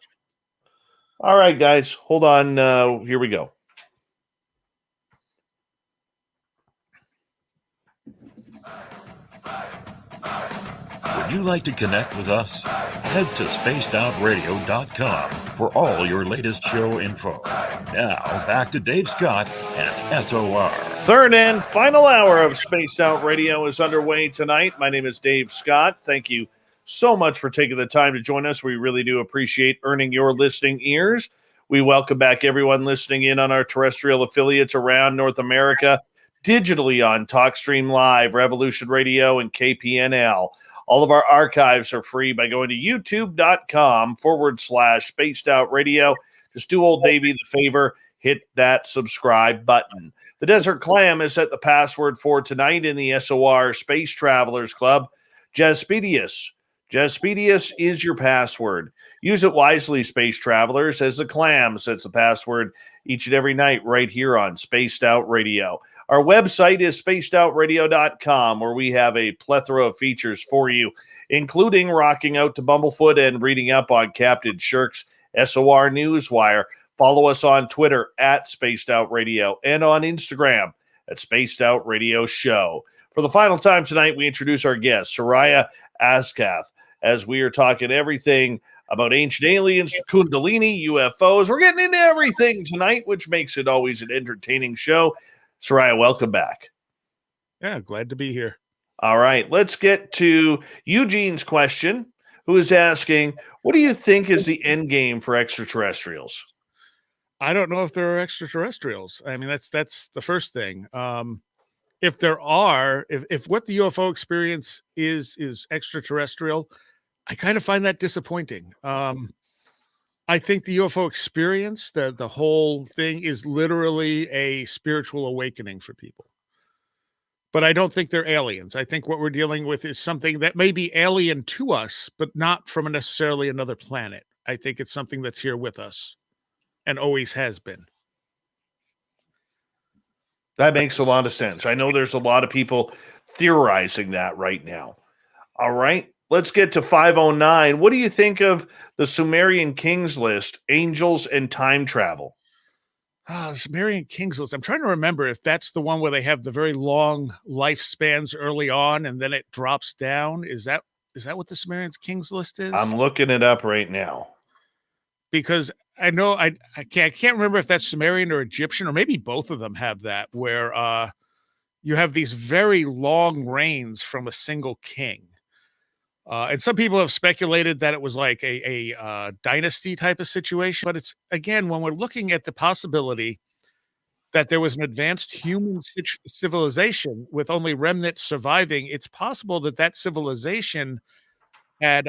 All right, guys. Hold on. Here we go. Would you like to connect with us? Head to spacedoutradio.com for all your latest show info. Now, back to Dave Scott and SOR. Third and final hour of Spaced Out Radio is underway tonight. My name is Dave Scott. Thank you so much for taking the time to join us. We really do appreciate earning your listening ears. We welcome back everyone listening in on our terrestrial affiliates around North America, digitally on TalkStream Live, Revolution Radio, and KPNL. All of our archives are free by going to youtube.com/spaced out radio. Just do old Davey the favor, hit that subscribe button. The Desert Clam is set the password for tonight in the SOR Space Travelers Club. Jaspedius. Jaspedius is your password. Use it wisely, Space Travelers, as the Clam sets the password each and every night right here on Spaced Out Radio. Our website is spacedoutradio.com, where we have a plethora of features for you, including rocking out to Bumblefoot and reading up on Captain Shirk's SOR Newswire. Follow us on Twitter at Spaced Out Radio and on Instagram at Spaced Out Radio Show. For the final time tonight, we introduce our guest, Seriah Azkath, as we are talking everything about ancient aliens, Kundalini, UFOs. We're getting into everything tonight, which makes it always an entertaining show. Seriah, welcome back. Yeah, glad to be here. All right, let's get to Eugene's question, who is asking, what do you think is the end game for extraterrestrials? I don't know if there are extraterrestrials. I mean, that's the first thing. If there are, if what the UFO experience is extraterrestrial, I kind of find that disappointing. I think the UFO experience, the whole thing, is literally a spiritual awakening for people. But I don't think they're aliens. I think what we're dealing with is something that may be alien to us, but not from necessarily another planet. I think it's something that's here with us and always has been. That makes a lot of sense. I know there's a lot of people theorizing that right now. All right, let's get to 509. What do you think of the Sumerian Kings list, angels and time travel? Sumerian Kings list. I'm trying to remember if that's the one where they have the very long lifespans early on and then it drops down. Is that what the Sumerian Kings list is? I'm looking it up right now. Because I know I can't remember if that's Sumerian or Egyptian, or maybe both of them have that, where you have these very long reigns from a single king. And some people have speculated that it was like a dynasty type of situation. But it's, again, when we're looking at the possibility that there was an advanced human civilization with only remnants surviving, it's possible that that civilization had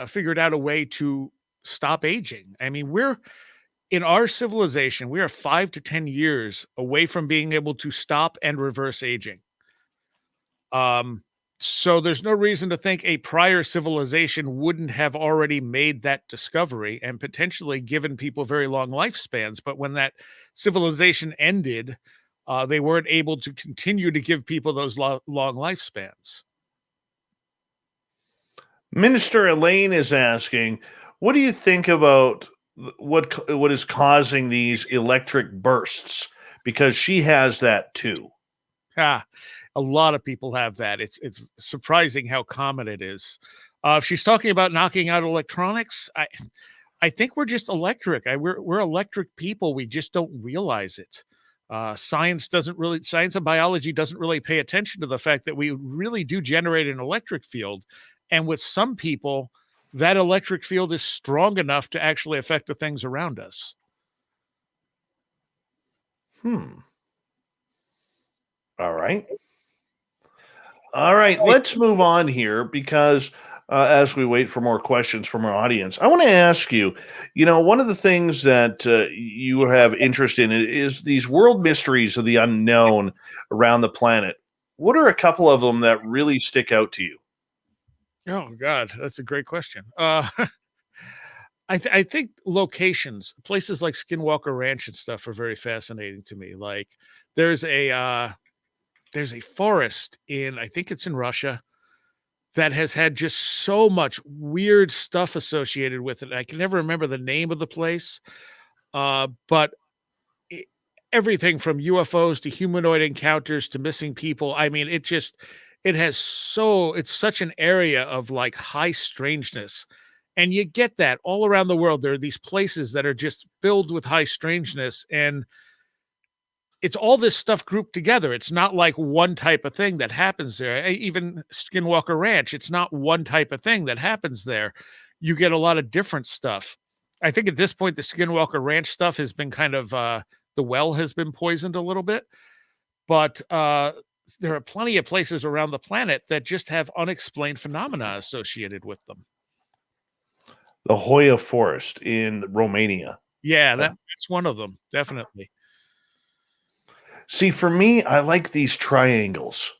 figured out a way to stop aging. I mean, in our civilization, we are 5 to 10 years away from being able to stop and reverse aging. So there's no reason to think a prior civilization wouldn't have already made that discovery and potentially given people very long lifespans. But when that civilization ended, they weren't able to continue to give people those long lifespans. Minister Elaine is asking, what do you think about what is causing these electric bursts? Because she has that too. A lot of people have that. It's surprising how common it is. If she's talking about knocking out electronics, I think we're just electric. We're electric people. We just don't realize it. Science and biology doesn't really pay attention to the fact that we really do generate an electric field. And with some people, that electric field is strong enough to actually affect the things around us. All right. Let's move on here because as we wait for more questions from our audience, I want to ask you, one of the things that you have interest in is these world mysteries of the unknown around the planet. What are a couple of them that really stick out to you? Oh God, that's a great question. I think locations, places like Skinwalker Ranch and stuff are very fascinating to me. Like there's a forest I think it's in Russia, that has had just so much weird stuff associated with it. I can never remember the name of the place, but everything from UFOs to humanoid encounters to missing people. I mean, it's such an area of like high strangeness. And you get that all around the world. There are these places that are just filled with high strangeness, and it's all this stuff grouped together. It's not like one type of thing that happens there. Even Skinwalker Ranch, it's not one type of thing that happens there. You get a lot of different stuff. I think at this point, the Skinwalker Ranch stuff has been kind of, the well has been poisoned a little bit. But there are plenty of places around the planet that just have unexplained phenomena associated with them. The Hoya Forest in Romania. Yeah, that's one of them, definitely. See, for me, I like these triangles.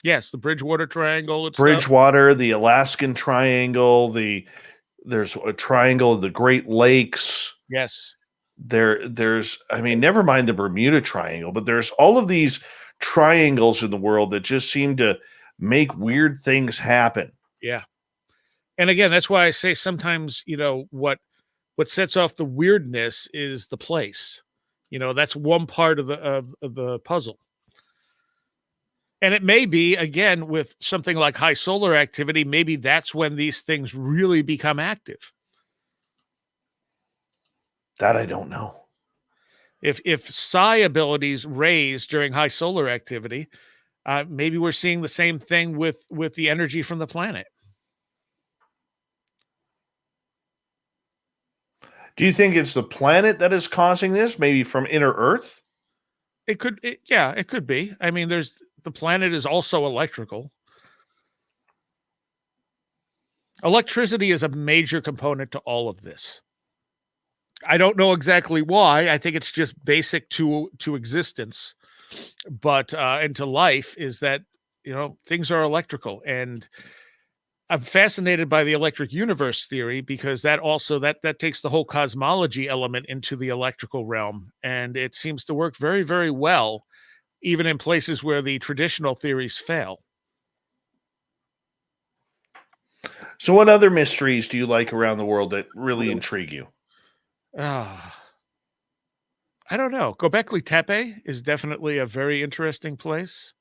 Yes, the Bridgewater Triangle. Bridgewater, the Alaskan Triangle, there's a triangle of the Great Lakes. Yes. There's never mind the Bermuda Triangle, but there's all of these triangles in the world that just seem to make weird things happen. Yeah. And again, that's why I say sometimes, what sets off the weirdness is the place. That's one part of the puzzle. And it may be, again, with something like high solar activity, maybe that's when these things really become active. That I don't know. If psi abilities raise during high solar activity, maybe we're seeing the same thing with the energy from the planet. Do you think it's the planet that is causing this? Maybe from inner Earth? It could be. I mean, the planet is also electrical. Electricity is a major component to all of this. I don't know exactly why. I think it's just basic to existence, but and to life, is that things are electrical. And I'm fascinated by the electric universe theory because that also that takes the whole cosmology element into the electrical realm, and it seems to work very, very well, even in places where the traditional theories fail. So what other mysteries do you like around the world that really intrigue you? I don't know. Göbekli Tepe is definitely a very interesting place.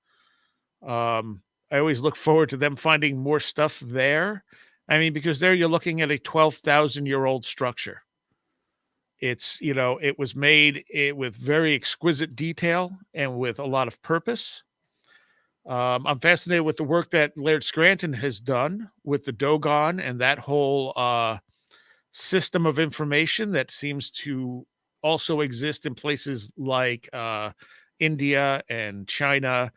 I always look forward to them finding more stuff there. I mean, because there you're looking at a 12,000-year-old structure. It's, it was made with very exquisite detail and with a lot of purpose. I'm fascinated with the work that Laird Scranton has done with the Dogon and that whole system of information that seems to also exist in places like India and China,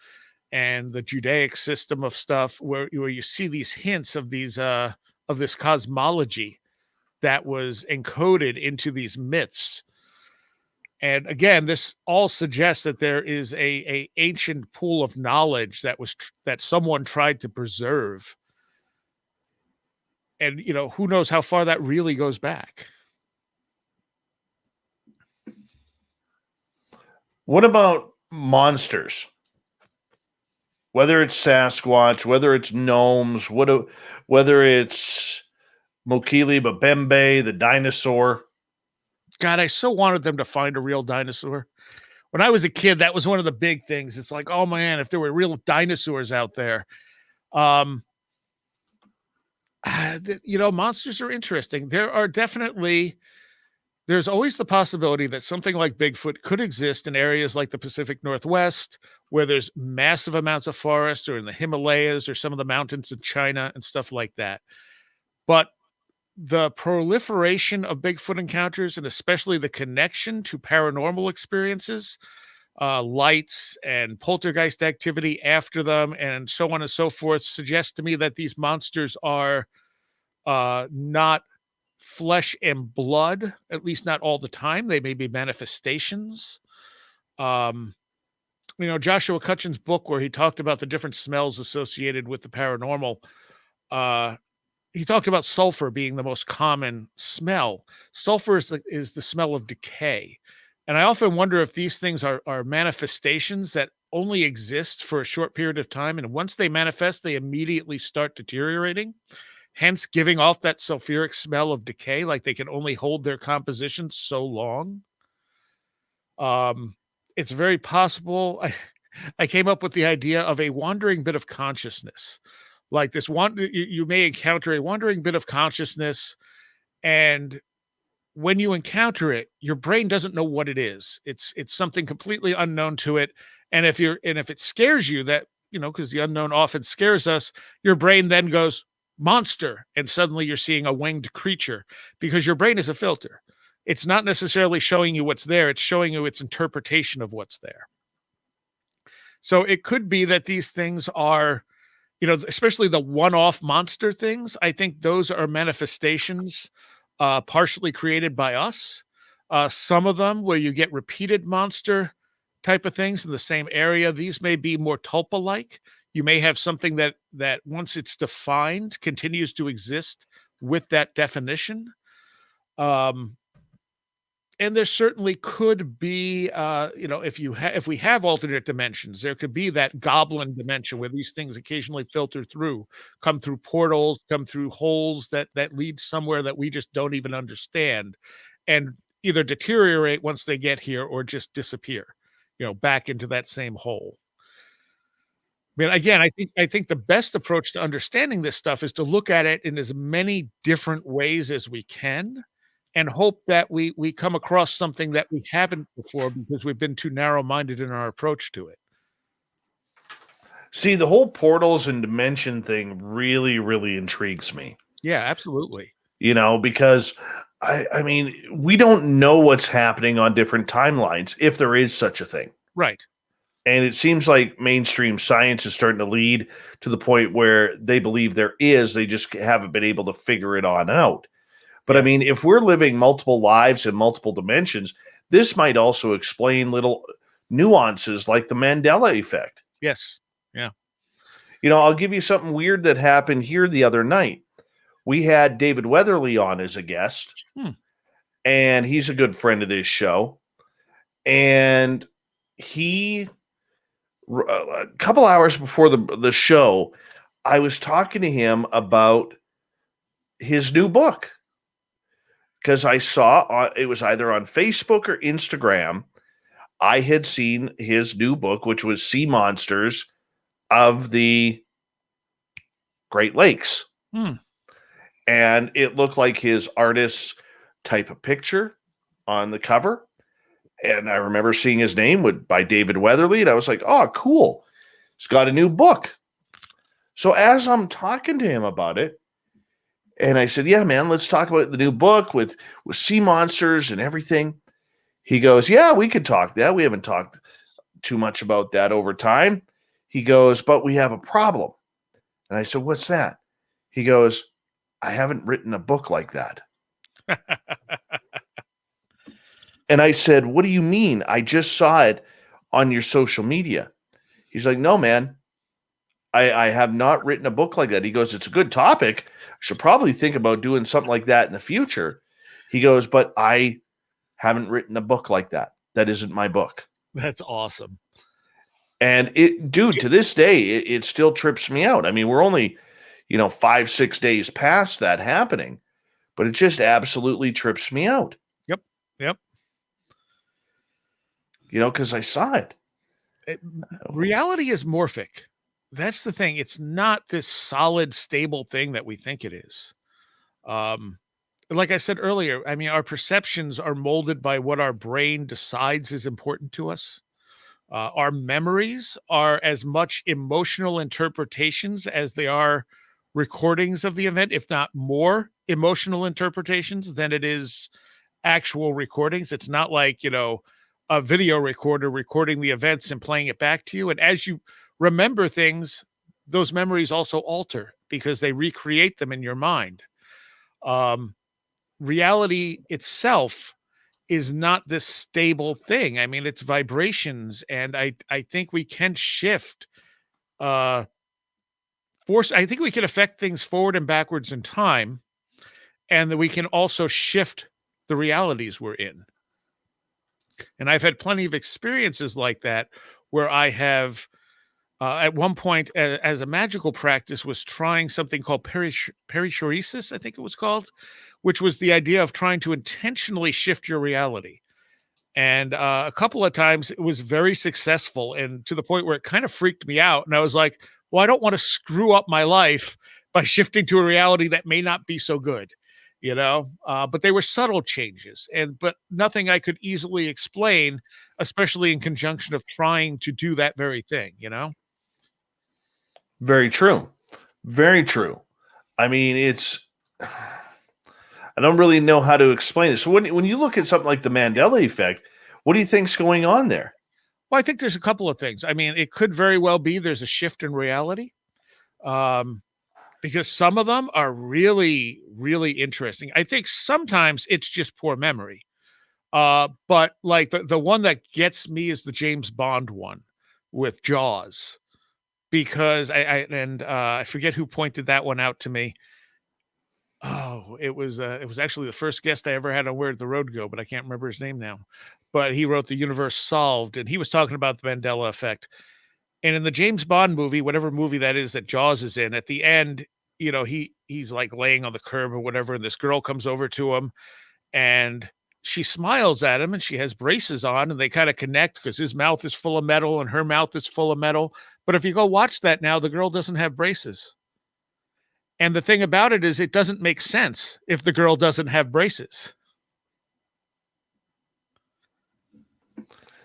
and the Judaic system of stuff where you see these hints of these of this cosmology that was encoded into these myths. And again, this all suggests that there is a ancient pool of knowledge that that someone tried to preserve. And, who knows how far that really goes back. What about monsters? Whether it's Sasquatch, whether it's gnomes, whether it's Mokili Mbembe, the dinosaur. God, I so wanted them to find a real dinosaur. When I was a kid, that was one of the big things. It's like, oh man, if there were real dinosaurs out there. Monsters are interesting. There's always the possibility that something like Bigfoot could exist in areas like the Pacific Northwest, where there's massive amounts of forest, or in the Himalayas, or some of the mountains in China and stuff like that. But the proliferation of Bigfoot encounters, and especially the connection to paranormal experiences, lights and poltergeist activity after them, and so on and so forth, suggests to me that these monsters are not flesh and blood, at least not all the time. They may be manifestations. Joshua Cutchin's book, where he talked about the different smells associated with the paranormal, he talked about sulfur being the most common smell. Sulfur is the smell of decay. And I often wonder if these things are manifestations that only exist for a short period of time. And once they manifest, they immediately start deteriorating, hence giving off that sulfuric smell of decay, like they can only hold their composition so long. It's very possible. I came up with the idea of a wandering bit of consciousness. Like this one, you may encounter a wandering bit of consciousness, and when you encounter it, your brain doesn't know what it is. It's something completely unknown to it. And if it scares you, that, because the unknown often scares us, your brain then goes, monster, and suddenly you're seeing a winged creature, because your brain is a filter. It's not necessarily showing you what's there, it's showing you its interpretation of what's there. So it could be that these things are, especially the one-off monster things, I think those are manifestations partially created by us. Some of them where you get repeated monster type of things in the same area, these may be more tulpa-like. You may have something that once it's defined continues to exist with that definition. And there certainly could be, if we have alternate dimensions, there could be that goblin dimension where these things occasionally filter through, come through portals, come through holes that lead somewhere that we just don't even understand, and either deteriorate once they get here or just disappear, back into that same hole. I mean, again, I think the best approach to understanding this stuff is to look at it in as many different ways as we can, and hope that we come across something that we haven't before, because we've been too narrow-minded in our approach to it. See, the whole portals and dimension thing really, really intrigues me. Yeah, absolutely. Because I mean, we don't know what's happening on different timelines, if there is such a thing. Right. And it seems like mainstream science is starting to lead to the point where they believe there is, they just haven't been able to figure it on out. But I mean, if we're living multiple lives in multiple dimensions, this might also explain little nuances like the Mandela effect. Yes. Yeah. I'll give you something weird that happened here the other night. We had David Weatherly on as a guest, and he's a good friend of this show. And a couple hours before the show, I was talking to him about his new book. Because I saw it was either on Facebook or Instagram, I had seen his new book, which was Sea Monsters of the Great Lakes. And it looked like his artist's type of picture on the cover. And I remember seeing his name by David Weatherly, and I was like, oh, cool. He's got a new book. So as I'm talking to him about it, and I said, yeah, man, let's talk about the new book with sea monsters and everything. He goes, yeah, we could talk that. We haven't talked too much about that over time. He goes, but we have a problem. And I said, what's that? He goes, I haven't written a book like that. And I said, what do you mean? I just saw it on your social media. He's like, no, man, I have not written a book like that. He goes, it's a good topic. I should probably think about doing something like that in the future. He goes, but I haven't written a book like that. That isn't my book. That's awesome. And dude, to this day, it still trips me out. I mean, we're only, 5-6 days past that happening, but it just absolutely trips me out. Yep. Because I saw it. Reality is morphic. That's the thing. It's not this solid, stable thing that we think it is. Like I said earlier, I mean, our perceptions are molded by what our brain decides is important to us. Our memories are as much emotional interpretations as they are recordings of the event, if not more emotional interpretations than it is actual recordings. It's not like, a video recorder recording the events and playing it back to you. And as you remember things, those memories also alter because they recreate them in your mind. Reality itself is not this stable thing. I mean, it's vibrations, and I think we can shift I think we can affect things forward and backwards in time, and that we can also shift the realities we're in. And I've had plenty of experiences like that where I have at one point as a magical practice was trying something called perichoresis, I think it was called, which was the idea of trying to intentionally shift your reality. And a couple of times it was very successful, and to the point where it kind of freaked me out. And I was like, well, I don't want to screw up my life by shifting to a reality that may not be so good, but they were subtle changes, but nothing I could easily explain, especially in conjunction of trying to do that very thing, Very true. Very true. I mean, I don't really know how to explain it. So when you look at something like the Mandela effect, what do you think's going on there? Well, I think there's a couple of things. I mean, it could very well be there's a shift in reality, because some of them are really, really interesting. I think sometimes it's just poor memory. But like the one that gets me is the James Bond one with Jaws, because I forget who pointed that one out to me. Oh, it was actually the first guest I ever had on Where'd the Road Go, but I can't remember his name now. But he wrote The Universe Solved, and he was talking about the Mandela effect. And in the James Bond movie, whatever movie that is that Jaws is in, at the end, he's like laying on the curb or whatever, and this girl comes over to him, and she smiles at him, and she has braces on, and they kind of connect because his mouth is full of metal and her mouth is full of metal. But if you go watch that now, the girl doesn't have braces. And the thing about it is it doesn't make sense if the girl doesn't have braces.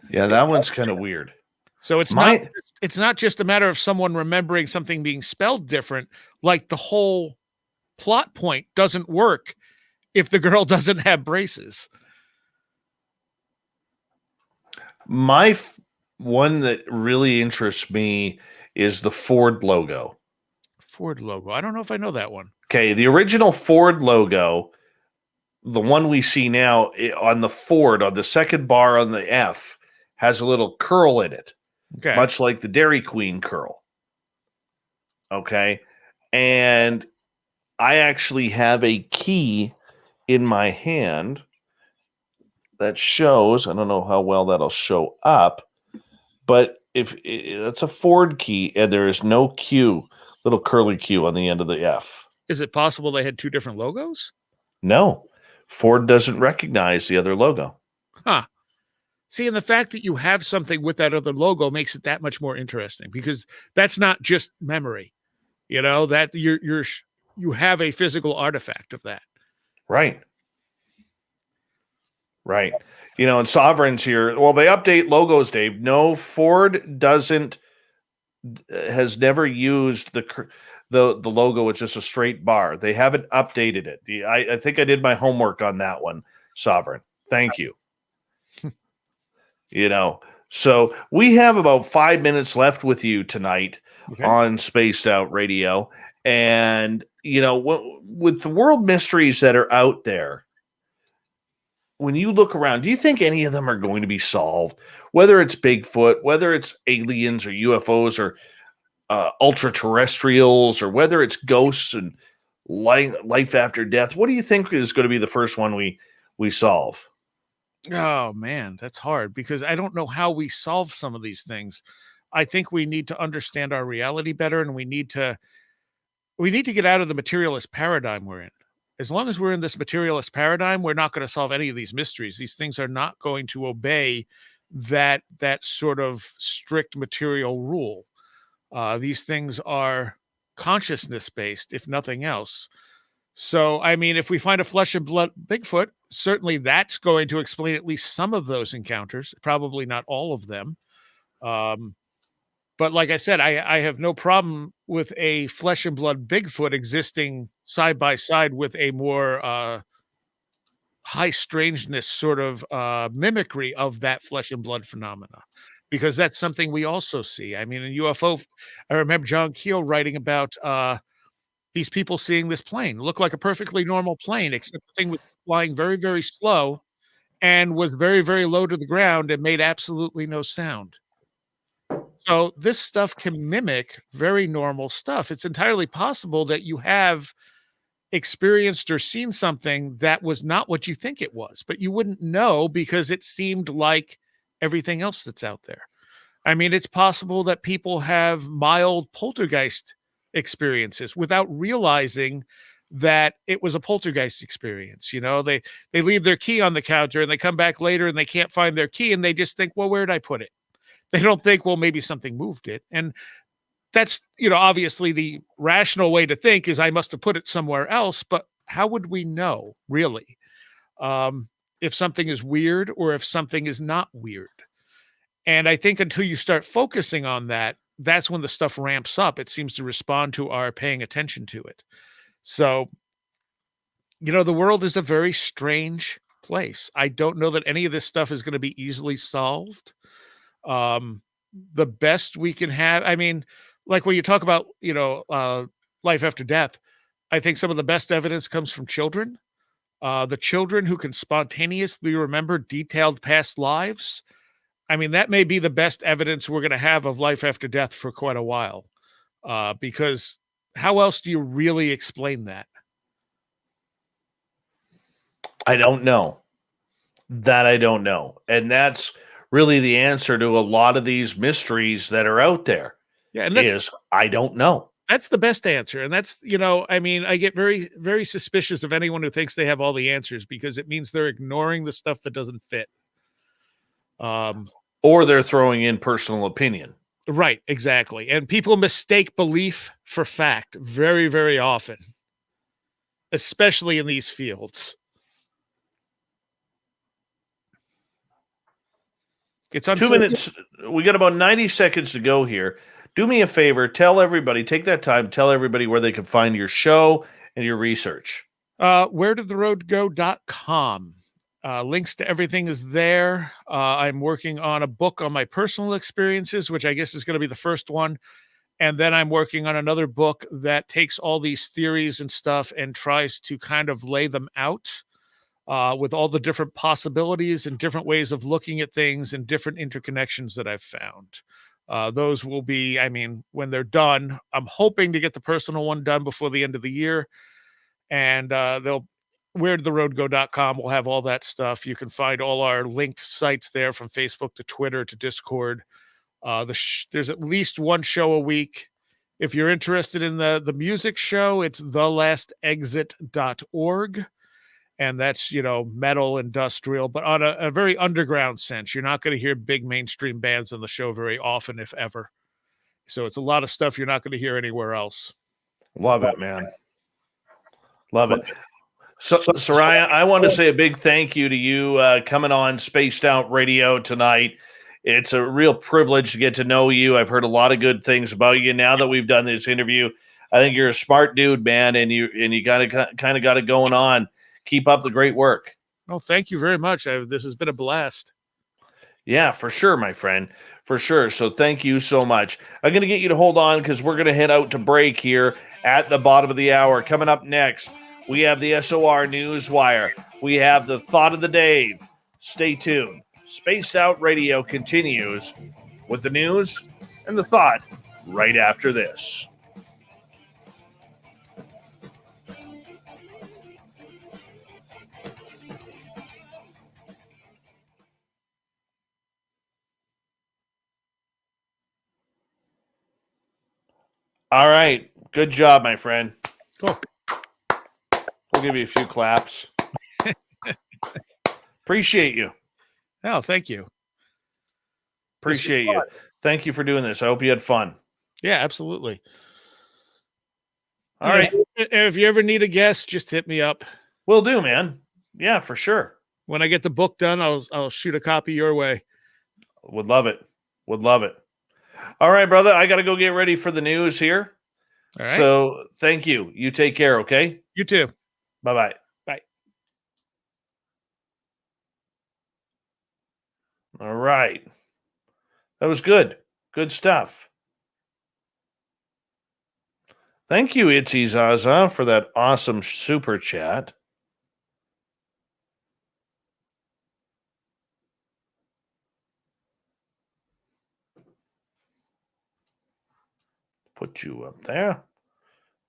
Yeah, that one's kind of weird. So it's not just a matter of someone remembering something being spelled different. Like the whole plot point doesn't work if the girl doesn't have braces. My one that really interests me is the Ford logo. Ford logo. I don't know if I know that one. Okay, the original Ford logo, the one we see now on the Ford, on the second bar on the F, has a little curl in it, okay, much like the Dairy Queen curl. Okay, and I actually have a key in my hand that shows, I don't know how well that'll show up, but if that's a Ford key and there is no Q, little curly Q on the end of the F. Is it possible they had two different logos? No, Ford doesn't recognize the other logo. Huh. See, and the fact that you have something with that other logo makes it that much more interesting, because that's not just memory, that you have a physical artifact of that. Right. Right. And Sovereign's here. Well, they update logos, Dave. No, Ford has never used the logo. It's just a straight bar. They haven't updated it. I think I did my homework on that one, Sovereign. Thank you. So we have about 5 minutes left with you tonight on Spaced Out Radio. And, with the world mysteries that are out there, when you look around, do you think any of them are going to be solved? Whether it's Bigfoot, whether it's aliens or UFOs or ultra terrestrials, or whether it's ghosts and life after death, what do you think is going to be the first one we solve? Oh man, that's hard because I don't know how we solve some of these things. I think we need to understand our reality better, and we need to get out of the materialist paradigm we're in. As long as we're in this materialist paradigm, we're not going to solve any of these mysteries. These things are not going to obey that sort of strict material rule. These things are consciousness based, if nothing else. So, I mean, if we find a flesh and blood Bigfoot, certainly that's going to explain at least some of those encounters, probably not all of them. But like I said, I have no problem with a flesh and blood Bigfoot existing side by side with a more high strangeness sort of mimicry of that flesh and blood phenomena, because that's something we also see. I mean, in UFO, I remember John Keel writing about these people seeing this plane. It looked like a perfectly normal plane, except the thing was flying very, very slow and was very, very low to the ground and made absolutely no sound. So this stuff can mimic very normal stuff. It's entirely possible that you have experienced or seen something that was not what you think it was, but you wouldn't know because it seemed like everything else that's out there. I mean, it's possible that people have mild poltergeist experiences without realizing that it was a poltergeist experience. You know, they leave their key on the counter and they come back later and they can't find their key and they just think, well, where did I put it? They don't think, well, maybe something moved it. And that's, you know, obviously the rational way to think is I must have put it somewhere else, but how would we know really if something is weird or if something is not weird? And I think until you start focusing on that, that's when the stuff ramps up. It seems to respond to our paying attention to it. So, you know, the world is a very strange place. I don't know that any of this stuff is going to be easily solved. The best we can have, I mean, like when you talk about, you know, life after death, I think some of the best evidence comes from children. The children who can spontaneously remember detailed past lives. I mean, that may be the best evidence we're going to have of life after death for quite a while. Because how else do you really explain that? I don't know. That I don't know. And that's really the answer to a lot of these mysteries that are out there. Yeah, and I don't know. That's the best answer. And that's, you know, I mean, I get very, very suspicious of anyone who thinks they have all the answers because it means they're ignoring the stuff that doesn't fit. Or they're throwing in personal opinion. Right, exactly. And people mistake belief for fact very, very often, especially in these fields. It's 2 minutes. We got about 90 seconds to go here. Do me a favor. Tell everybody, take that time, tell everybody where they can find your show and your research. Wheredidtheroadgo.com. Links to everything is there. I'm working on a book on my personal experiences, which I guess is going to be the first one. And then I'm working on another book that takes all these theories and stuff and tries to kind of lay them out with all the different possibilities and different ways of looking at things and different interconnections that I've found. Those will be, I mean, when they're done, I'm hoping to get the personal one done before the end of the year. And wheredidtheroadgo.com will have all that stuff. You can find all our linked sites there from Facebook to Twitter to Discord. There's at least one show a week. If you're interested in the music show, it's thelastexit.org. And that's, you know, metal, industrial, but on a very underground sense. You're not going to hear big mainstream bands on the show very often, if ever. So it's a lot of stuff you're not going to hear anywhere else. Love it, man. Love it. So, Seriah, I want to say a big thank you to you coming on Spaced Out Radio tonight. It's a real privilege to get to know you. I've heard a lot of good things about you. Now that we've done this interview, I think you're a smart dude, man, and you got to kind of got it going on. Keep up the great work. Oh, thank you very much. This has been a blast. Yeah, for sure, my friend. For sure. So thank you so much. I'm going to get you to hold on because we're going to head out to break here at the bottom of the hour. Coming up next, We have the SOR Newswire. We have the Thought of the Day. Stay tuned. Spaced Out Radio continues with the news and the thought right after this. All right. Good job, my friend. Cool. We'll give you a few claps. Appreciate you. Oh, thank you. Appreciate you. Thank you for doing this. I hope you had fun. Yeah, absolutely. All right. If you ever need a guest, just hit me up. Will do, man. Yeah, for sure. When I get the book done, I'll shoot a copy your way. Would love it. Would love it. All right, brother. I got to go get ready for the news here. All right. So thank you. You take care, okay? You too. Bye-bye. Bye. All right. That was good. Good stuff. Thank you, Itzy Zaza, for that awesome super chat. Put you up there.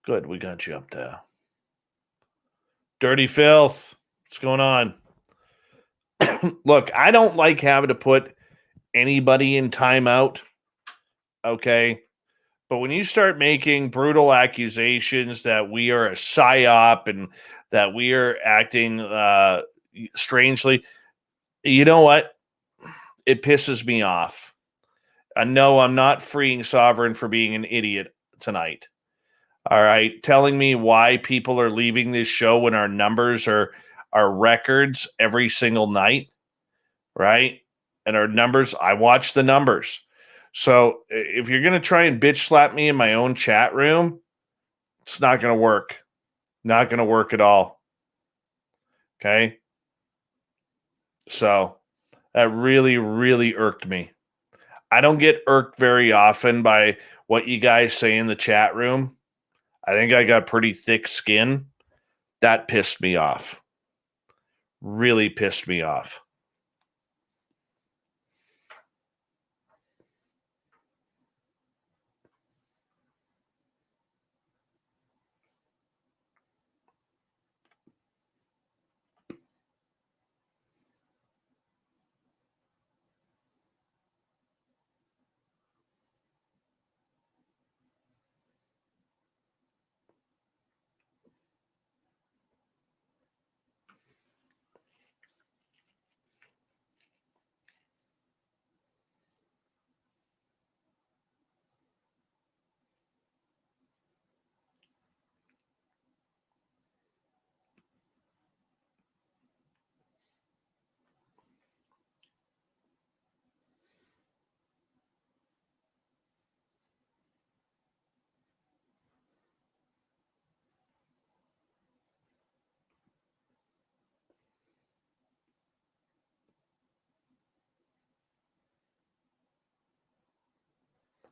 Good, we got you up there. Dirty Filth, what's going on? Look, I don't like having to put anybody in timeout, okay? But when you start making brutal accusations that we are a psyop and that we are acting strangely, you know what? It pisses me off. No, I'm not freeing Sovereign for being an idiot tonight. All right. Telling me why people are leaving this show when our numbers are records every single night. Right. And our numbers, I watch the numbers. So if you're going to try and bitch slap me in my own chat room, it's not going to work. Not going to work at all. Okay. So that really, really irked me. I don't get irked very often by what you guys say in the chat room. I think I got pretty thick skin. That pissed me off. Really pissed me off.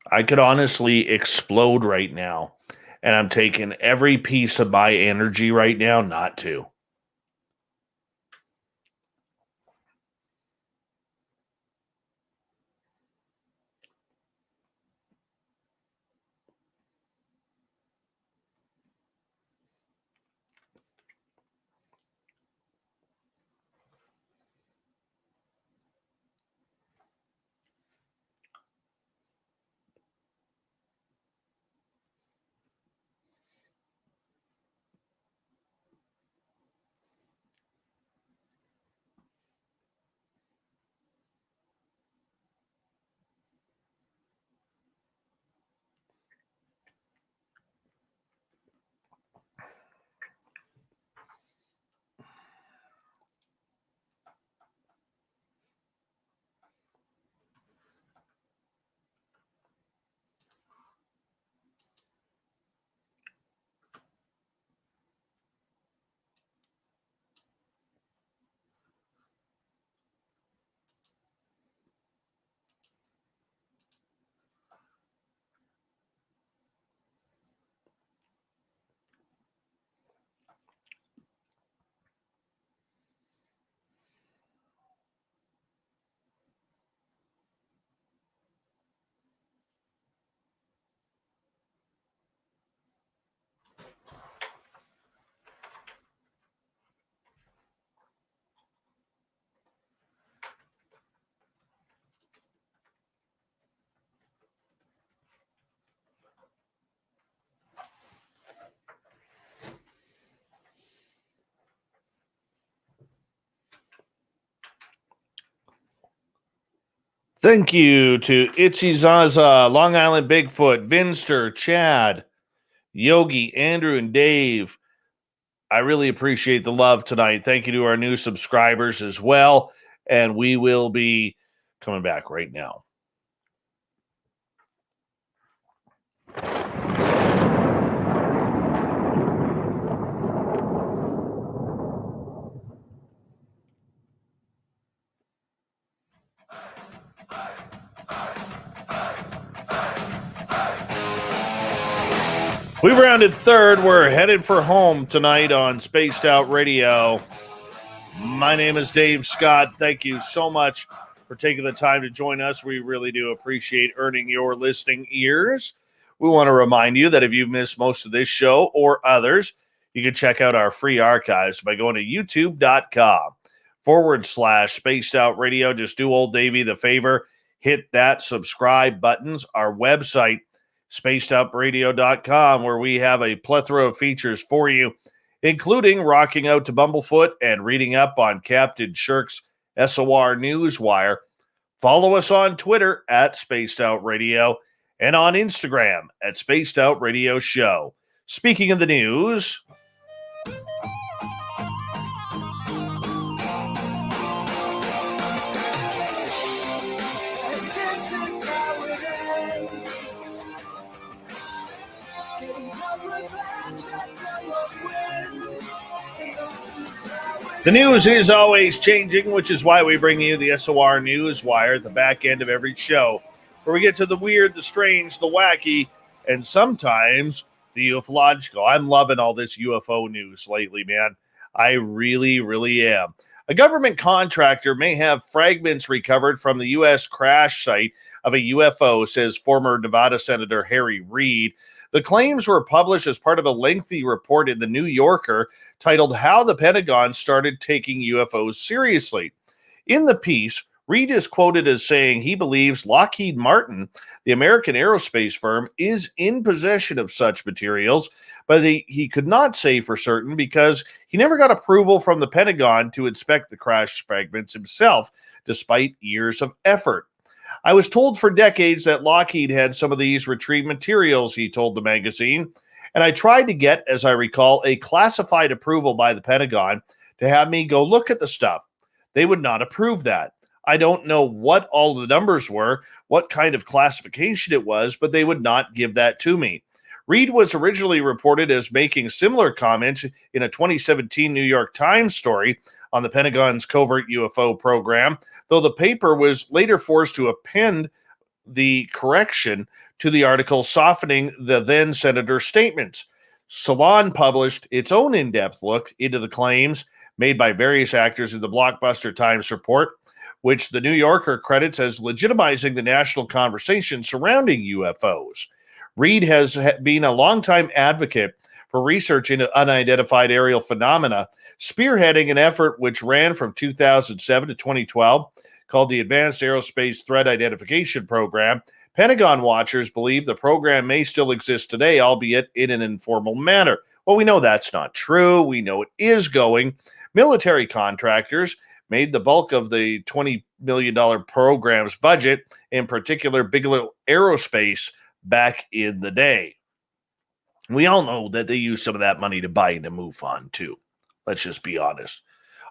I could honestly explode right now. And I'm taking every piece of my energy right now not to. Thank you to Itzy Zaza, Long Island Bigfoot, Vinster, Chad, Yogi, Andrew, and Dave. I really appreciate the love tonight. Thank you to our new subscribers as well. And we will be coming back right now. We've rounded third. We're headed for home tonight on Spaced Out Radio. My name is Dave Scott. Thank you so much for taking the time to join us. We really do appreciate earning your listening ears. We want to remind you that if you've missed most of this show or others, you can check out our free archives by going to youtube.com/Spaced Out Radio. Just do old Davey the favor. Hit that subscribe buttons. Our website, spacedoutradio.com, where we have a plethora of features for you, including rocking out to Bumblefoot and reading up on Captain Shirk's SOR Newswire. Follow us on Twitter at Spaced Out Radio and on Instagram at Spaced Out Radio Show. Speaking of the news, the news is always changing, which is why we bring you the SOR Newswire at the back end of every show, where we get to the weird, the strange, the wacky, and sometimes the ufological. I'm loving all this UFO news lately, man. I really, really am. A government contractor may have fragments recovered from the U.S. crash site of a UFO, says former Nevada Senator Harry Reid. The claims were published as part of a lengthy report in The New Yorker titled How the Pentagon Started Taking UFOs Seriously. In the piece, Reid is quoted as saying he believes Lockheed Martin, the American aerospace firm, is in possession of such materials, but he could not say for certain because he never got approval from the Pentagon to inspect the crash fragments himself, despite years of effort. I was told for decades that Lockheed had some of these retrieved materials, he told the magazine, and I tried to get, as I recall, a classified approval by the Pentagon to have me go look at the stuff. They would not approve that. I don't know what all the numbers were, what kind of classification it was, but they would not give that to me. Reid was originally reported as making similar comments in a 2017 New York Times story on the Pentagon's covert UFO program, though the paper was later forced to append the correction to the article, softening the then senator's statements. Salon published its own in-depth look into the claims made by various actors in the blockbuster Times report, which the New Yorker credits as legitimizing the national conversation surrounding UFOs. Reid has been a longtime advocate for research into unidentified aerial phenomena, spearheading an effort which ran from 2007 to 2012 called the Advanced Aerospace Threat Identification Program. Pentagon watchers believe the program may still exist today, albeit in an informal manner. Well, we know that's not true. We know it is going. Military contractors made the bulk of the $20 million program's budget, in particular Bigelow Aerospace, back in the day. We all know that they used some of that money to buy into MUFON too. Let's just be honest.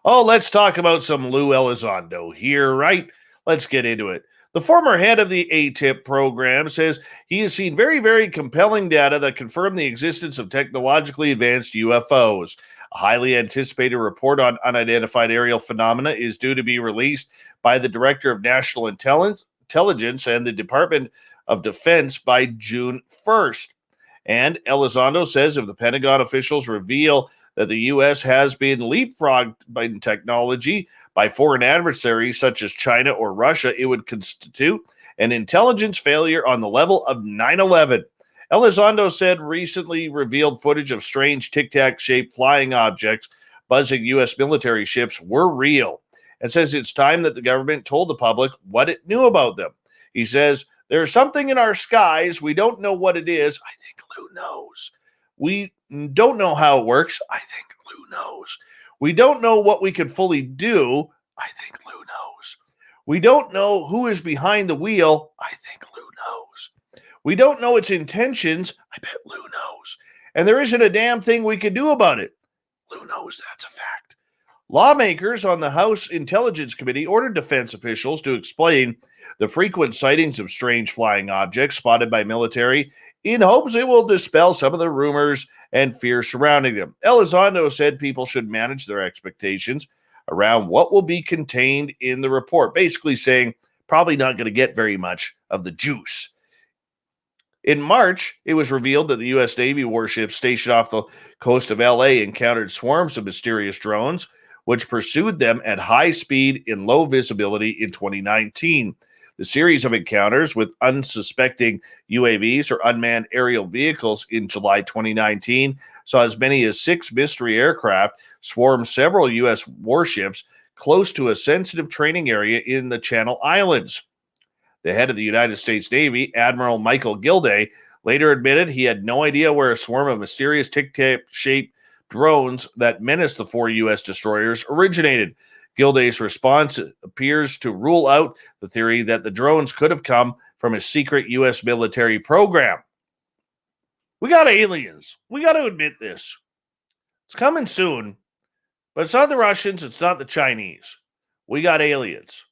Oh, let's talk about some Lou Elizondo here, right? Let's get into it. The former head of the ATIP program says he has seen very, very compelling data that confirm the existence of technologically advanced UFOs. A highly anticipated report on unidentified aerial phenomena is due to be released by the Director of National Intelligence and the Department of Defense by June 1st. And Elizondo says if the Pentagon officials reveal that the U.S. has been leapfrogged by technology by foreign adversaries such as China or Russia, it would constitute an intelligence failure on the level of 9/11. Elizondo said recently revealed footage of strange tic-tac-shaped flying objects buzzing U.S. military ships were real, and says it's time that the government told the public what it knew about them. He says, there's something in our skies. We don't know what it is. I think Lou knows. We don't know how it works. I think Lou knows. We don't know what we can fully do. I think Lou knows. We don't know who is behind the wheel. I think Lou knows. We don't know its intentions. I bet Lou knows. And there isn't a damn thing we can do about it. Lou knows that's a fact. Lawmakers on the House Intelligence Committee ordered defense officials to explain the frequent sightings of strange flying objects spotted by military in hopes it will dispel some of the rumors and fears surrounding them. Elizondo said people should manage their expectations around what will be contained in the report, basically saying probably not going to get very much of the juice. In March, it was revealed that the U.S. Navy warships stationed off the coast of L.A. encountered swarms of mysterious drones, which pursued them at high speed in low visibility in 2019. The series of encounters with unsuspecting UAVs or unmanned aerial vehicles in July 2019 saw as many as 6 mystery aircraft swarm several U.S. warships close to a sensitive training area in the Channel Islands. The head of the United States Navy, Admiral Michael Gilday, later admitted he had no idea where a swarm of mysterious tic-tac-shaped drones that menaced the 4 U.S. destroyers originated. Gilday's response appears to rule out the theory that the drones could have come from a secret U.S. military program. We got aliens. We got to admit this. It's coming soon, but it's not the Russians. It's not the Chinese. We got aliens.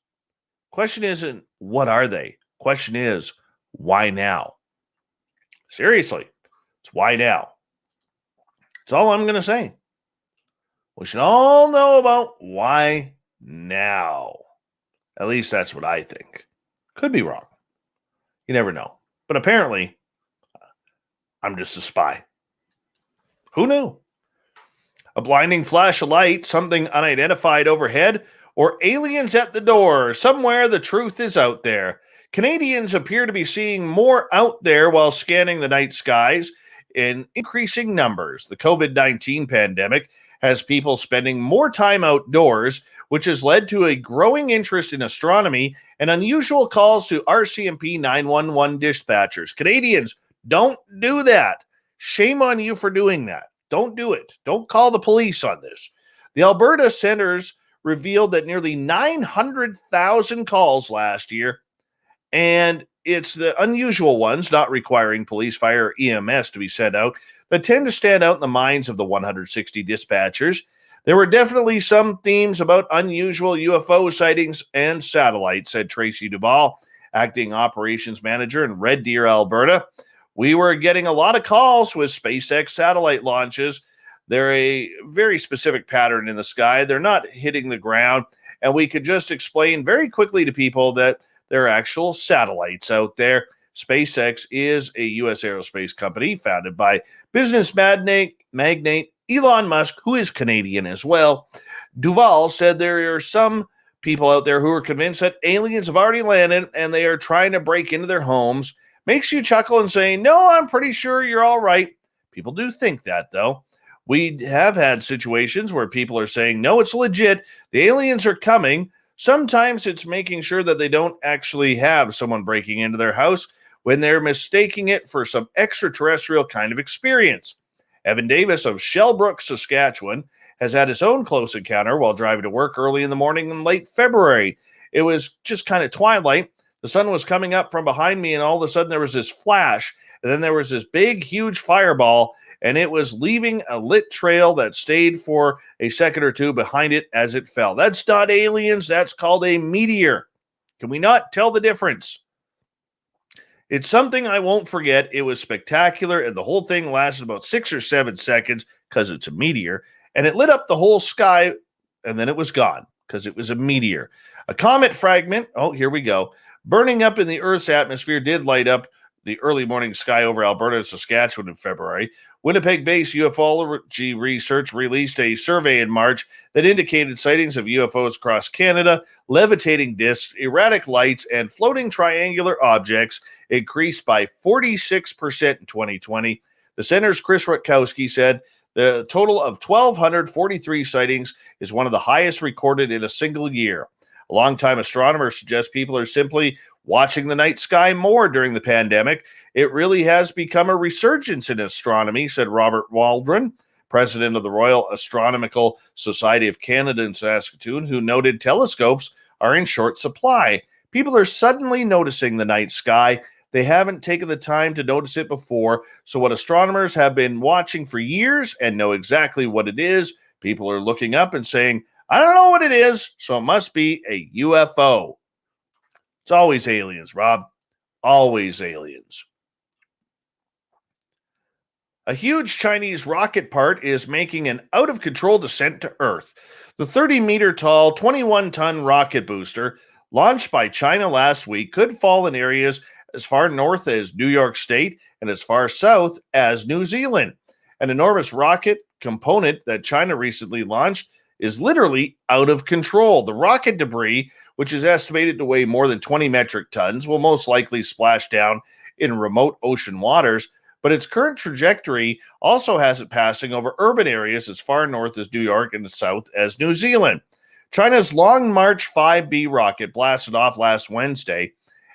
Question isn't, what are they? Question is, why now? Seriously, it's why now. That's all I'm going to say. We should all know about why now. At least that's what I think. Could be wrong. You never know. But apparently, I'm just a spy. Who knew? A blinding flash of light, something unidentified overhead, or aliens at the door. Somewhere the truth is out there. Canadians appear to be seeing more out there while scanning the night skies in increasing numbers. The COVID-19 pandemic has people spending more time outdoors, which has led to a growing interest in astronomy and unusual calls to RCMP 911 dispatchers. Canadians, don't do that. Shame on you for doing that. Don't do it. Don't call the police on this. The Alberta Centers revealed that nearly 900,000 calls last year, and it's the unusual ones, not requiring police, fire, or EMS to be sent out, that tend to stand out in the minds of the 160 dispatchers. There were definitely some themes about unusual UFO sightings and satellites, said Tracy Duval, acting operations manager in Red Deer, Alberta. We were getting a lot of calls with SpaceX satellite launches. They're a very specific pattern in the sky. They're not hitting the ground. And we could just explain very quickly to people that there are actual satellites out there. SpaceX is a U.S. aerospace company founded by business magnate Elon Musk, who is Canadian as well. Duval said there are some people out there who are convinced that aliens have already landed and they are trying to break into their homes. Makes you chuckle and say, no, I'm pretty sure you're all right. People do think that, though. We have had situations where people are saying, no, it's legit. The aliens are coming. Sometimes it's making sure that they don't actually have someone breaking into their house when they're mistaking it for some extraterrestrial kind of experience. Evan Davis of Shellbrook, Saskatchewan, has had his own close encounter while driving to work early in the morning in late February. It was just kind of twilight. The sun was coming up from behind me, and all of a sudden there was this flash, and then there was this big, huge fireball, and it was leaving a lit trail that stayed for a second or two behind it as it fell. That's not aliens. That's called a meteor. Can we not tell the difference? It's something I won't forget. It was spectacular, and the whole thing lasted about 6 or 7 seconds because it's a meteor, and it lit up the whole sky, and then it was gone because it was a meteor. A comet fragment, oh, here we go, burning up in the Earth's atmosphere did light up the early morning sky over Alberta and Saskatchewan in February. Winnipeg-based ufology research released a survey in March that indicated sightings of UFOs across Canada, levitating discs, erratic lights, and floating triangular objects increased by 46% in 2020. The center's Chris Rutkowski said the total of 1,243 sightings is one of the highest recorded in a single year. A longtime astronomer suggests people are simply watching the night sky more during the pandemic. It really has become a resurgence in astronomy, said Robert Waldron, president of the Royal Astronomical Society of Canada in Saskatoon, who noted telescopes are in short supply. People are suddenly noticing the night sky. They haven't taken the time to notice it before. So what astronomers have been watching for years and know exactly what it is, people are looking up and saying, I don't know what it is, so it must be a UFO. It's always aliens, Rob. Always aliens. A huge Chinese rocket part is making an out-of-control descent to Earth. The 30-meter-tall, 21-ton rocket booster, launched by China last week, could fall in areas as far north as New York State and as far south as New Zealand. An enormous rocket component that China recently launched is literally out of control. The rocket debris, which is estimated to weigh more than 20 metric tons, will most likely splash down in remote ocean waters, but its current trajectory also has it passing over urban areas as far north as New York and as south as New Zealand. China's Long March 5B rocket blasted off last Wednesday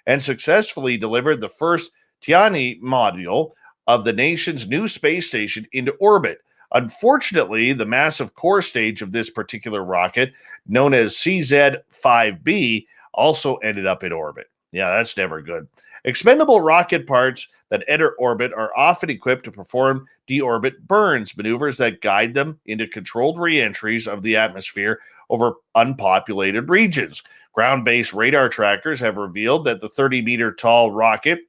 and successfully delivered the first Tianhe module of the nation's new space station into orbit. Unfortunately, the massive core stage of this particular rocket, known as CZ-5B, also ended up in orbit. Yeah, that's never good. Expendable rocket parts that enter orbit are often equipped to perform deorbit burns, maneuvers that guide them into controlled re-entries of the atmosphere over unpopulated regions. Ground-based radar trackers have revealed that the 30-meter-tall rocket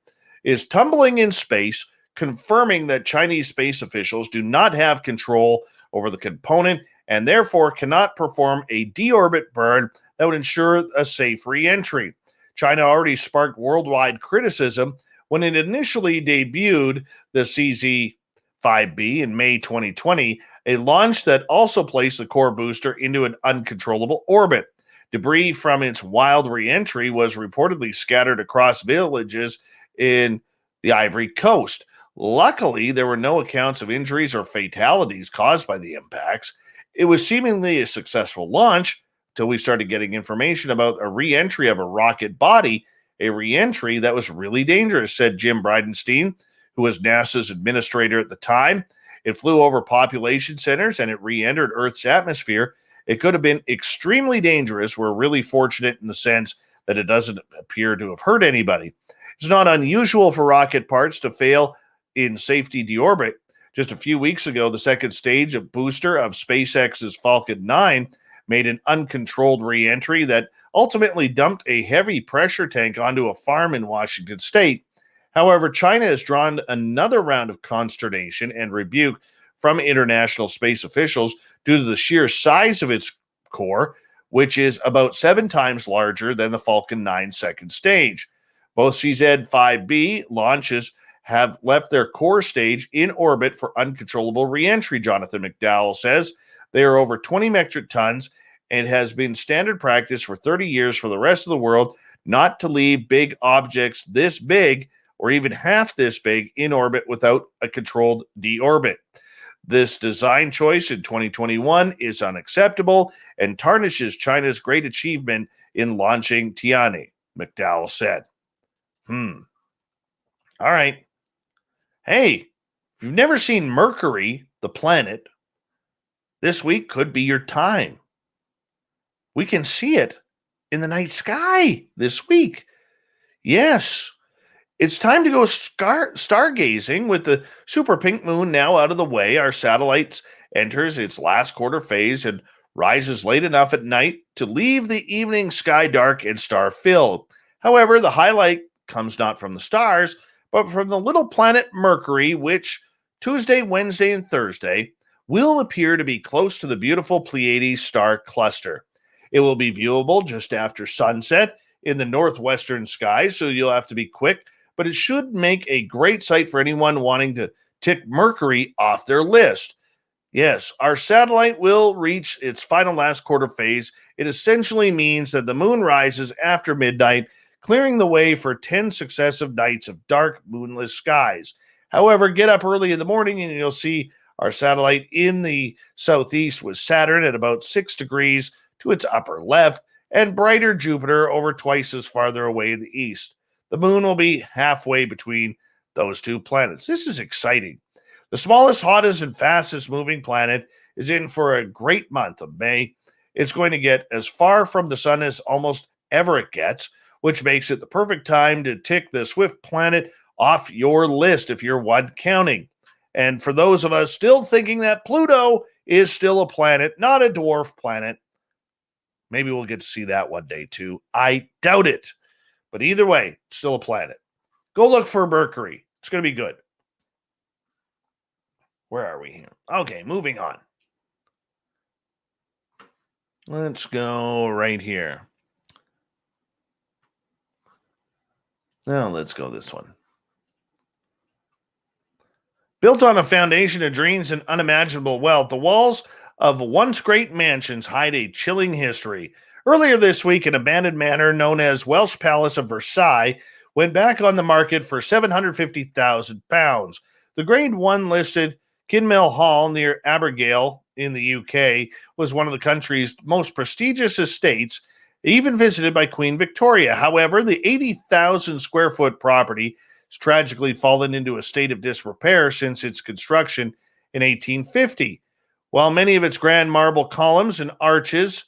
is tumbling in space, confirming that Chinese space officials do not have control over the component and therefore cannot perform a deorbit burn that would ensure a safe re-entry. China already sparked worldwide criticism when it initially debuted the CZ-5B in May 2020, a launch that also placed the core booster into an uncontrollable orbit. Debris from its wild re-entry was reportedly scattered across villages in the Ivory Coast. Luckily, there were no accounts of injuries or fatalities caused by the impacts. It was seemingly a successful launch until we started getting information about a re-entry of a rocket body, a re-entry that was really dangerous, said Jim Bridenstine, who was NASA's administrator at the time. It flew over population centers and it re-entered Earth's atmosphere. It could have been extremely dangerous. We're really fortunate in the sense that it doesn't appear to have hurt anybody. It's not unusual for rocket parts to fail in safety deorbit. Just a few weeks ago, the second stage of booster of SpaceX's Falcon 9 made an uncontrolled re-entry that ultimately dumped a heavy pressure tank onto a farm in Washington state. However, China has drawn another round of consternation and rebuke from international space officials due to the sheer size of its core, which is about 7 times larger than the Falcon 9 second stage. Both CZ-5B launches have left their core stage in orbit for uncontrollable re-entry, Jonathan McDowell says. They are over 20 metric tons, and it has been standard practice for 30 years for the rest of the world not to leave big objects this big or even half this big in orbit without a controlled deorbit. This design choice in 2021 is unacceptable and tarnishes China's great achievement in launching Tianhe, McDowell said. All right. Hey, if you've never seen Mercury, the planet, this week could be your time. We can see it in the night sky this week. Yes, it's time to go stargazing with the super pink moon now out of the way. Our satellite enters its last quarter phase and rises late enough at night to leave the evening sky dark and star-filled. However, the highlight comes not from the stars, but from the little planet Mercury, which Tuesday, Wednesday, and Thursday will appear to be close to the beautiful Pleiades star cluster. It will be viewable just after sunset in the northwestern sky, so you'll have to be quick, but it should make a great sight for anyone wanting to tick Mercury off their list. Yes, our satellite will reach its final last quarter phase. It essentially means that the moon rises after midnight, clearing the way for 10 successive nights of dark, moonless skies. However, get up early in the morning and you'll see our satellite in the southeast with Saturn at about 6 degrees to its upper left and brighter Jupiter over twice as farther away in the east. The moon will be halfway between those two planets. This is exciting. The smallest, hottest, and fastest moving planet is in for a great month of May. it's going to get as far from the sun as almost ever it gets, which makes it the perfect time to tick the swift planet off your list if you're one counting. And for those of us still thinking that Pluto is still a planet, not a dwarf planet, maybe we'll get to see that one day too. I doubt it. But either way, it's still a planet. Go look for Mercury. It's going to be good. Where are we here? Okay, moving on. Let's go right here. Now let's go this one. Built on a foundation of dreams and unimaginable wealth, the walls of once great mansions hide a chilling history. Earlier this week, an abandoned manor known as Welsh Palace of Versailles went back on the market for £750,000. The Grade 1 listed Kinmel Hall near Abergale in the UK was one of the country's most prestigious estates, even visited by Queen Victoria. However, the 80,000 square foot property has tragically fallen into a state of disrepair since its construction in 1850. While many of its grand marble columns and arches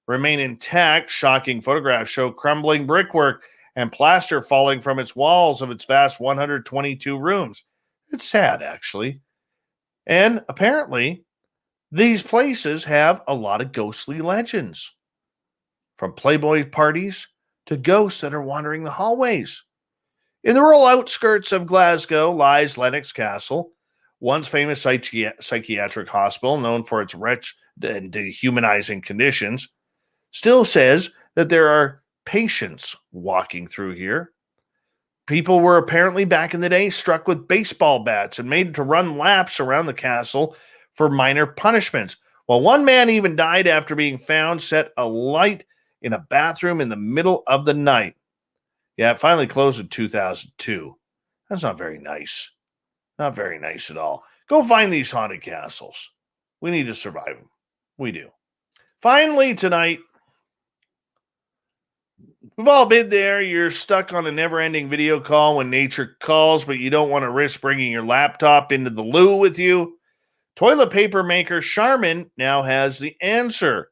remain intact, shocking photographs show crumbling brickwork and plaster falling from its walls of its vast 122 rooms. It's sad, actually. And apparently, these places have a lot of ghostly legends, from Playboy parties to ghosts that are wandering the hallways. In the rural outskirts of Glasgow lies Lennox Castle, once famous psychiatric hospital known for its wretched and dehumanizing conditions. Still says that there are patients walking through here. People were apparently back in the day struck with baseball bats and made to run laps around the castle for minor punishments. While one man even died after being found set alight in a bathroom in the middle of the night. Yeah, it finally closed in 2002. That's not very nice. Not very nice at all. Go find these haunted castles. We need to survive them. We do. Finally, tonight, we've all been there. You're stuck on a never-ending video call when nature calls, but you don't want to risk bringing your laptop into the loo with you. Toilet paper maker Charmin now has the answer.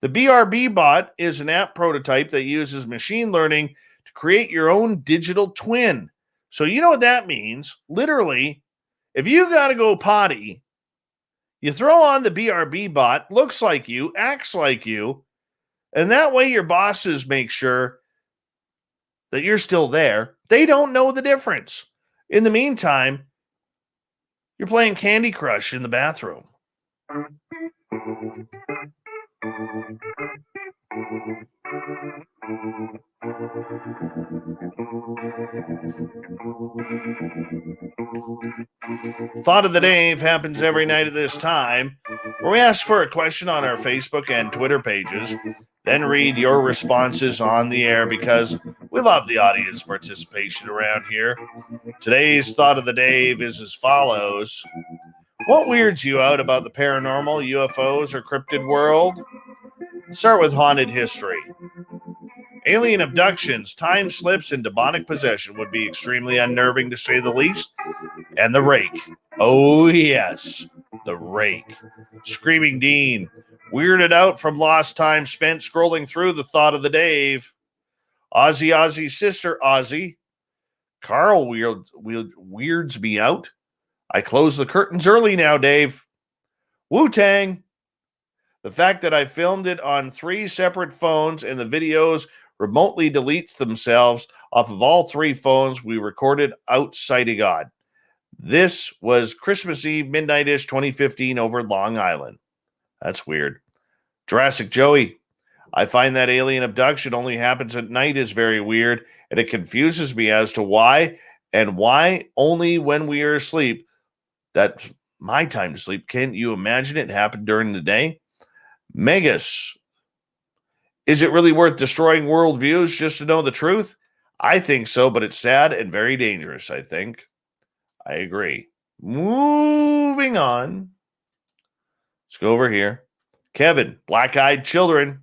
The BRB bot is an app prototype that uses machine learning to create your own digital twin. So you know what that means. Literally, if you got to go potty, you throw on the BRB bot, looks like you, acts like you, and that way your bosses make sure that you're still there. They don't know the difference. In the meantime, you're playing Candy Crush in the bathroom. Thought of the Day happens every night at this time, where we ask for a question on our Facebook and Twitter pages, then read your responses on the air because we love the audience participation around here. Today's Thought of the Day is as follows. What weirds you out about the paranormal, UFOs, or cryptid world? Start with haunted history. Alien abductions, time slips, and demonic possession would be extremely unnerving to say the least. And the rake. Oh, yes, the rake. Screaming Dean, weirded out from lost time spent scrolling through the Thought of the Dave. Ozzy's sister, Ozzy. Carl weirds me out. I close the curtains early now, Dave. Wu-Tang. The fact that I filmed it on 3 separate phones and the videos remotely deletes themselves off of all 3 phones we recorded outside of God. This was Christmas Eve, midnight-ish, 2015 over Long Island. That's weird. Jurassic Joey. I find that alien abduction only happens at night is very weird, and it confuses me as to why, and why only when we are asleep. That's my time to sleep. Can't you imagine it happened during the day? Megas. Is it really worth destroying worldviews just to know the truth? I think so, but it's sad and very dangerous, I think. I agree. Moving on. Let's go over here. Kevin, black-eyed children.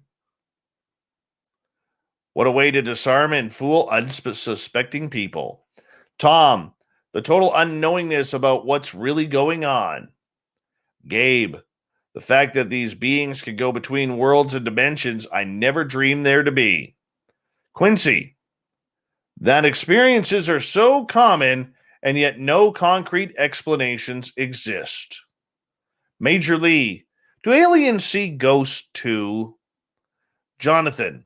What a way to disarm and fool unsuspecting people. Tom, the total unknowingness about what's really going on. Gabe, The fact that these beings could go between worlds and dimensions I never dreamed there to be. Quincy, that experiences are so common and yet no concrete explanations exist. Major Lee, do aliens see ghosts too? Jonathan,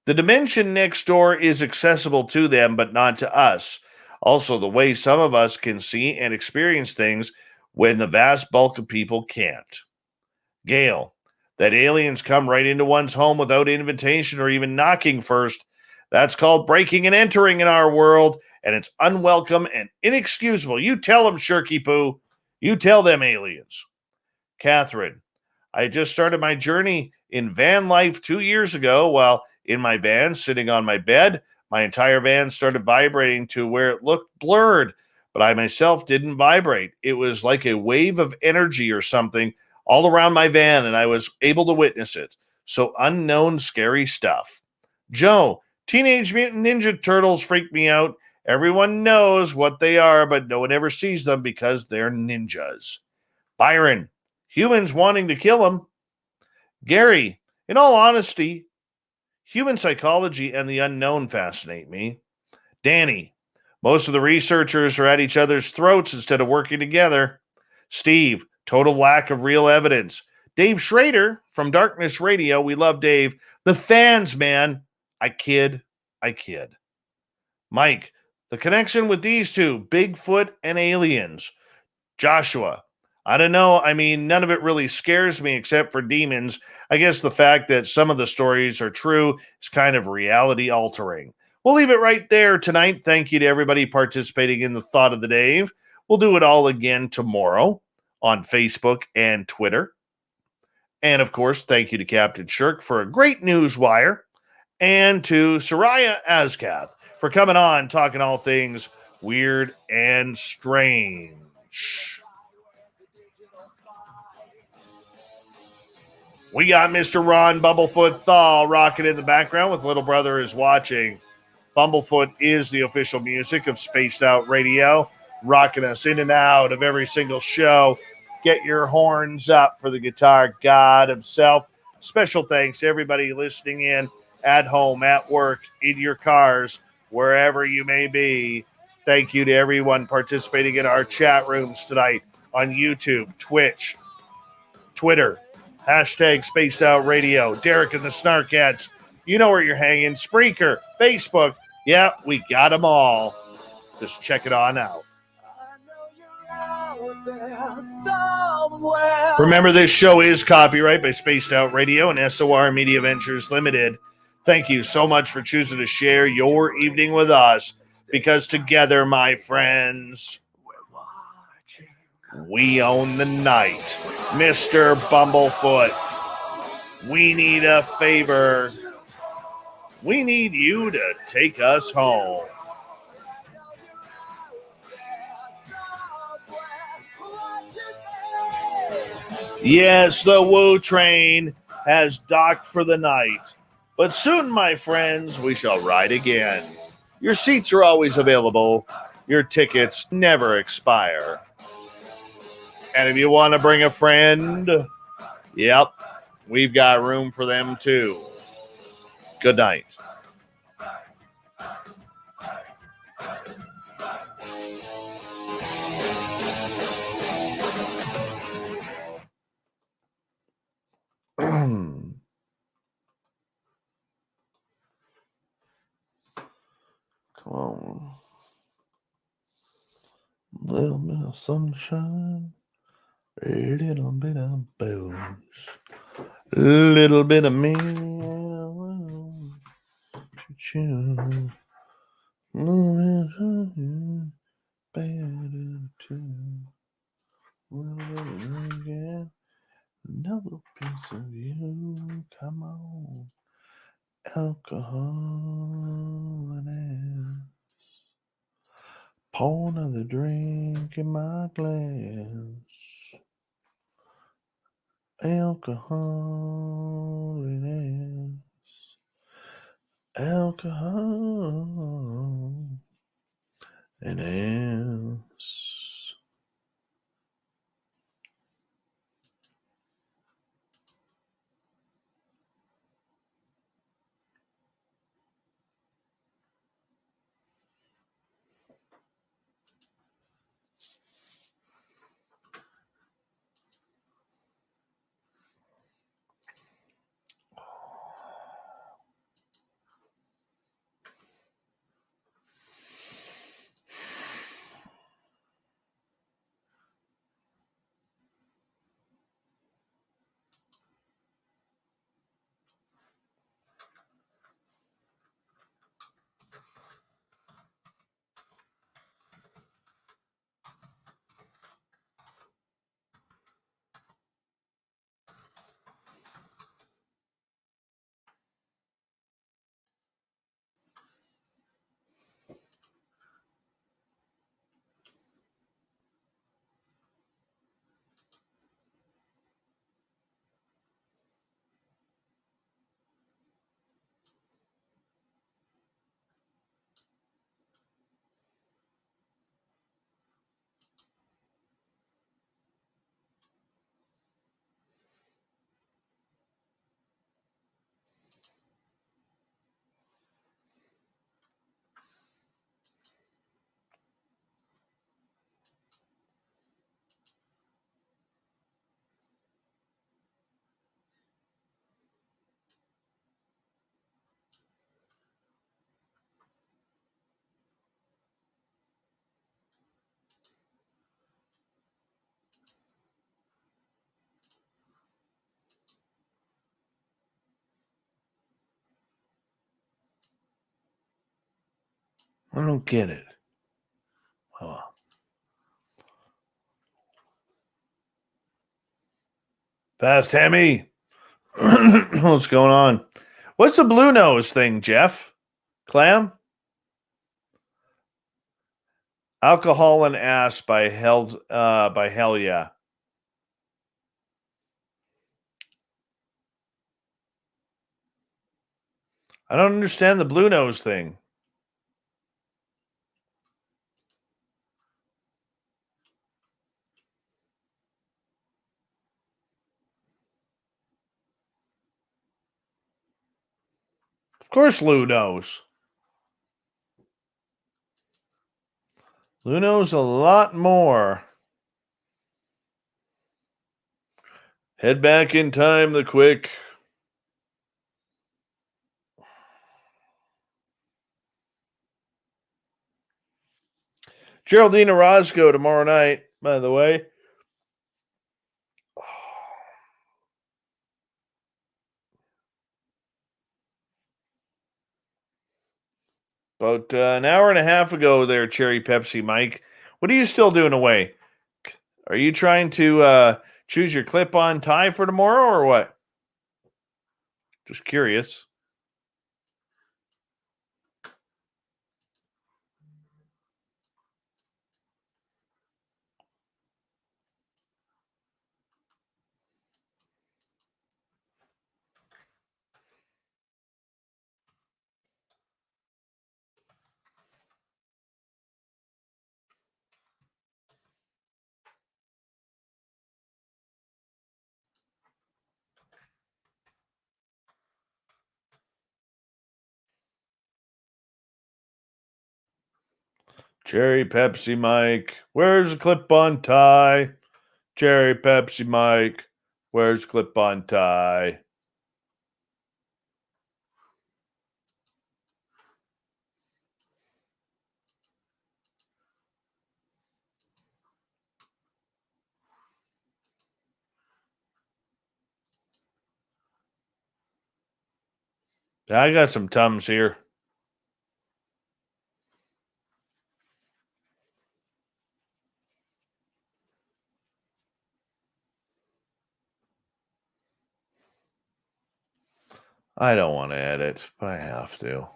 the dimension next door is accessible to them, but not to us. Also, the way some of us can see and experience things when the vast bulk of people can't. Gail, that aliens come right into one's home without invitation or even knocking first. That's called breaking and entering in our world, and it's unwelcome and inexcusable. You tell them, Shirky Poo. You tell them, aliens. Catherine, I just started my journey in van life 2 years ago while in my van, sitting on my bed. My entire van started vibrating to where it looked blurred, but I myself didn't vibrate. It was like a wave of energy or something all around my van, and I was able to witness it. So unknown, scary stuff. Joe, Teenage Mutant Ninja Turtles freak me out. Everyone knows what they are, but no one ever sees them because they're ninjas. Byron, humans wanting to kill them. Gary, in all honesty, human psychology and the unknown fascinate me. Danny, most of the researchers are at each other's throats instead of working together. Steve, total lack of real evidence. Dave Schrader from Darkness Radio, we love Dave. The fans, man. I kid. Mike, the connection with these two, Bigfoot and aliens. Joshua, I don't know. I mean, none of it really scares me except for demons. I guess the fact that some of the stories are true is kind of reality altering. We'll leave it right there tonight. Thank you to everybody participating in the Thought of the Dave. We'll do it all again tomorrow on Facebook and Twitter. And of course, thank you to Captain Shirk for a great news wire, and to Seriah Azkath for coming on, talking all things weird and strange. We got Mr. Ron Bumblefoot Thaw rocking in the background with Little Brother is Watching. Bumblefoot is the official music of Spaced Out Radio, rocking us in and out of every single show. Get your horns up for the guitar god himself. Special thanks to everybody listening in at home, at work, in your cars, wherever you may be. Thank you to everyone participating in our chat rooms tonight on YouTube, Twitch, Twitter, hashtag Spaced Out Radio, Derek and the Snarkets. You know where you're hanging. Spreaker, Facebook. Yeah, we got them all. Just check it on out. Remember, this show is copyright by Spaced Out Radio and SOR Media Ventures Limited. Thank you so much for choosing to share your evening with us, because together, my friends, we own the night. Mr. Bumblefoot, we need a favor. We need you to take us home. Yes, the Woo train has docked for the night. But soon, my friends, we shall ride again. Your seats are always available. Your tickets never expire. And if you want to bring a friend, yep, we've got room for them too. Good night. Come on. Little bit of sunshine, a little bit of booze, a little bit of me. Another piece of you, come on. Alcohol and ass. Pour another drink in my glass. Alcohol and ass. Alcohol and ass. I don't get it. Oh. Fast Hammy. What's going on? What's the blue nose thing, Jeff? Clam? Alcohol and Ass by Hell Yeah. I don't understand the blue nose thing. Of course Lou knows. Lou knows a lot more. Head back in time the quick. Geraldine Orozco tomorrow night, by the way. About an hour and a half ago there, Cherry Pepsi Mike. What are you still doing away? Are you trying to choose your clip-on tie for tomorrow or what? Just curious. Cherry Pepsi Mike, where's the clip-on tie? Cherry Pepsi Mike, where's clip-on tie? I got some Tums here. I don't want to edit, but I have to.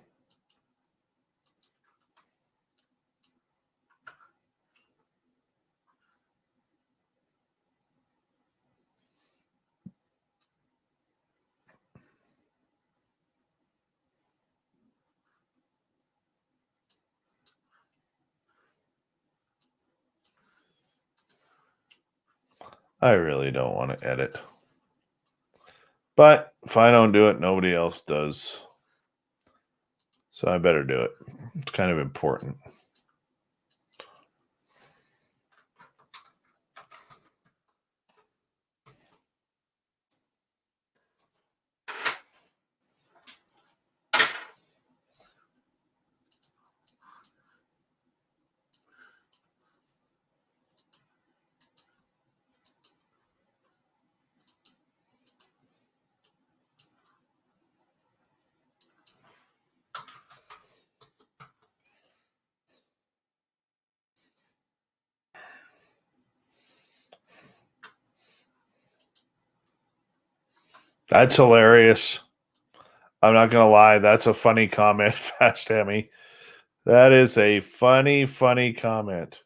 I really don't want to edit. But if I don't do it, nobody else does. So I better do it. It's kind of important. That's hilarious. I'm not going to lie. That's a funny comment, Fast Hammy. That is a funny, funny comment.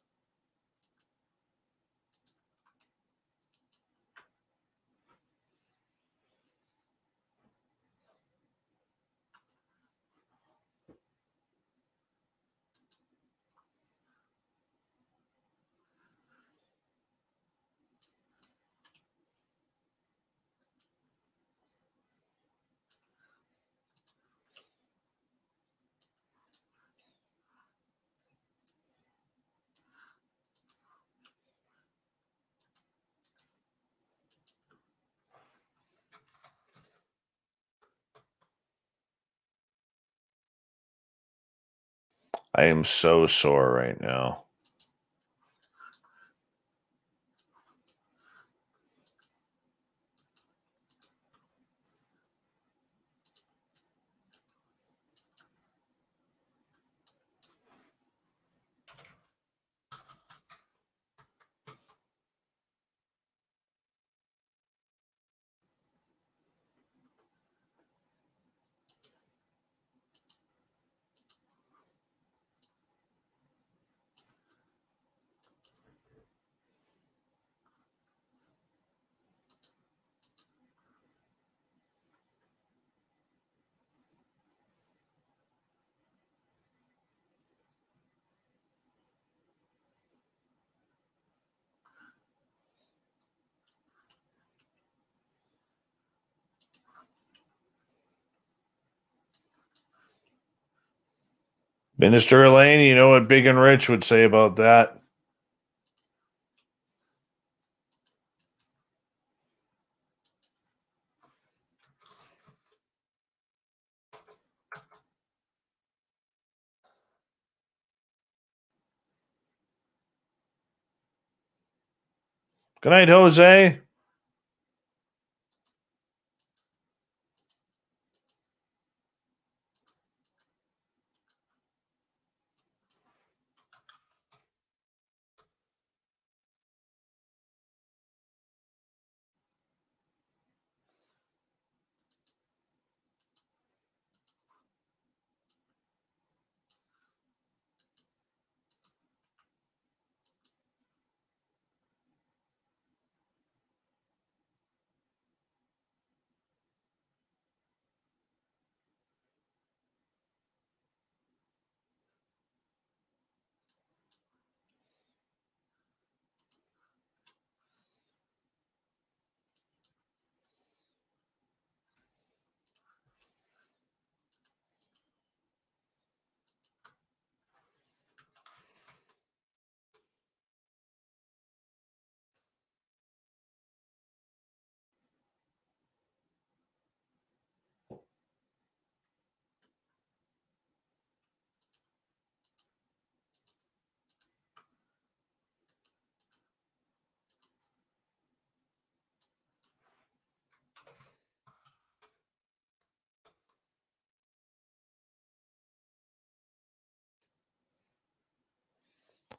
I am so sore right now. Minister Elaine, you know what Big and Rich would say about that? Good night, Jose.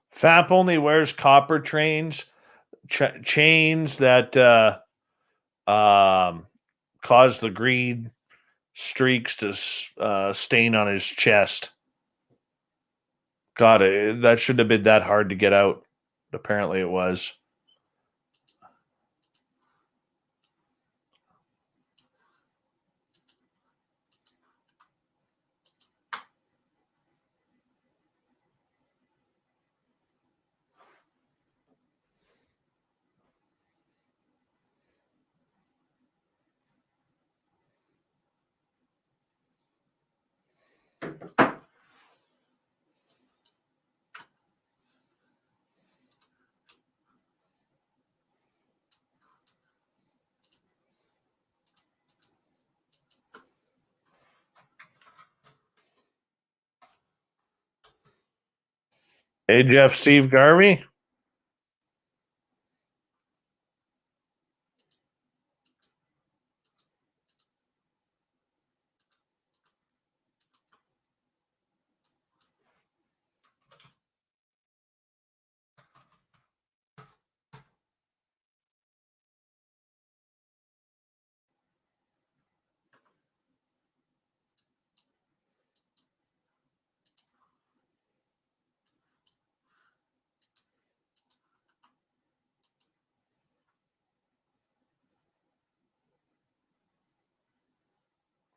FAP only wears copper chains that cause the green streaks to stain on his chest. God, that shouldn't have been that hard to get out. Apparently it was. Hey, Jeff, Steve Garvey.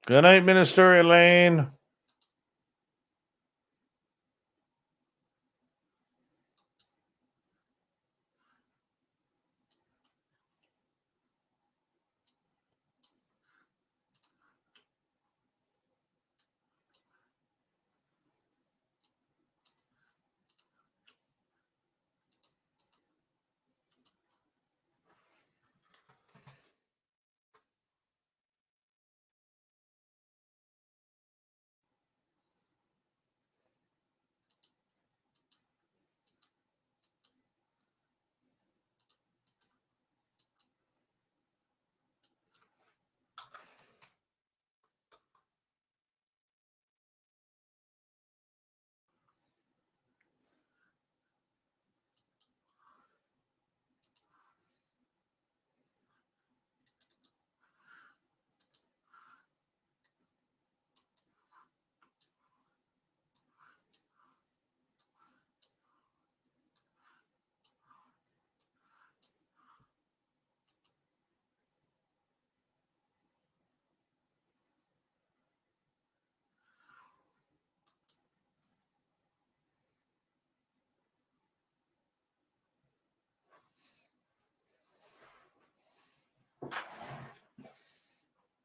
Good night, Minister Elaine.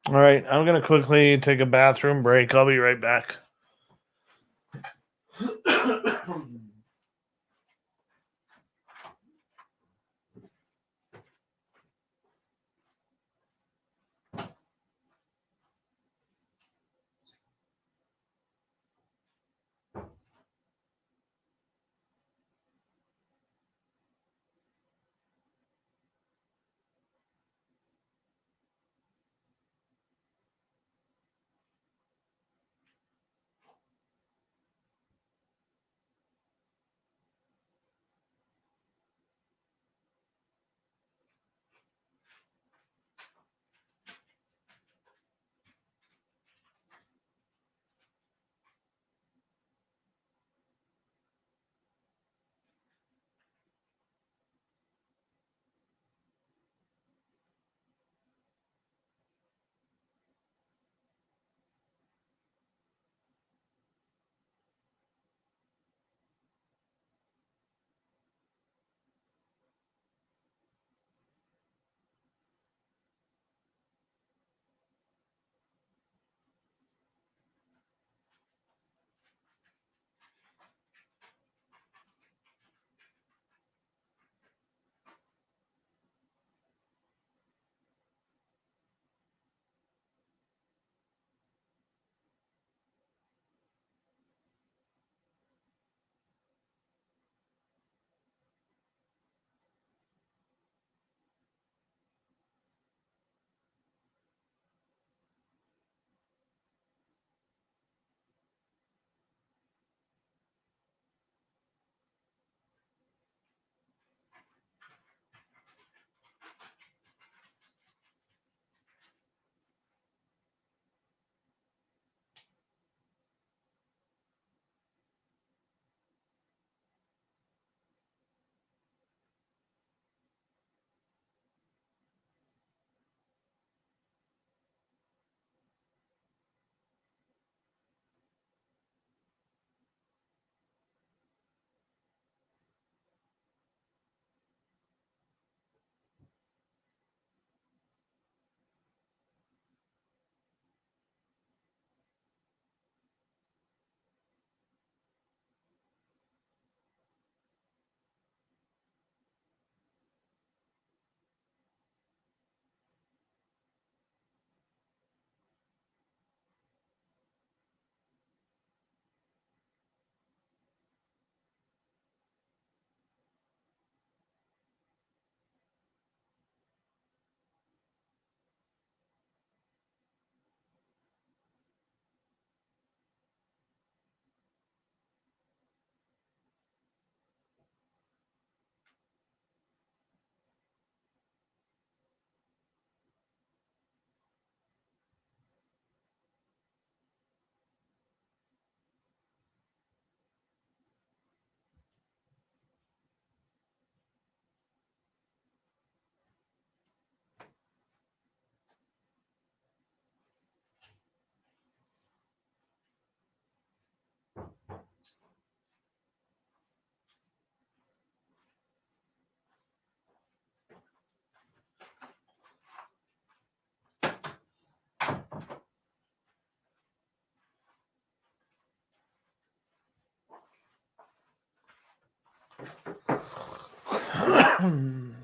All right, I'm going to quickly take a bathroom break. I'll be right back. Can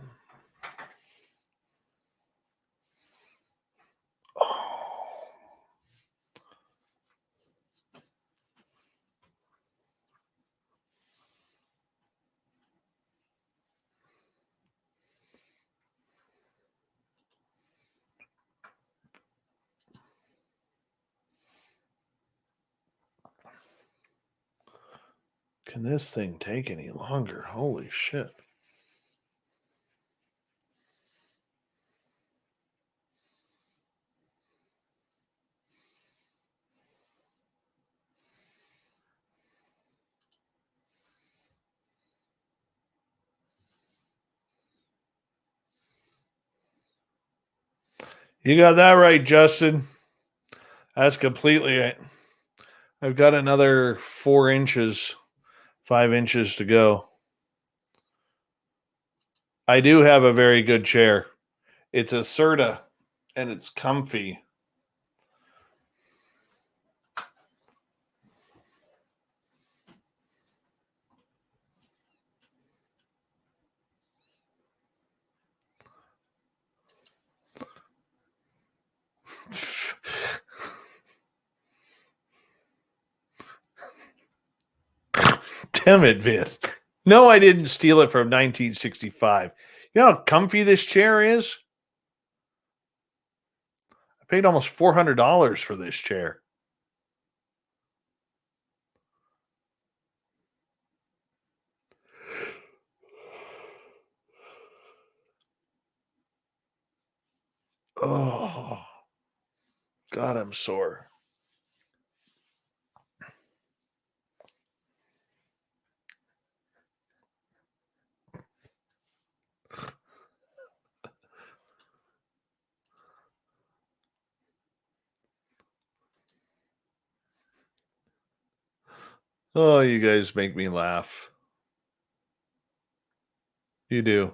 this thing take any longer? Holy shit. You got that right, Justin. That's completely right. I've got another 4 inches, 5 inches to go. I do have a very good chair. It's a Serta, and it's comfy. Damn it, Vince. No, I didn't steal it from 1965. You know how comfy this chair is? I paid almost $400 for this chair. Oh, God, I'm sore. Oh, you guys make me laugh. You do.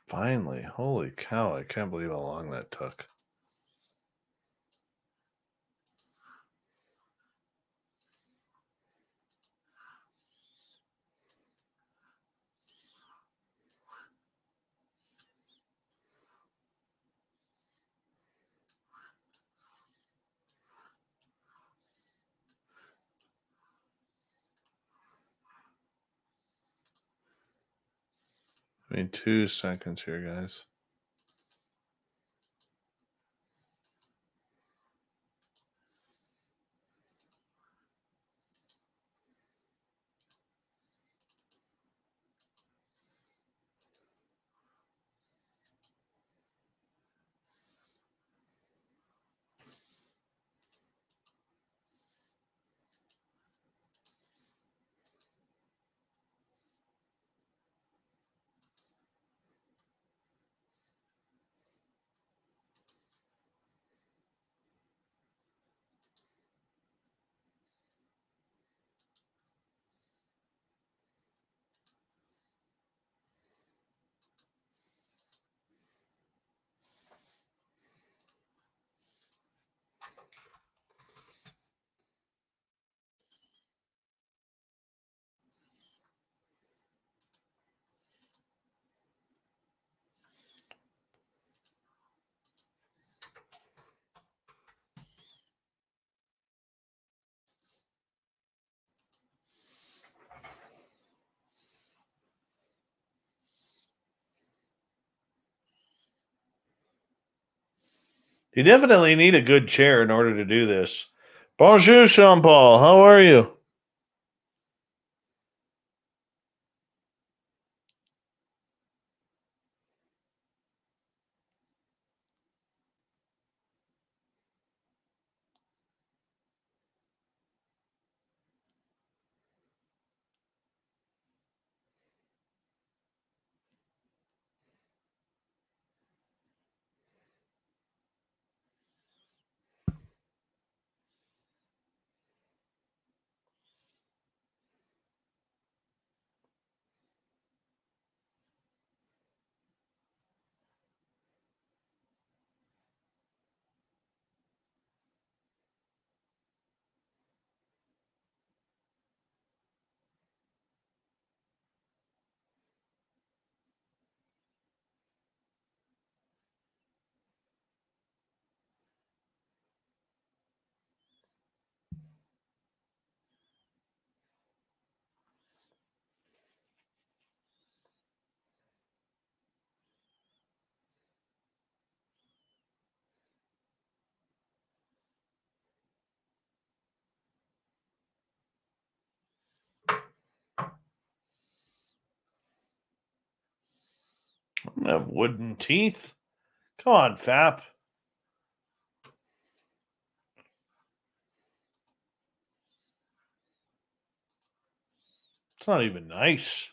Finally. Holy cow. I can't believe how long that took. I mean, 2 seconds here, guys. You definitely need a good chair in order to do this. Bonjour, Jean Paul. How are you? I have wooden teeth. Come on, Fap. It's not even nice.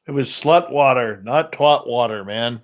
It was slut water, not twat water, man.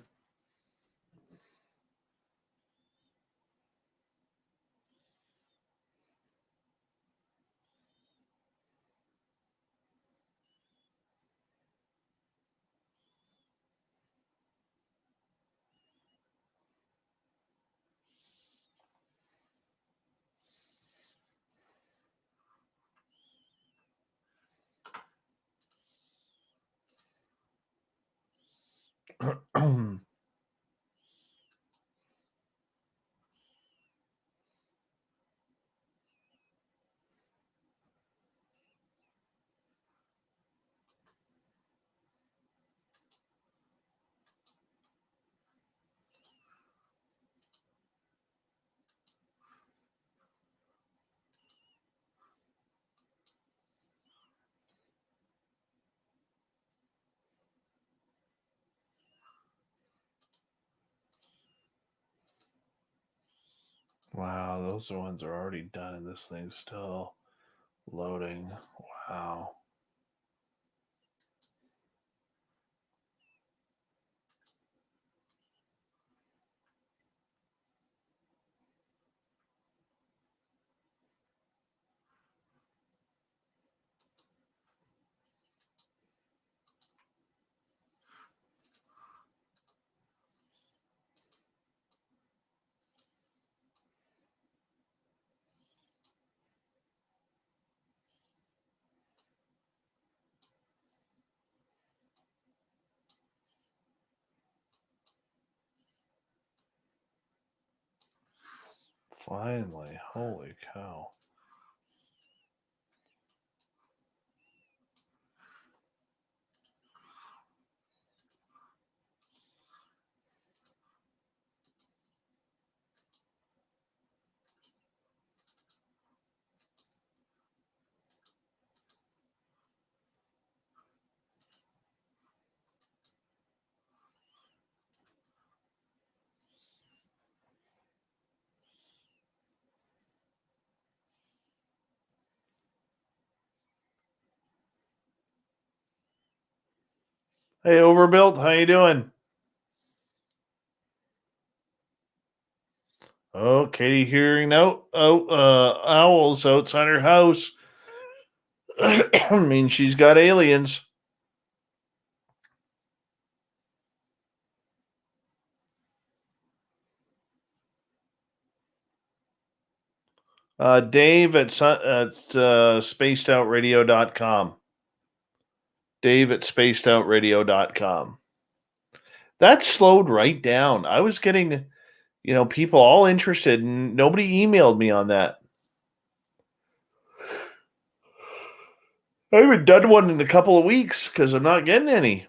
Wow, those ones are already done and this thing's still loading. Wow. Finally, holy cow. Hey, Overbuilt, how you doing? Oh, Katie hearing owls outside her house. I mean, she's got aliens. Dave at spacedoutradio.com. Dave at spacedoutradio.com. That slowed right down. I was getting, people all interested, and nobody emailed me on that. I haven't done one in a couple of weeks because I'm not getting any.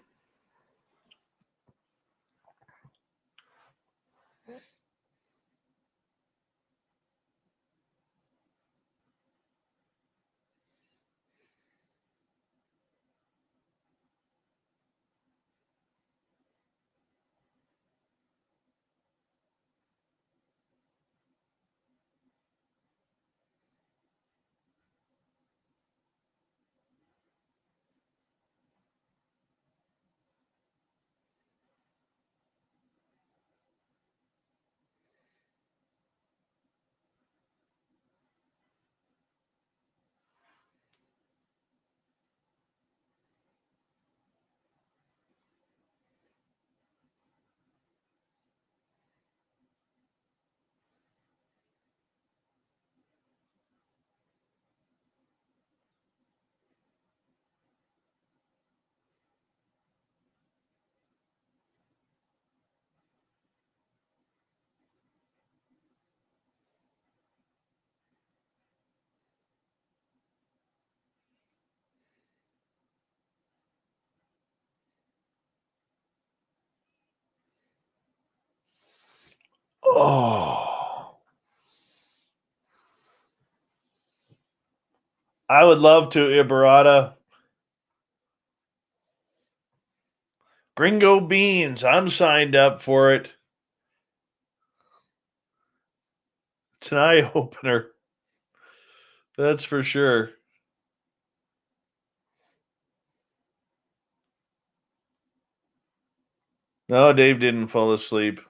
Oh, I would love to, Ibarata. Gringo Beans, I'm signed up for it. It's an eye opener. That's for sure. No, Dave didn't fall asleep.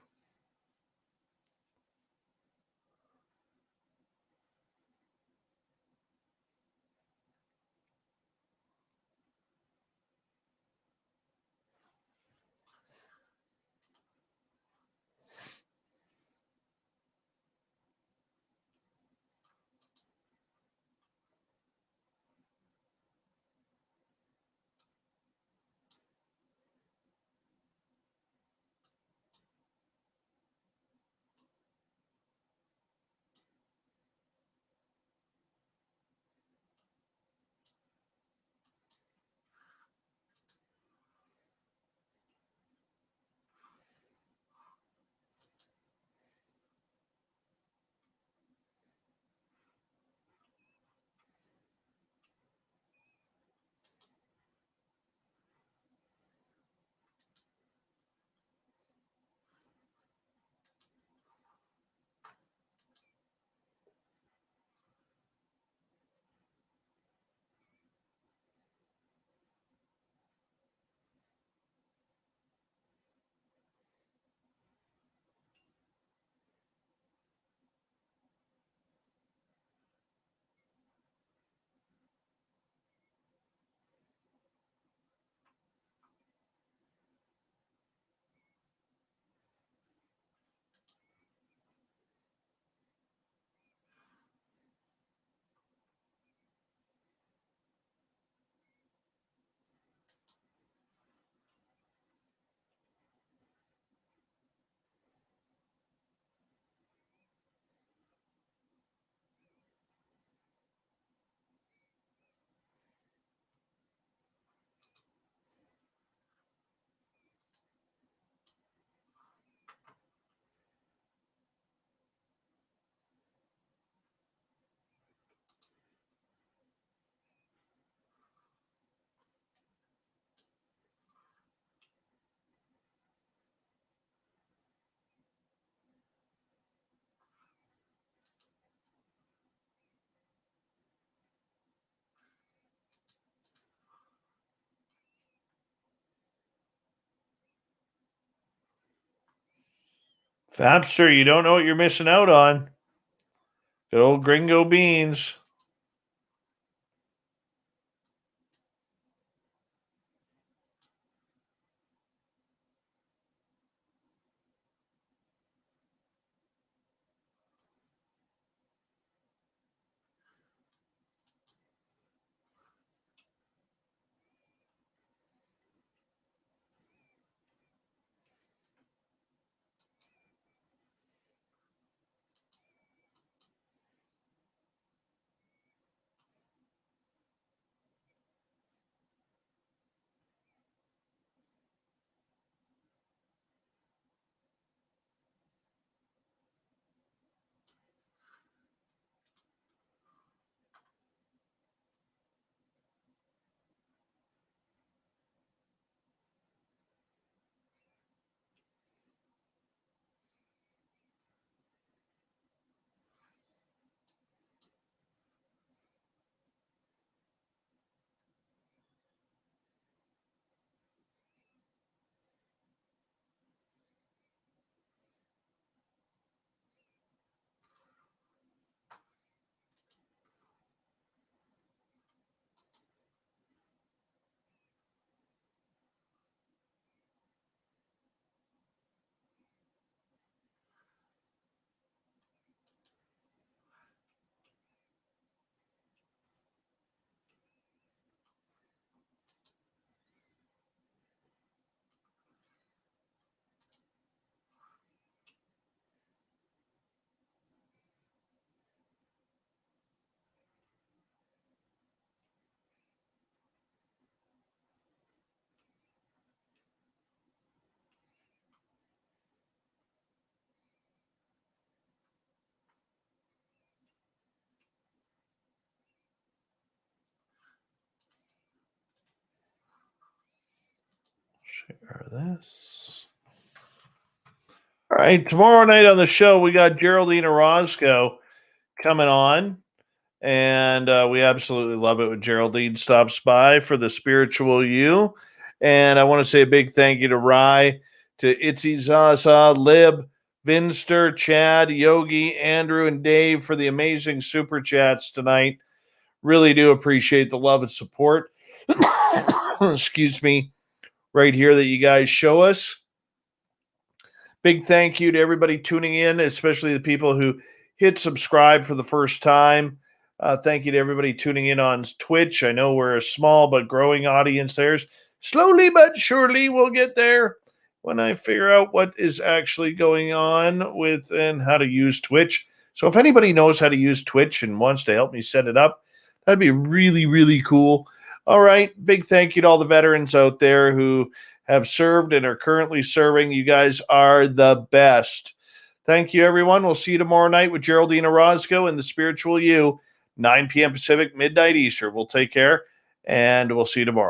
Fabster, you don't know what you're missing out on. Good old Gringo Beans. Share this. All right, tomorrow night on the show, we got Geraldine Orozco coming on, and we absolutely love it when Geraldine stops by for the Spiritual You. And I want to say a big thank you to Rye, to Itzy Zaza, Lib, Vinster, Chad, Yogi, Andrew, and Dave for the amazing super chats tonight. Really do appreciate the love and support. Excuse me, right here that you guys show us. Big thank you to everybody tuning in, especially the people who hit subscribe for the first time. Thank you to everybody tuning in on Twitch. I know we're a small but growing audience there. Slowly but surely we'll get there when I figure out what is actually going on with and how to use Twitch. So if anybody knows how to use Twitch and wants to help me set it up, that'd be really, really cool. All right. Big thank you to all the veterans out there who have served and are currently serving. You guys are the best. Thank you, everyone. We'll see you tomorrow night with Geraldine Orozco and the Spiritual You, 9 p.m. Pacific, midnight Eastern. We'll take care, and we'll see you tomorrow.